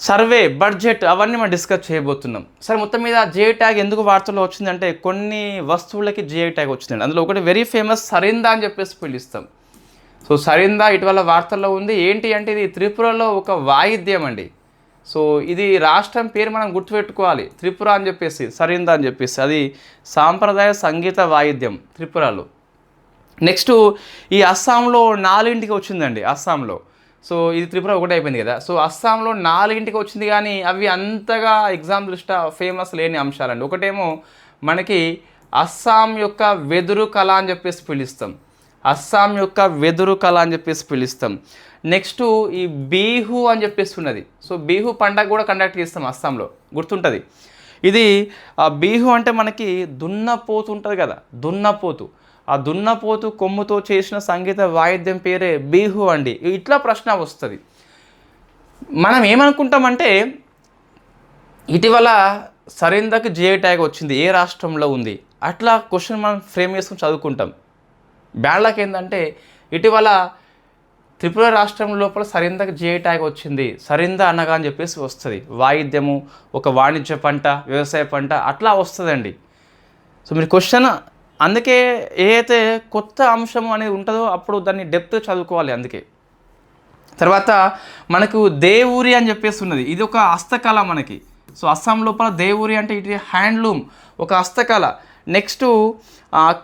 సర్వే, బడ్జెట్ అవన్నీ మనం డిస్కస్ చేయబోతున్నాం. సరే, మొత్తం మీద జిఐ ట్యాగ్ ఎందుకు వార్తల్లో వచ్చిందంటే కొన్ని వస్తువులకి జిఐ ట్యాగ్ వచ్చిందండి. అందులో ఒకటి వెరీ ఫేమస్ సరిందా అని చెప్పేసి పిలుస్తాం. సో సరిందా ఇటీవల వార్తల్లో ఉంది. ఏంటి అంటే ఇది త్రిపురలో ఒక వాయిద్యం అండి. సో ఇది రాష్ట్రం పేరు మనం గుర్తుపెట్టుకోవాలి, త్రిపుర అని చెప్పేసి, సరిందా అని చెప్పేసి. అది సాంప్రదాయ సంగీత వాయిద్యం త్రిపురలో. నెక్స్ట్ ఈ అస్సాంలో 4ంటికి వచ్చిందండి. అస్సాంలో, సో ఇది త్రిపుర ఒకటి అయిపోయింది కదా. సో అస్సాంలో 4ంటికి వచ్చింది, కానీ అవి అంతగా ఎగ్జామ్ దృష్ట్యా ఫేమస్ లేని అంశాలండి. ఒకటేమో మనకి అస్సాం యొక్క వెదురు కళ అని చెప్పేసి పిలుస్తాం. అస్సాం యొక్క వెదురు కళ అని చెప్పేసి పిలుస్తాం. నెక్స్ట్ ఈ బీహు అని చెప్పేసి ఉన్నది. సో బీహు పండగ కూడా కండక్ట్ చేస్తాం అస్సాంలో, గుర్తుంటుంది. ఇది బీహు అంటే మనకి దున్నపోతు ఉంటుంది కదా, దున్నపోతు. ఆ దున్నపోతు కొమ్ముతో చేసిన సంగీత వాయిద్యం పేరే బీహు అండి. ఇట్లా ప్రశ్న వస్తుంది. మనం ఏమనుకుంటామంటే ఇటీవల సరిందాకి జిఐ ట్యాగ్ వచ్చింది, ఏ రాష్ట్రంలో ఉంది, అట్లా క్వశ్చన్ మనం ఫ్రేమ్ చేసుకుని చదువుకుంటాం. బ్యాడ్లక్ ఏంటంటే ఇటీవల త్రిపుర రాష్ట్రం లోపల సరిందాకి జిఐ ట్యాగ్ వచ్చింది. సరిందా అనగా అని చెప్పేసి వస్తుంది. వాయిద్యము, ఒక వాణిజ్య పంట, వ్యవసాయ పంట అట్లా వస్తుందండి. సో మీరు క్వశ్చన్ అందుకే ఏదైతే కొత్త అంశం అనేది ఉంటుందో అప్పుడు దాన్ని డెప్త్ చదువుకోవాలి. అందుకే తర్వాత మనకు దేవూరి అని చెప్పేసి ఉన్నది. ఇది ఒక హస్తకళ మనకి. సో అస్సాం లోపల దేవూరి అంటే ఇది హ్యాండ్లూమ్, ఒక హస్తకళ. నెక్స్ట్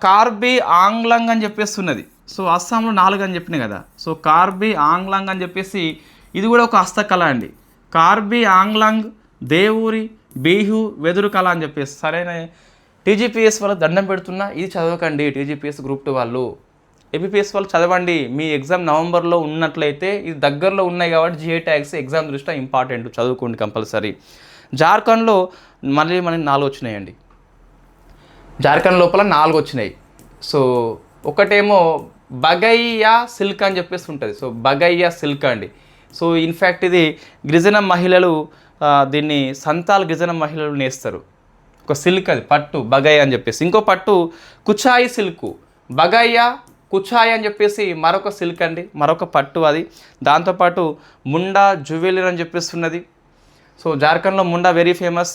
కార్బీ ఆంగ్లంగ్ అని చెప్పేసి ఉన్నది. సో అస్సాంలో 4 అని చెప్పినాయి కదా. సో కార్బీ ఆంగ్లాంగ్ అని చెప్పేసి ఇది కూడా ఒక హస్తకళ అండి. కార్బీ ఆంగ్లాంగ్, దేవూరి, బీహు, వెదురు కళ అని చెప్పేసి. సరైన టీజీపీఎస్ వాళ్ళు దండం పెడుతున్నా, ఇది చదవకండి. టీజీపీఎస్ గ్రూప్ 2 వాళ్ళు, ఏపీపీఎస్ వాళ్ళు చదవండి. మీ ఎగ్జామ్ నవంబర్లో ఉన్నట్లయితే ఇది దగ్గరలో ఉన్నాయి కాబట్టి జిఐ ట్యాగ్స్ ఎగ్జామ్ దృష్ట్యా ఇంపార్టెంట్, చదువుకోండి కంపల్సరీ. జార్ఖండ్లో మళ్ళీ మనకి 4 వచ్చినాయండి. జార్ఖండ్ లోపల 4 వచ్చినాయి. సో ఒకటేమో బగయ్యా సిల్క్ అని చెప్పేసి ఉంటుంది. సో బగయ్యా సిల్క్ అండి. సో ఇన్ఫ్యాక్ట్ ఇది గిరిజన మహిళలు దీన్ని సంతాల్ గిరిజన మహిళలు నేస్తారు. ఒక సిల్క్, అది పట్టు బగయ్య అని చెప్పేసి. ఇంకో పట్టు కుచాయి సిల్క్, బగయ్య కుచాయి అని చెప్పేసి మరొక సిల్క్ అండి, మరొక పట్టు అది. దాంతోపాటు ముండా జ్యువెలరీ అని చెప్పేసి ఉన్నది. సో జార్ఖండ్లో ముండా వెరీ ఫేమస్.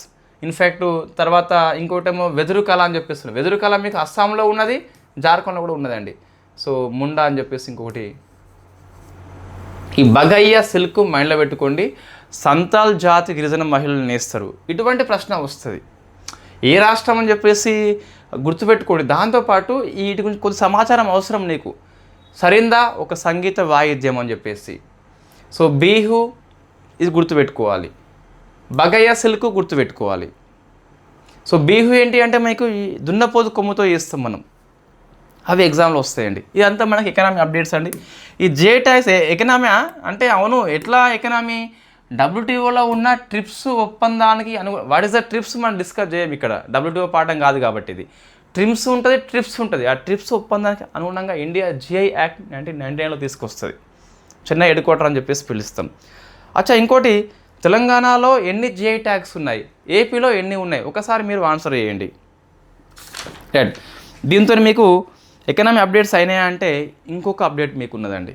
ఇన్ఫ్యాక్ట్ తర్వాత ఇంకోటేమో వెదురు కళ అని చెప్పేసి. వెదురు కళ మీకు అస్సాంలో ఉన్నది, జార్ఖండ్లో కూడా ఉన్నదండి. సో ముండా అని చెప్పేసి ఇంకొకటి. ఈ బగయ్య సిల్క్ మైండ్లో పెట్టుకోండి. సంతాల్ జాతి గిరిజన మహిళలు నేస్తారు. ఇటువంటి ప్రశ్న వస్తుంది. ఏ రాష్ట్రం అని చెప్పేసి గుర్తుపెట్టుకోండి. దాంతోపాటు వీటి గురించి కొంత సమాచారం అవసరం నీకు. సరిందా ఒక సంగీత వాయిద్యం అని చెప్పేసి. సో బీహు ఇది గుర్తుపెట్టుకోవాలి, బగయ్య సిల్క్ గుర్తుపెట్టుకోవాలి. సో బీహు ఏంటి అంటే మీకు ఈ దున్నపోతు కొమ్ముతో చేస్తాం మనం, అవి ఎగ్జామ్లో వస్తాయండి. ఇదంతా మనకి ఎకనామీ అప్డేట్స్ అండి. ఈ జిఐ ట్యాగ్స్ ఎకనామీ అంటే అవును, ఎట్లా ఎకనామీ డబ్ల్యూటీఓలో ఉన్న ట్రిప్స్ ఒప్పందానికి వాట్ ఈస్ ద ట్రిప్స్ మనం డిస్కస్ చేయం ఇక్కడ, డబ్ల్యూటీఓ పాఠం కాదు కాబట్టి. ఇది ట్రిప్స్ ఉంటుంది, ట్రిప్స్ ఉంటుంది. ఆ ట్రిప్స్ ఒప్పందానికి అనుగుణంగా ఇండియా జిఐ యాక్ట్ 1999లో తీసుకొస్తుంది. చెన్నై హెడ్ క్వార్టర్ అని చెప్పేసి పిలుస్తాం. అచ్చా, ఇంకోటి, తెలంగాణలో ఎన్ని జిఐ ట్యాగ్స్ ఉన్నాయి, ఏపీలో ఎన్ని ఉన్నాయి, ఒకసారి మీరు ఆన్సర్ చేయండి. రైట్, దీంతో మీకు ఎకనామీ అప్డేట్స్ అయినాయా అంటే ఇంకొక అప్డేట్ మీకు ఉన్నదండి.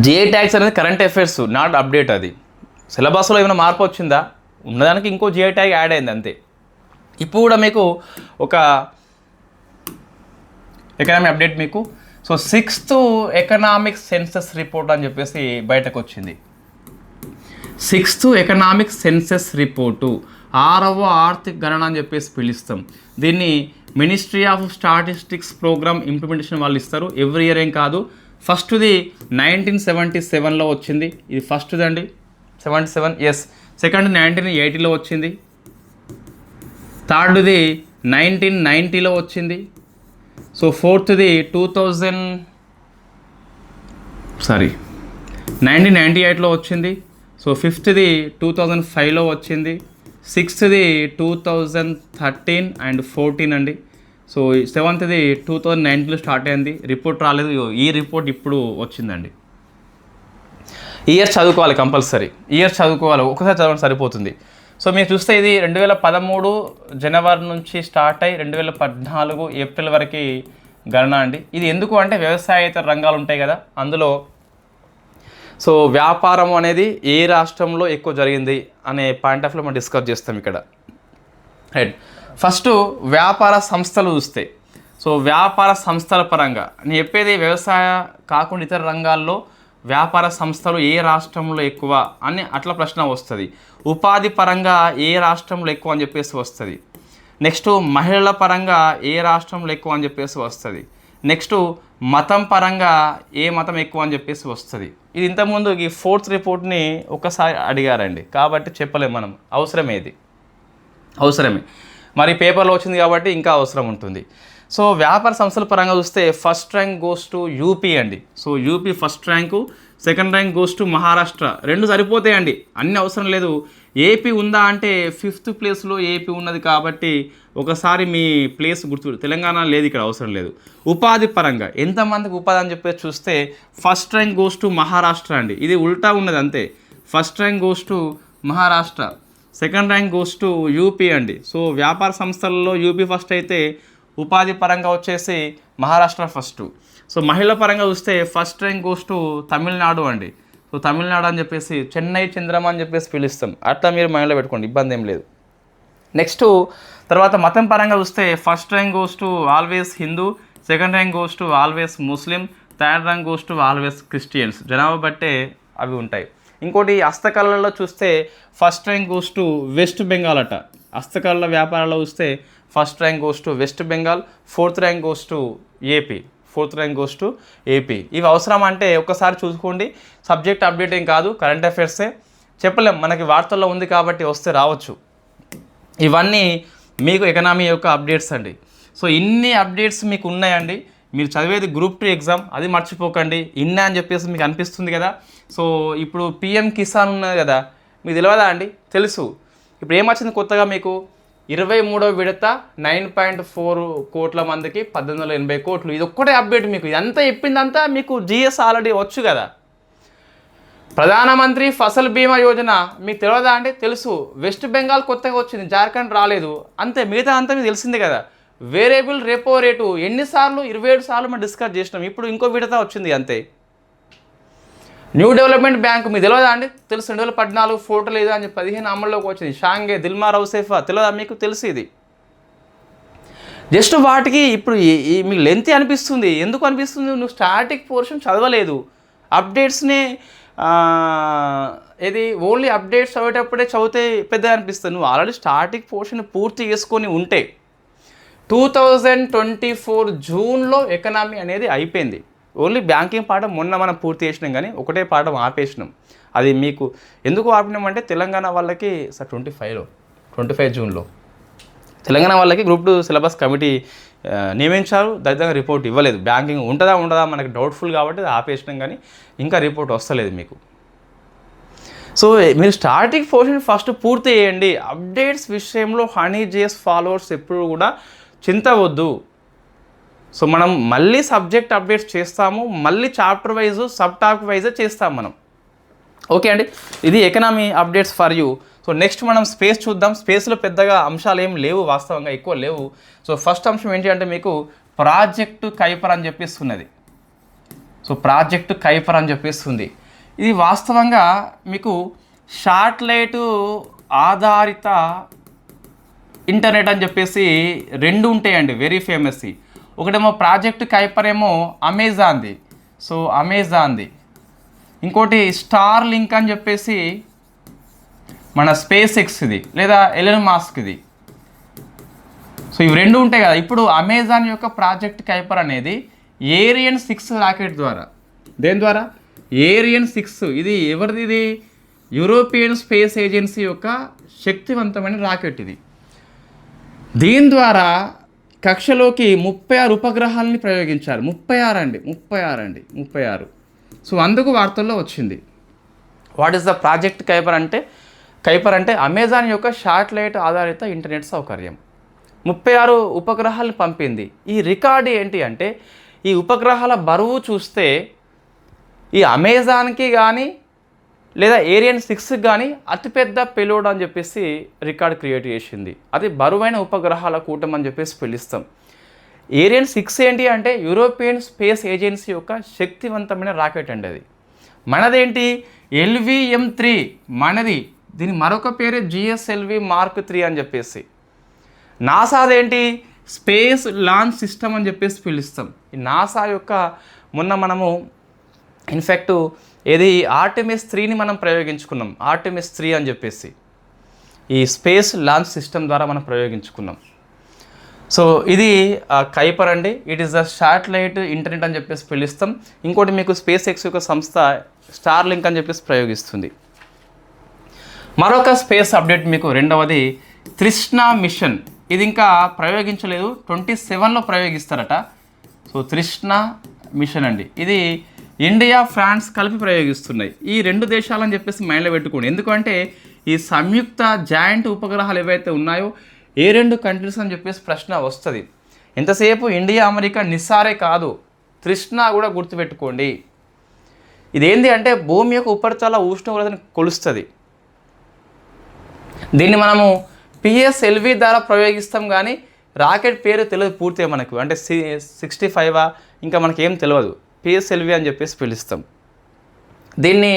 జిఐ ట్యాగ్స్ అనేది కరెంట్ అఫైర్స్, నాట్ అప్డేట్. అది సిలబస్లో ఏమైనా మార్పు వచ్చిందా, ఉన్నదానికి ఇంకో జిఐ ట్యాగ్ యాడ్ అయింది అంతే. ఇప్పుడు కూడా మీకు ఒక ఎకనామీ అప్డేట్ మీకు. So 6th economic census report అని చెప్పేసి బయటకు వచ్చింది. 6th ఎకనామిక్ సెన్సస్ రిపోర్టు, 6వ ఆర్థిక గణన అని చెప్పేసి పిలుస్తాం దీన్ని. Ministry of statistics programme implementation వాళ్ళు ఇస్తారు ఎవ్రీ ఇయర్, ఏం కాదు. ఫస్ట్ది 1977లో వచ్చింది, ఇది ఫస్ట్ది అండి. 77, ఎస్. సెకండ్ 1980లో వచ్చింది. థర్డ్ది 1990లో వచ్చింది. సో ఫోర్త్ది 1998లో వచ్చింది. సో ఫిఫ్త్ది 2005లో వచ్చింది. 6th 2013 and 14 అండి. సో 7th 2019లో స్టార్ట్ అయింది. రిపోర్ట్ రాలేదు, ఈ రిపోర్ట్ ఇప్పుడు వచ్చిందండి. ఇయర్ చదువుకోవాలి కంపల్సరీ, ఇయర్ చదువుకోవాలి, ఒకసారి చదవడం సరిపోతుంది. సో మీరు చూస్తే ఇది 2013 జనవరి నుంచి స్టార్ట్ అయ్యి 2014 ఏప్రిల్ వరకు గణన అండి. ఇది ఎందుకు అంటే వ్యవసాయేతర రంగాలు ఉంటాయి కదా అందులో. సో వ్యాపారం అనేది ఏ రాష్ట్రంలో ఎక్కువ జరిగింది అనే పాయింట్ ఆఫ్ వ్యూ మనం డిస్కస్ చేస్తాం ఇక్కడ. రైట్, ఫస్ట్ వ్యాపార సంస్థలు చూస్తే, సో వ్యాపార సంస్థల పరంగా నేను చెప్పేది వ్యవసాయ కాకుండా ఇతర రంగాల్లో వ్యాపార సంస్థలు ఏ రాష్ట్రంలో ఎక్కువ అని అట్లా ప్రశ్న వస్తుంది. ఉపాధి పరంగా ఏ రాష్ట్రంలో ఎక్కువ అని చెప్పేసి వస్తుంది. నెక్స్ట్ మహిళల పరంగా ఏ రాష్ట్రంలో ఎక్కువ అని చెప్పేసి వస్తుంది. నెక్స్ట్ మతం పరంగా ఏ మతం ఎక్కువ అని చెప్పేసి వస్తుంది. ఇది ఇంతకుముందు ఈ 4th రిపోర్ట్ని ఒకసారి అడిగారండి, కాబట్టి చెప్పలేము మనం. అవసరమే మరి పేపర్లో వచ్చింది కాబట్టి ఇంకా అవసరం ఉంటుంది. సో వ్యాపార సంస్థల పరంగా చూస్తే first rank goes to UP అండి. So UP first rank, second rank goes to Maharashtra. 2 సరిపోతాయండి, అన్ని అవసరం లేదు. ఏపీ ఉందా అంటే 5th ప్లేస్లో ఏపీ ఉన్నది కాబట్టి ఒకసారి మీ ప్లేస్ గుర్తు. తెలంగాణ లేదు, ఇక్కడ అవసరం లేదు. ఉపాధి పరంగా ఎంతమందికి ఉపాధి అని చెప్పేసి చూస్తే first rank goes to Maharashtra అండి. ఇది ఉల్టా ఉన్నది అంతే. First rank goes to Maharashtra, second rank goes to UP అండి. సో వ్యాపార సంస్థలలో యూపీ ఫస్ట్ అయితే ఉపాధి పరంగా వచ్చేసి మహారాష్ట్ర ఫస్ట్. సో మహిళల పరంగా చూస్తే first rank goes to Tamil Nadu అండి. సో తమిళనాడు అని చెప్పేసి చెన్నై చంద్రమ అని చెప్పేసి పిలుస్తాం, అట్లా మీరు మైండ్లో పెట్టుకోండి, ఇబ్బంది ఏం లేదు. నెక్స్ట్ తర్వాత మతం పరంగా చూస్తే first rank goes to always Hindu, second rank goes to always Muslim, third rank goes to always Christians. జనాభా బట్టే అవి ఉంటాయి. ఇంకోటి హస్తకళలలో చూస్తే first rank goes to west Bengal అట. హస్తకళల వ్యాపారాల్లో చూస్తే first rank goes to west Bengal, 4th rank goes to AP, 4th rank goes to AP. ఇవి అవసరం అంటే ఒక్కసారి చూసుకోండి. సబ్జెక్ట్ అప్డేట్ ఏం కాదు, కరెంట్ అఫైర్సే. చెప్పలేం, మనకి వార్తల్లో ఉంది కాబట్టి వస్తే రావచ్చు. ఇవన్నీ మీకు ఎకనామీ యొక్క అప్డేట్స్ అండి. సో ఇన్ని అప్డేట్స్ మీకు ఉన్నాయండి. మీరు చదివేది గ్రూప్ 2 ఎగ్జామ్, అది మర్చిపోకండి. ఇన్నా అని చెప్పేసి మీకు అనిపిస్తుంది కదా. సో ఇప్పుడు పిఎం కిసాన్ ఉన్నది కదా, మీకు తెలియదా అండి? తెలుసు. ఇప్పుడు ఏమొచ్చింది కొత్తగా మీకు? 23వ విడత 9.4 కోట్ల మందికి 1880 కోట్లు. ఇది ఒక్కటే అప్డేట్ మీకు. ఇదంతా చెప్పిందంతా మీకు జిఎస్ ఆల్రెడీ వచ్చు కదా. ప్రధానమంత్రి ఫసల్ బీమా యోజన మీకు తెలియదా అంటే తెలుసు. వెస్ట్ బెంగాల్ కొత్తగా వచ్చింది, జార్ఖండ్ రాలేదు, అంతే. మిగతా అంతా మీకు తెలిసిందే కదా. వేరియబుల్ రెపో రేటు ఎన్నిసార్లు? 27 సార్లు మనం డిస్కస్ చేసినాం. ఇప్పుడు ఇంకో విడత వచ్చింది అంతే. న్యూ డెవలప్మెంట్ బ్యాంక్ మీకు తెలియదా అండి? తెలుసు. 2014 ఫోటో లేదా అని 15 అమల్లోకి వచ్చింది. షాంగే దిల్మా రౌసేఫా తెలియదా మీకు? తెలుసు. ఇది జస్ట్ వాటికి ఇప్పుడు మీకు లెంత్ అనిపిస్తుంది. ఎందుకు అనిపిస్తుంది? నువ్వు స్టాటిక్ పోర్షన్ చదవలేదు. అప్డేట్స్ని ఇది ఓన్లీ అప్డేట్స్ చదివేటప్పుడే చదివితే పెద్దగా అనిపిస్తుంది. నువ్వు ఆల్రెడీ స్టాటిక్ పోర్షన్ పూర్తి చేసుకొని ఉంటే 2024 జూన్లో ఎకనామీ అనేది అయిపోయింది. ఓన్లీ బ్యాంకింగ్ పాఠం మొన్న మనం పూర్తి చేసినాం, కానీ ఒకటే పాఠం ఆపేసినాం. అది మీకు ఎందుకు ఆపినాం అంటే తెలంగాణ వాళ్ళకి 25 జూన్లో తెలంగాణ వాళ్ళకి గ్రూప్ 2 సిలబస్ కమిటీ నియమించారు. దళితంగా రిపోర్ట్ ఇవ్వలేదు. బ్యాంకింగ్ ఉంటుందా మనకి డౌట్ఫుల్ కాబట్టి ఆపేసినాం, కానీ ఇంకా రిపోర్ట్ వస్తలేదు మీకు. సో మీరు స్టార్టింగ్ పోర్షన్ ఫస్ట్ పూర్తి చేయండి. అప్డేట్స్ విషయంలో హనీ జేఎస్ ఫాలోవర్స్ ఎప్పుడు కూడా చింతవద్దు. సో మనం మళ్ళీ సబ్జెక్ట్ అప్డేట్స్ చేస్తాము, మళ్ళీ chapter wise sub topic wise చేస్తాం మనం. ఓకే అండి, ఇది economy updates for you. So next మనం స్పేస్ చూద్దాం. స్పేస్లో పెద్దగా అంశాలు ఏం లేవు, వాస్తవంగా ఎక్కువ లేవు. సో ఫస్ట్ అంశం ఏంటి అంటే మీకు ప్రాజెక్టు కైపర్ అని చెప్పేస్తున్నది. సో ప్రాజెక్ట్ కైపర్ అని చెప్పేసి ఉంది. ఇది వాస్తవంగా మీకు శాటిలైట్ ఆధారిత ఇంటర్నెట్ అని చెప్పేసి 2 ఉంటాయండి, వెరీ ఫేమస్. ఒకటేమో ప్రాజెక్ట్ కైపర్ ఏమో అమెజాన్ది, సో అమెజాన్ది. ఇంకోటి స్టార్ లింక్ అని చెప్పేసి మన స్పేస్ ఎక్స్ది లేదా ఎలన్ మాస్క్ది. సో ఇవి 2 ఉంటాయి కదా. ఇప్పుడు అమెజాన్ యొక్క ప్రాజెక్ట్ కైపర్ అనేది ఏరియన్ 6 రాకెట్ ద్వారా, దేని ద్వారా? ఏరియన్ 6. ఇది ఎవరిది? ఇది యూరోపియన్ స్పేస్ ఏజెన్సీ యొక్క శక్తివంతమైన రాకెట్ ఇది. దీని ద్వారా కక్షలోకి 36 ఉపగ్రహాలని ప్రయోగించారు. 36. సో అందుకు వార్తల్లో వచ్చింది. What is the project Kuiper అంటే అమెజాన్ యొక్క శాటిలైట్ ఆధారిత ఇంటర్నెట్ సౌకర్యం. 36 ఉపగ్రహాలను పంపింది. ఈ రికార్డు ఏంటి అంటే, ఈ ఉపగ్రహాల బరువు చూస్తే ఈ అమెజాన్కి కానీ లేదా ఏరియన్ 6కి కానీ అతిపెద్ద పెలోడ్ అని చెప్పేసి రికార్డ్ క్రియేట్ చేసింది. అది బరువైన ఉపగ్రహాల కూటమి అని చెప్పేసి పిలుస్తాం. ఏరియన్ 6 ఏంటి అంటే యూరోపియన్ స్పేస్ ఏజెన్సీ యొక్క శక్తివంతమైన రాకెట్ అండి. అది మనదేంటి LVM-3 మనది. దీని మరొక పేరు GSLV Mark 3 అని చెప్పేసి. నాసాదేంటి స్పేస్ లాంచ్ సిస్టమ్ అని చెప్పేసి పిలుస్తాం. ఈ నాసా యొక్క మొన్న మనము ఇన్ఫ్యాక్ట్ ఏది ఆర్టెమిస్ 3ని మనం ప్రయోగించుకున్నాం. ఆర్టెమిస్ 3 అని చెప్పేసి ఈ స్పేస్ లాంచ్ సిస్టమ్ ద్వారా మనం ప్రయోగించుకున్నాం. సో ఇది కైపర్ అండి. It is the satellite internet అని చెప్పేసి పిలుస్తాం. ఇంకోటి మీకు స్పేస్ ఎక్స్ యొక్క సంస్థ స్టార్ లింక్ అని చెప్పేసి ప్రయోగిస్తుంది. మరొక స్పేస్ అప్డేట్ మీకు రెండవది తృష్ణా మిషన్. ఇది ఇంకా ప్రయోగించలేదు, 27లో ప్రయోగిస్తారట. సో తృష్ణా మిషన్ అండి, ఇది ఇండియా ఫ్రాన్స్ కలిపి ప్రయోగిస్తున్నాయి. ఈ 2 దేశాలని చెప్పేసి మైండ్లో పెట్టుకోండి. ఎందుకంటే ఈ సంయుక్త జాయింట్ ఉపగ్రహాలు ఏవైతే ఉన్నాయో ఏ 2 కంట్రీస్ అని చెప్పేసి ప్రశ్న వస్తుంది. ఎంతసేపు ఇండియా అమెరికా నిస్సారే కాదు, తృష్ణా కూడా గుర్తుపెట్టుకోండి. ఇదేంటి అంటే భూమి యొక్క ఉపరితల ఉష్ణోగ్రతను కొలుస్తుంది. దీన్ని మనము PSLV ద్వారా ప్రయోగిస్తాం, కానీ రాకెట్ పేరు తెలియదు పూర్తిగా మనకు. అంటే 65 ఇంకా మనకేం తెలియదు. PSLV అని చెప్పేసి పిలుస్తాం. దీన్ని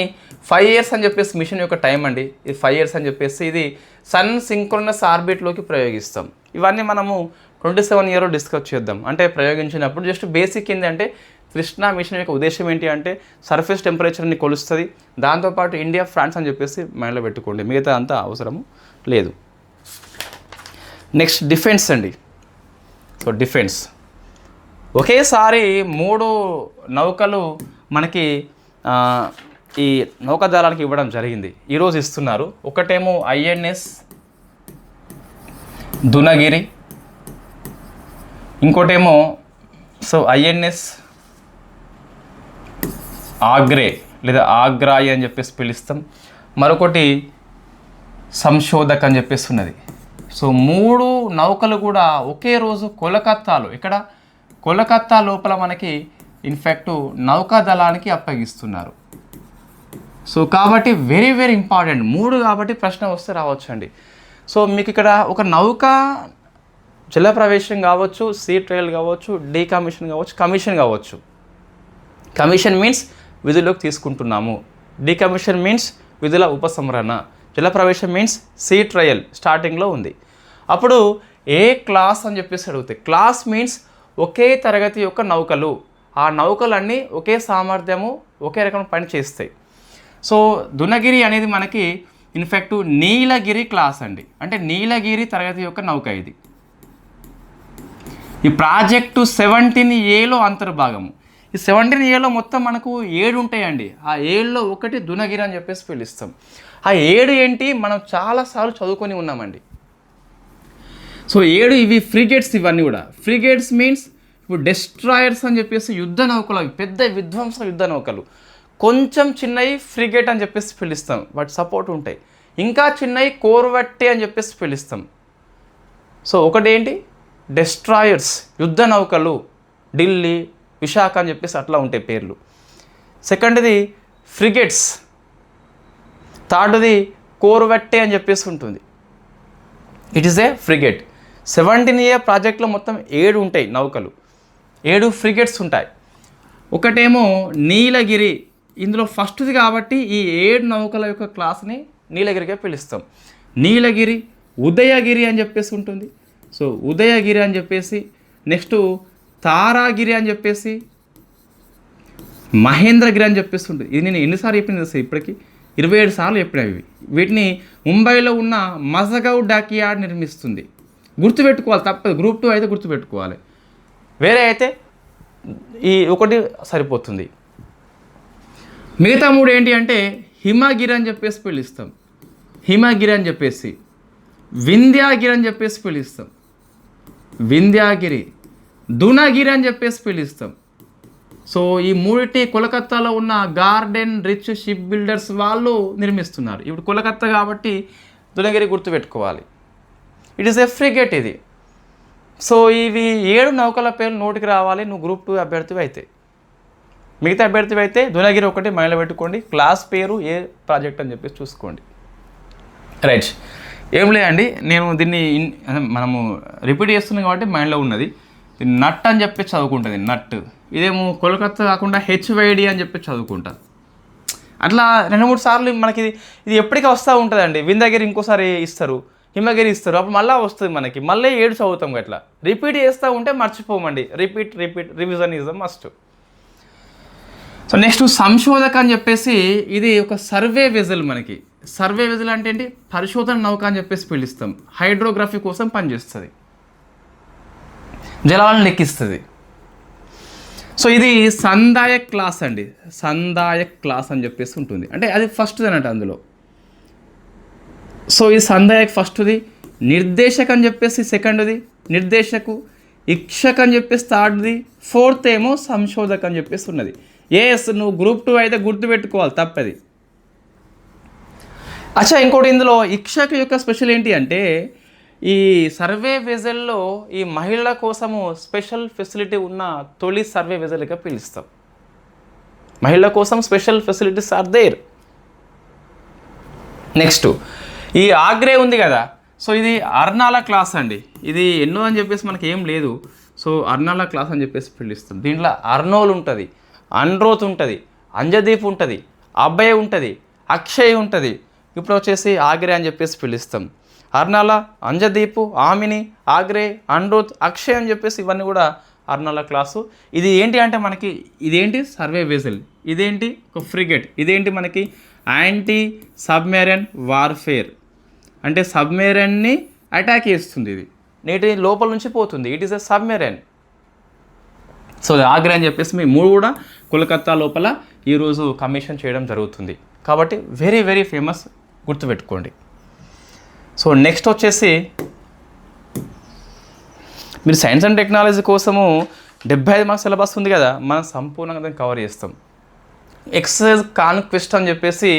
5 years అని చెప్పేసి మిషన్ యొక్క టైం అండి. ఇది 5 years అని చెప్పేసి ఇది సన్ సింక్రోనస్ ఆర్బిట్లోకి ప్రయోగిస్తాం. ఇవన్నీ మనము 27 year డిస్కస్ చేద్దాం. అంటే ప్రయోగించినప్పుడు జస్ట్ బేసిక్ ఏంటంటే కృష్ణా మిషన్ యొక్క ఉద్దేశం ఏంటి అంటే సర్ఫేస్ టెంపరేచర్ని కొలుస్తుంది. దాంతోపాటు ఇండియా ఫ్రాన్స్ అని చెప్పేసి మైండ్లో పెట్టుకోండి, మిగతా అంతా అవసరము లేదు. నెక్స్ట్ డిఫెన్స్ అండి. సో డిఫెన్స్ ఒకేసారి 3 నౌకలు మనకి ఈ నౌకాదళానికి ఇవ్వడం జరిగింది. ఈరోజు ఇస్తున్నారు. ఒకటేమో INS దునగిరి, ఇంకోటేమో INS ఆగ్రే లేదా ఆగ్రాయి అని చెప్పేసి పిలుస్తాం. మరొకటి సంశోధక్ అని చెప్పేసి ఉన్నది. సో 3 నౌకలు కూడా ఒకే రోజు కోలకత్తాలో, ఇక్కడ కోలకత్తా లోపల మనకి ఇన్ఫ్యాక్ట్ నౌకాదళానికి అప్పగిస్తున్నారు. సో కాబట్టి వెరీ వెరీ ఇంపార్టెంట్ 3 కాబట్టి ప్రశ్న వస్తే రావచ్చండి. సో మీకు ఇక్కడ ఒక నౌక జల ప్రవేశం కావచ్చు, సీ ట్రయల్ కావచ్చు, డీకమిషన్ కావచ్చు, కమిషన్ కావచ్చు. కమిషన్ మీన్స్ విధుల్లోకి తీసుకుంటున్నాము, డీకమిషన్ మీన్స్ విధుల ఉపసంహరణ, జల ప్రవేశం మీన్స్ సీ ట్రయల్ స్టార్టింగ్లో ఉంది. అప్పుడు ఏ క్లాస్ అని చెప్పేసి అడుగుతాయి. క్లాస్ మీన్స్ ఒకే తరగతి యొక్క నౌకలు, ఆ నౌకలన్నీ ఒకే సామర్థ్యము ఒకే రకమైన పని చేస్తాయి. సో దునగిరి అనేది మనకి ఇన్ఫ్యాక్ట్ నీలగిరి క్లాస్ అండి, అంటే నీలగిరి తరగతి యొక్క నౌక ఇది. ఈ ప్రాజెక్టు 17Aలో అంతర్భాగము. ఈ 17Aలో మొత్తం మనకు 7 ఉంటాయండి. ఆ 7లో ఒకటి దునగిరి అని చెప్పేసి పిలుస్తాం. ఆ 7 ఏంటి మనం చాలాసార్లు చదువుకొని ఉన్నామండి. సో 7 ఇవి ఫ్రిగేట్స్, ఇవన్నీ కూడా ఫ్రిగేట్స్ మీన్స్ ఇప్పుడు డెస్ట్రాయర్స్ అని చెప్పేసి యుద్ధ నౌకలు, అవి పెద్ద విధ్వంస యుద్ధ నౌకలు. కొంచెం చిన్నవి ఫ్రిగేట్ అని చెప్పేసి పిలుస్తాం, వాటి సపోర్ట్ ఉంటాయి. ఇంకా చిన్నవి కోర్వెట్టే అని చెప్పేసి పిలుస్తాం. సో ఒకటి ఏంటి డెస్ట్రాయర్స్ యుద్ధ నౌకలు, ఢిల్లీ, విశాఖ అని చెప్పేసి అట్లా ఉంటాయి పేర్లు. సెకండ్ది ఫ్రిగేట్స్, థర్డ్ది కోర్వెట్టే అని చెప్పేసి ఉంటుంది. It is A frigate. 17A ప్రాజెక్ట్లో మొత్తం 7 ఉంటాయి నౌకలు, 7 ఫ్రిగేట్స్ ఉంటాయి. ఒకటేమో నీలగిరి. ఇందులో ఫస్ట్ది కాబట్టి ఈ 7 నౌకల యొక్క క్లాస్ని నీలగిరిగా పిలుస్తాం. నీలగిరి, ఉదయగిరి అని చెప్పేసి ఉంటుంది. సో ఉదయగిరి అని చెప్పేసి, నెక్స్ట్ తారాగిరి అని చెప్పేసి, మహేంద్రగిరి అని చెప్పేసి ఉంటుంది. ఇది నేను ఎన్నిసార్లు చెప్పిన తెలుసు ఇప్పటికి 27 సార్లు చెప్పిన ఇవి. వీటిని ముంబైలో ఉన్న మజగౌ డాక్యార్డ్ నిర్మిస్తుంది. గుర్తుపెట్టుకోవాలి తప్పదు. గ్రూప్ 2 అయితే గుర్తుపెట్టుకోవాలి, వేరే అయితే ఈ ఒకటి సరిపోతుంది. మిగతా 3 ఏంటి అంటే హిమగిరి అని చెప్పేసి పిలుస్తాం, హిమగిరి అని చెప్పేసి, వింధ్యాగిరి అని చెప్పేసి పిలుస్తాం, వింధ్యాగిరి, దునగిరి అని చెప్పేసి పిలుస్తాం. సో ఈ 3 కోలకత్తాలో ఉన్న గార్డెన్ రిచ్ షిప్ బిల్డర్స్ వాళ్ళు నిర్మిస్తున్నారు. ఇప్పుడు కోలకత్తా కాబట్టి దునగిరి గుర్తుపెట్టుకోవాలి. ఇట్ ఈస్ ఎ ఫ్రిగేట్ ఇది. సో ఇవి 7 నౌకల పేర్లు నోటికి రావాలి నువ్వు గ్రూప్ 2 అభ్యర్థివి అయితే. మిగతా అభ్యర్థివి అయితే దునగిరి ఒకటి మైండ్లో పెట్టుకోండి, క్లాస్ పేరు ఏ ప్రాజెక్ట్ అని చెప్పేసి చూసుకోండి. రైట్, ఏం లేదండి, నేను దీన్ని మనము రిపీట్ చేస్తున్నాం కాబట్టి మైండ్లో ఉన్నది. నట్ అని చెప్పి చదువుకుంటుంది, నట్. ఇదేమో కోలకత్తా కాకుండా హెచ్వైడి అని చెప్పి చదువుకుంటా. అట్లా 2-3 సార్లు మనకి ఇది ఎప్పటికీ వస్తూ ఉంటుందండి. వింధ్యగిరి ఇంకోసారి ఇస్తారు, హిమగిరి ఇస్తారు, అప్పుడు మళ్ళీ వస్తుంది మనకి. మళ్ళీ 7 చదువుతాం. అట్లా రిపీట్ చేస్తూ ఉంటే మర్చిపోమండి. Repeat revision is the must. So next Sanshodhak అని చెప్పేసి, ఇది ఒక సర్వే వెజల్. మనకి సర్వే వెజల్ అంటే ఏంటి? పరిశోధన నౌక అని చెప్పేసి పిలుస్తాం. హైడ్రోగ్రఫీ కోసం పనిచేస్తుంది, జలాలను లెక్కిస్తుంది. సో ఇది సందాయక్ క్లాస్ అండి, సందాయక్ క్లాస్ అని చెప్పేసి ఉంటుంది. అంటే అది ఫస్ట్ది అన్నట్టు అందులో. సో ఈ సందాయక్ ఫస్ట్ది, నిర్దేశక్ అని చెప్పేసి సెకండ్ది, నిర్దేశకు, ఇక్షక్ అని చెప్పేసి థర్డ్ది, ఫోర్త్ ఏమో సంశోధక్ అని చెప్పేసి ఉన్నది. నువ్వు గ్రూప్ 2 అయితే గుర్తుపెట్టుకోవాలి తప్పది. అచ్చా, ఇంకోటి ఇందులో ఇక్షక్ యొక్క స్పెషల్ ఏంటి అంటే, ఈ సర్వే వెజల్లో ఈ మహిళల కోసము స్పెషల్ ఫెసిలిటీ ఉన్న తొలి సర్వే వెజల్గా పిలుస్తాం. మహిళల కోసం special facilities are there. Next ఈ ఆగ్రే ఉంది కదా, సో ఇది అర్నాల క్లాస్ అండి. ఇది ఎన్నో అని చెప్పేసి మనకి ఏం లేదు. సో అర్నాల క్లాస్ అని చెప్పేసి పిలుస్తాం. దీంట్లో అర్నోల్ ఉంటుంది, అన్రోత్ ఉంటుంది, అంజదీప్ ఉంటుంది, అభయ్ ఉంటుంది, అక్షయ్ ఉంటుంది. ఇప్పుడు వచ్చేసి ఆగ్రే అని చెప్పేసి పిలుస్తాం. అర్నాల, అంజదీపు, ఆమిని, ఆగ్రే, అన్రోత్, అక్షయ్ అని చెప్పేసి ఇవన్నీ కూడా అర్నాల క్లాసు. ఇది ఏంటి అంటే మనకి ఇదేంటి సర్వే వెజల్, ఇదేంటి ఒక ఫ్రిగేట్, ఇదేంటి మనకి యాంటీ సబ్మెరైన్ వార్ఫేర్. అంటే సబ్మెరైన్ని అటాక్ చేస్తుంది, ఇది నీటి లోపల నుంచి పోతుంది. It is a submarine. So Agra అని చెప్పేసి మీ 3 కూడా కోల్కతా లోపల ఈరోజు కమిషన్ చేయడం జరుగుతుంది. కాబట్టి వెరీ వెరీ ఫేమస్, గుర్తుపెట్టుకోండి. సో నెక్స్ట్ వచ్చేసి మీరు సైన్స్ అండ్ టెక్నాలజీ కోసము 75 మార్క్స్ సిలబస్ ఉంది కదా, మనం సంపూర్ణంగా దాన్ని కవర్ చేస్తాం. ఎక్సర్సైజ్ కాన్క్వెస్ట్ అని చెప్పేసి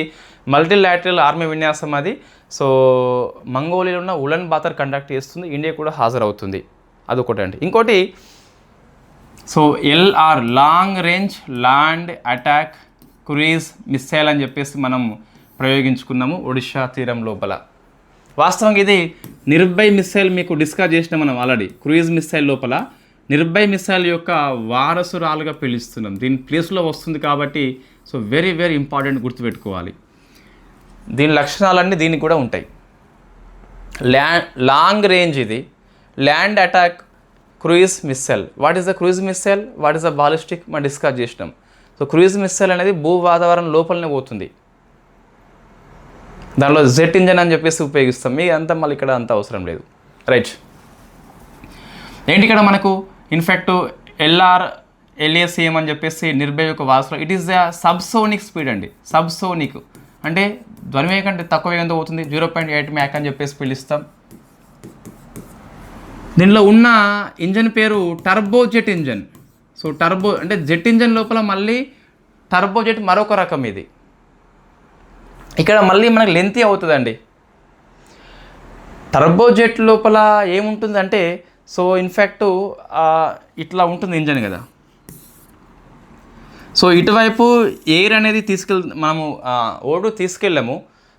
మల్టీలాటరల్ ఆర్మీ విన్యాసం అది. సో మంగోలియాలో ఉన్న ఉలన్ బాతర్ కండక్ట్ చేస్తుంది, ఇండియా కూడా హాజరవుతుంది. అదొకటి అండి. ఇంకోటి so LR long range land attack cruise missile అని చెప్పేసి మనం ప్రయోగించుకున్నాము ఒడిషా తీరం లోపల. వాస్తవంగా ఇది నిర్భయ్ మిస్సైల్ మీకు డిస్కస్ చేసిన మనం ఆల్రెడీ. క్రూయిజ్ మిస్సైల్ లోపల నిర్భయ్ మిస్సైల్ యొక్క వారసురాలుగా పిలుస్తున్నాం. దీని ప్లేస్లో వస్తుంది కాబట్టి సో వెరీ వెరీ ఇంపార్టెంట్, గుర్తుపెట్టుకోవాలి. దీని లక్షణాలన్నీ దీనికి కూడా ఉంటాయి. లాంగ్ రేంజ్ ఇది, land attack cruise missile. What is the cruise missile, what is the ballistic మనం డిస్కస్ చేసినాం. సో క్రూయిజ్ మిస్సైల్ అనేది భూ వాతావరణం లోపలనే పోతుంది. దానిలో జెట్ ఇంజన్ అని చెప్పేసి ఉపయోగిస్తాం. మీ అంతా మళ్ళీ ఇక్కడ అంత అవసరం లేదు. రైట్, ఏంటి ఇక్కడ మనకు ఇన్ఫాక్ట్ LRLACM అని చెప్పేసి నిర్భయ్ యొక్క వారసులు. It is the subsonic speed అండి. సబ్సోనిక్ అంటే ధ్వనివేగం కంటే తక్కువ వేగంతో పోతుంది. 0.8 మ్యాక్ అని చెప్పేసి పిలుస్తాం. దీనిలో ఉన్న ఇంజన్ పేరు టర్బోజెట్ ఇంజన్. సో టర్బో అంటే జెట్ ఇంజన్ లోపల మళ్ళీ టర్బోజెట్ మరొక రకం. ఇది ఇక్కడ మళ్ళీ మనకు లెంతీ అవుతుందండి. టర్బోజెట్ లోపల ఏముంటుందంటే సో ఇన్ఫ్యాక్ట్ ఇట్లా ఉంటుంది ఇంజన్ కదా. సో ఇటువైపు ఎయిర్ అనేది మనము ఓటు తీసుకెళ్ళాము.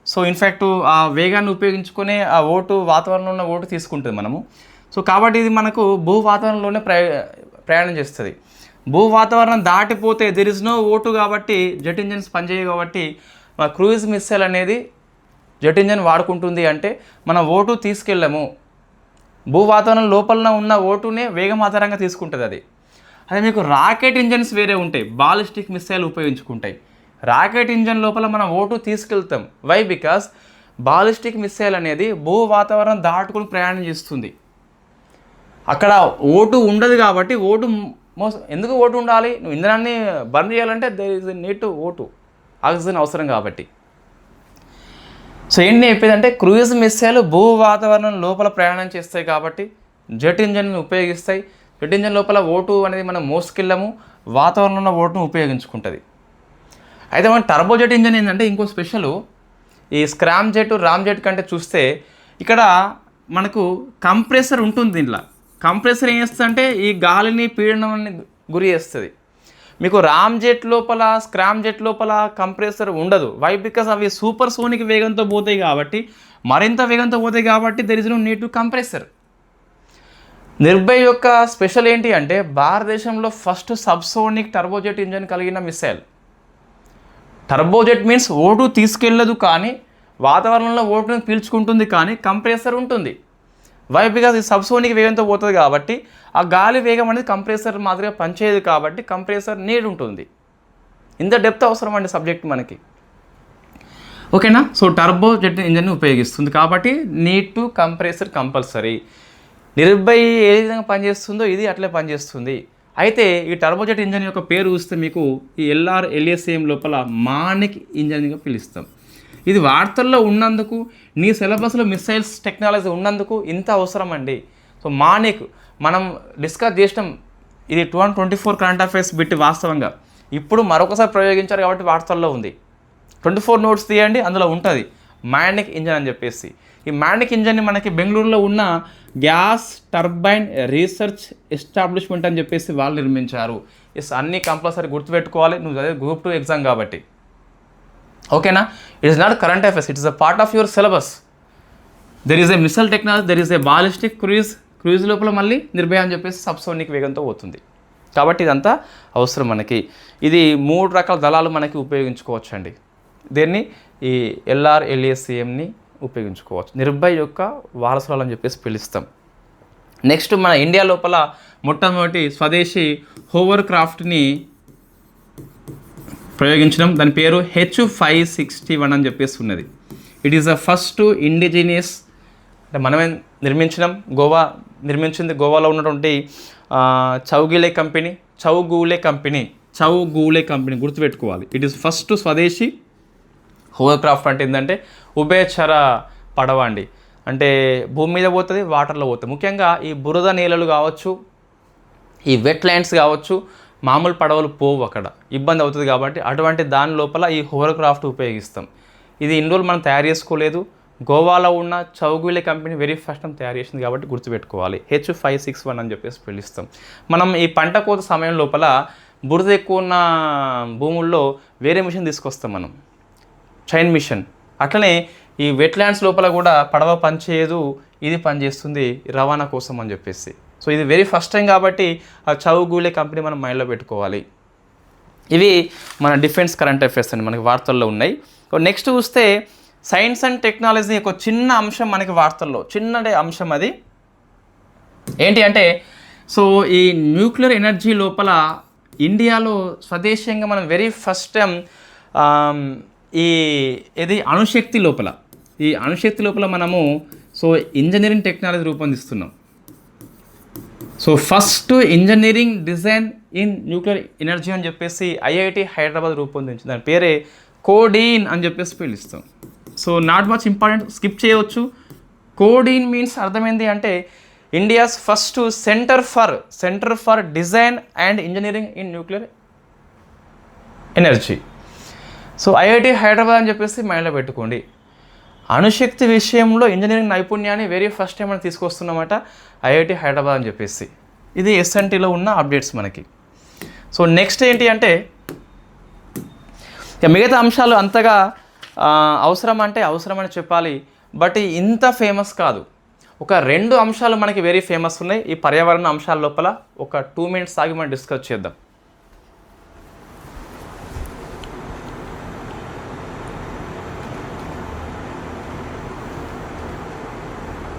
సో ఇన్ఫ్యాక్ట్ ఆ వేగాన్ని ఉపయోగించుకొని ఆ ఓటు వాతావరణంలో ఉన్న ఓటు తీసుకుంటుంది మనము. సో కాబట్టి ఇది మనకు భూ వాతావరణంలోనే ప్రయాణం చేస్తుంది. భూ వాతావరణం దాటిపోతే దెర్ ఇస్ నో O2 కాబట్టి జెట్ ఇంజన్స్ పనిచేయవు కాబట్టి మన క్రూయిజ్ మిస్సైల్ అనేది జెట్ ఇంజన్ వాడుకుంటుంది అంటే మనం O2 తీసుకెళ్ళము. భూ వాతావరణం లోపల ఉన్న O2నే వేగం ఆధారంగా తీసుకుంటుంది అది. అదే మీకు రాకెట్ ఇంజన్స్ వేరే ఉంటాయి, బాలిస్టిక్ మిస్సైల్ ఉపయోగించుకుంటాయి. రాకెట్ ఇంజన్ లోపల మనం O2 తీసుకెళ్తాం. వై? బికాస్ బాలిస్టిక్ మిస్సైల్ అనేది భూ వాతావరణం దాటుకుని ప్రయాణం చేస్తుంది. అక్కడ O2 ఉండదు కాబట్టి ఎందుకు O2 ఉండాలి? నువ్వు ఇంధనాన్ని బర్న్ చేయాలంటే there is need to O2, oxygen అవసరం కాబట్టి. సో ఏంటి చెప్పేదంటే క్రూయిజ్ మిస్సైల్ భూ వాతావరణం లోపల ప్రయాణం చేస్తాయి కాబట్టి జెట్ ఇంజన్ ఉపయోగిస్తాయి. జెట్ ఇంజన్ లోపల O2 అనేది మనం మోసుకెళ్ళము, వాతావరణంలో O2ను ఉపయోగించుకుంటుంది. అయితే మన టర్బోజెట్ ఇంజన్ ఏంటంటే ఇంకో స్పెషల్. ఈ స్క్రామ్ జెట్, రామ్ జెట్ కంటే చూస్తే ఇక్కడ మనకు కంప్రెసర్ ఉంటుంది. దీంట్లో కంప్రెసర్ ఏం చేస్తుందంటే ఈ గాలిని పీడనాన్ని గురి చేస్తుంది. మీకు రామ్ జెట్ లోపల, స్క్రామ్ జెట్ లోపల కంప్రెసర్ ఉండదు. వై? బికాస్ అవి సూపర్ సోనిక్ వేగంతో పోతాయి కాబట్టి, మరింత వేగంతో పోతాయి కాబట్టి there is no need to compressor. Nirbhay యొక్క స్పెషల్ ఏంటి అంటే భారతదేశంలో ఫస్ట్ సబ్సోనిక్ టర్బోజెట్ ఇంజన్ కలిగిన మిసైల్. టర్బోజెట్ మీన్స్ O2 తీసుకెళ్ళదు కానీ వాతావరణంలో O2ని పీల్చుకుంటుంది కానీ కంప్రెసర్ ఉంటుంది. వై? బికాస్ ఈ సబ్సోనిక్ వేగంతో పోతుంది కాబట్టి ఆ గాలి వేగం అనేది కంప్రెసర్ మాదిరిగా పనిచేయదు కాబట్టి కంప్రెసర్ నీడ్ ఉంటుంది. ఇంత డెప్త్ అవసరం అండి సబ్జెక్ట్ మనకి. ఓకేనా? సో టర్బోజెట్ ఇంజన్ని ఉపయోగిస్తుంది కాబట్టి need to compressor compulsory. Nirbhay ఏ విధంగా పనిచేస్తుందో ఇది అట్లే పనిచేస్తుంది. అయితే ఈ టర్బోజెట్ ఇంజన్ యొక్క పేరు చూస్తే మీకు ఈ LRLSAM లోపల మానిక్ ఇంజన్గా పిలుస్తాం. ఇది వార్తల్లో ఉన్నందుకు, నీ సిలబస్లో మిసైల్స్ టెక్నాలజీ ఉన్నందుకు ఇంత అవసరం అండి. సో మానిక్ మనం డిస్కస్ చేసినాం. ఇది 2024 కరెంట్ అఫైర్స్ బిట్. వాస్తవంగా ఇప్పుడు మరొకసారి ప్రయోగించారు కాబట్టి వార్తల్లో ఉంది. 24 నోట్స్ తీయండి, అందులో ఉంటుంది మానిక్ ఇంజన్ అని చెప్పేసి. ఈ మానిక్ ఇంజన్ని మనకి బెంగళూరులో ఉన్న గ్యాస్ టర్బైన్ రీసెర్చ్ ఎస్టాబ్లిష్మెంట్ అని చెప్పేసి వాళ్ళు నిర్మించారు. అన్నీ కంపల్సరీ గుర్తుపెట్టుకోవాలి, నువ్వు చదివే గ్రూప్ 2 ఎగ్జామ్ కాబట్టి. ఓకేనా? It is not current affairs, it is a part of your syllabus. There is a missile technology, there is a ballistic cruise లోపల మళ్ళీ నిర్భయ అని చెప్పేసి సబ్సోనిక్ వేగంతో పోతుంది కాబట్టి ఇదంతా అవసరం మనకి. ఇది 3 రకాల దళాలు మనకి ఉపయోగించుకోవచ్చు అండి. దీన్ని ఈ LRLSAMని ఉపయోగించుకోవచ్చు. నిర్భయ్ యొక్క వారసురాలు అని చెప్పేసి పిలుస్తాం. నెక్స్ట్ మన ఇండియా లోపల మొట్టమొదటి స్వదేశీ హోవర్ క్రాఫ్ట్ని ప్రయోగించడం. దాని పేరు H561 అని చెప్పేసి ఉన్నది. It is the first indigenous, అంటే మనమే నిర్మించడం. నిర్మించింది గోవాలో ఉన్నటువంటి చౌగూలే కంపెనీ గుర్తుపెట్టుకోవాలి. ఇట్ ఈస్ ఫస్ట్ స్వదేశీ హోవర్ క్రాఫ్ట్. అంటే ఏంటంటే ఉభయచర పడవ అండి. అంటే భూమి మీద పోతుంది, వాటర్లో పోతుంది. ముఖ్యంగా ఈ బురద నేలలు కావచ్చు, ఈ వెట్ ల్యాండ్స్ కావచ్చు, మామూలు పడవలు పోవు, అక్కడ ఇబ్బంది అవుతుంది కాబట్టి అటువంటి దాని లోపల ఈ హోవర్ క్రాఫ్ట్ ఉపయోగిస్తాం. ఇది ఇన్ని రోజులు మనం తయారు చేసుకోలేదు. గోవాలో ఉన్న చౌగూలే కంపెనీ వెరీ ఫస్ట్ టైం తయారు చేసింది కాబట్టి గుర్తుపెట్టుకోవాలి. H561 అని చెప్పేసి పిలుస్తాం. మనం ఈ పంట కోత సమయం లోపల బురద ఎక్కువ ఉన్న భూముల్లో వేరే మిషన్ తీసుకొస్తాం మనం, చైన్ మిషన్. అట్లనే ఈ వెట్లాండ్స్ లోపల కూడా పడవ పనిచేయదు, ఇది పనిచేస్తుంది రవాణా కోసం అని చెప్పేసి. సో ఇది వెరీ ఫస్ట్ టైం కాబట్టి ఆ చౌగూలే కంపెనీ మనం మైండ్లో పెట్టుకోవాలి. ఇవి మన డిఫెన్స్ కరెంట్ అఫైర్స్ అండి, మనకి వార్తల్లో ఉన్నాయి. నెక్స్ట్ చూస్తే సైన్స్ అండ్ టెక్నాలజీ ఒక చిన్న అంశం మనకి వార్తల్లో, చిన్న అంశం అది ఏంటి అంటే, సో ఈ న్యూక్లియర్ ఎనర్జీ లోపల ఇండియాలో స్వదేశీయంగా మనం వెరీ ఫస్ట్ టైం ఇది అణుశక్తి లోపల మనము సో ఇంజనీరింగ్ టెక్నాలజీ రూపొందిస్తున్నాం. So first engineering design in nuclear energy అని చెప్పేసి IIT హైదరాబాద్ రూపొందించింది. దాని పేరే కోడీన్ అని చెప్పేసి పిలుస్తాం. So not much important, skip చేయవచ్చు. కోడీన్ మీన్స్ అర్థమైంది అంటే India's first centre for design and engineering in nuclear energy. So IIT Hyderabad అని చెప్పేసి మైండ్లో పెట్టుకోండి. అణుశక్తి విషయంలో ఇంజనీరింగ్ నైపుణ్యాన్ని వెరీ ఫస్ట్ టైం మనం తీసుకొస్తున్నమాట IIT హైదరాబాద్ అని చెప్పేసి. ఇది SNTలో ఉన్న అప్డేట్స్ మనకి. సో నెక్స్ట్ ఏంటి అంటే మిగతా అంశాలు అంతగా అవసరమని చెప్పాలి, బట్ ఇంత ఫేమస్ కాదు. ఒక 2 అంశాలు మనకి వెరీ ఫేమస్ ఉన్నాయి. ఈ పర్యావరణ అంశాల లోపల ఒక 2 minutes ఆగి మనం డిస్కస్ చేద్దాం.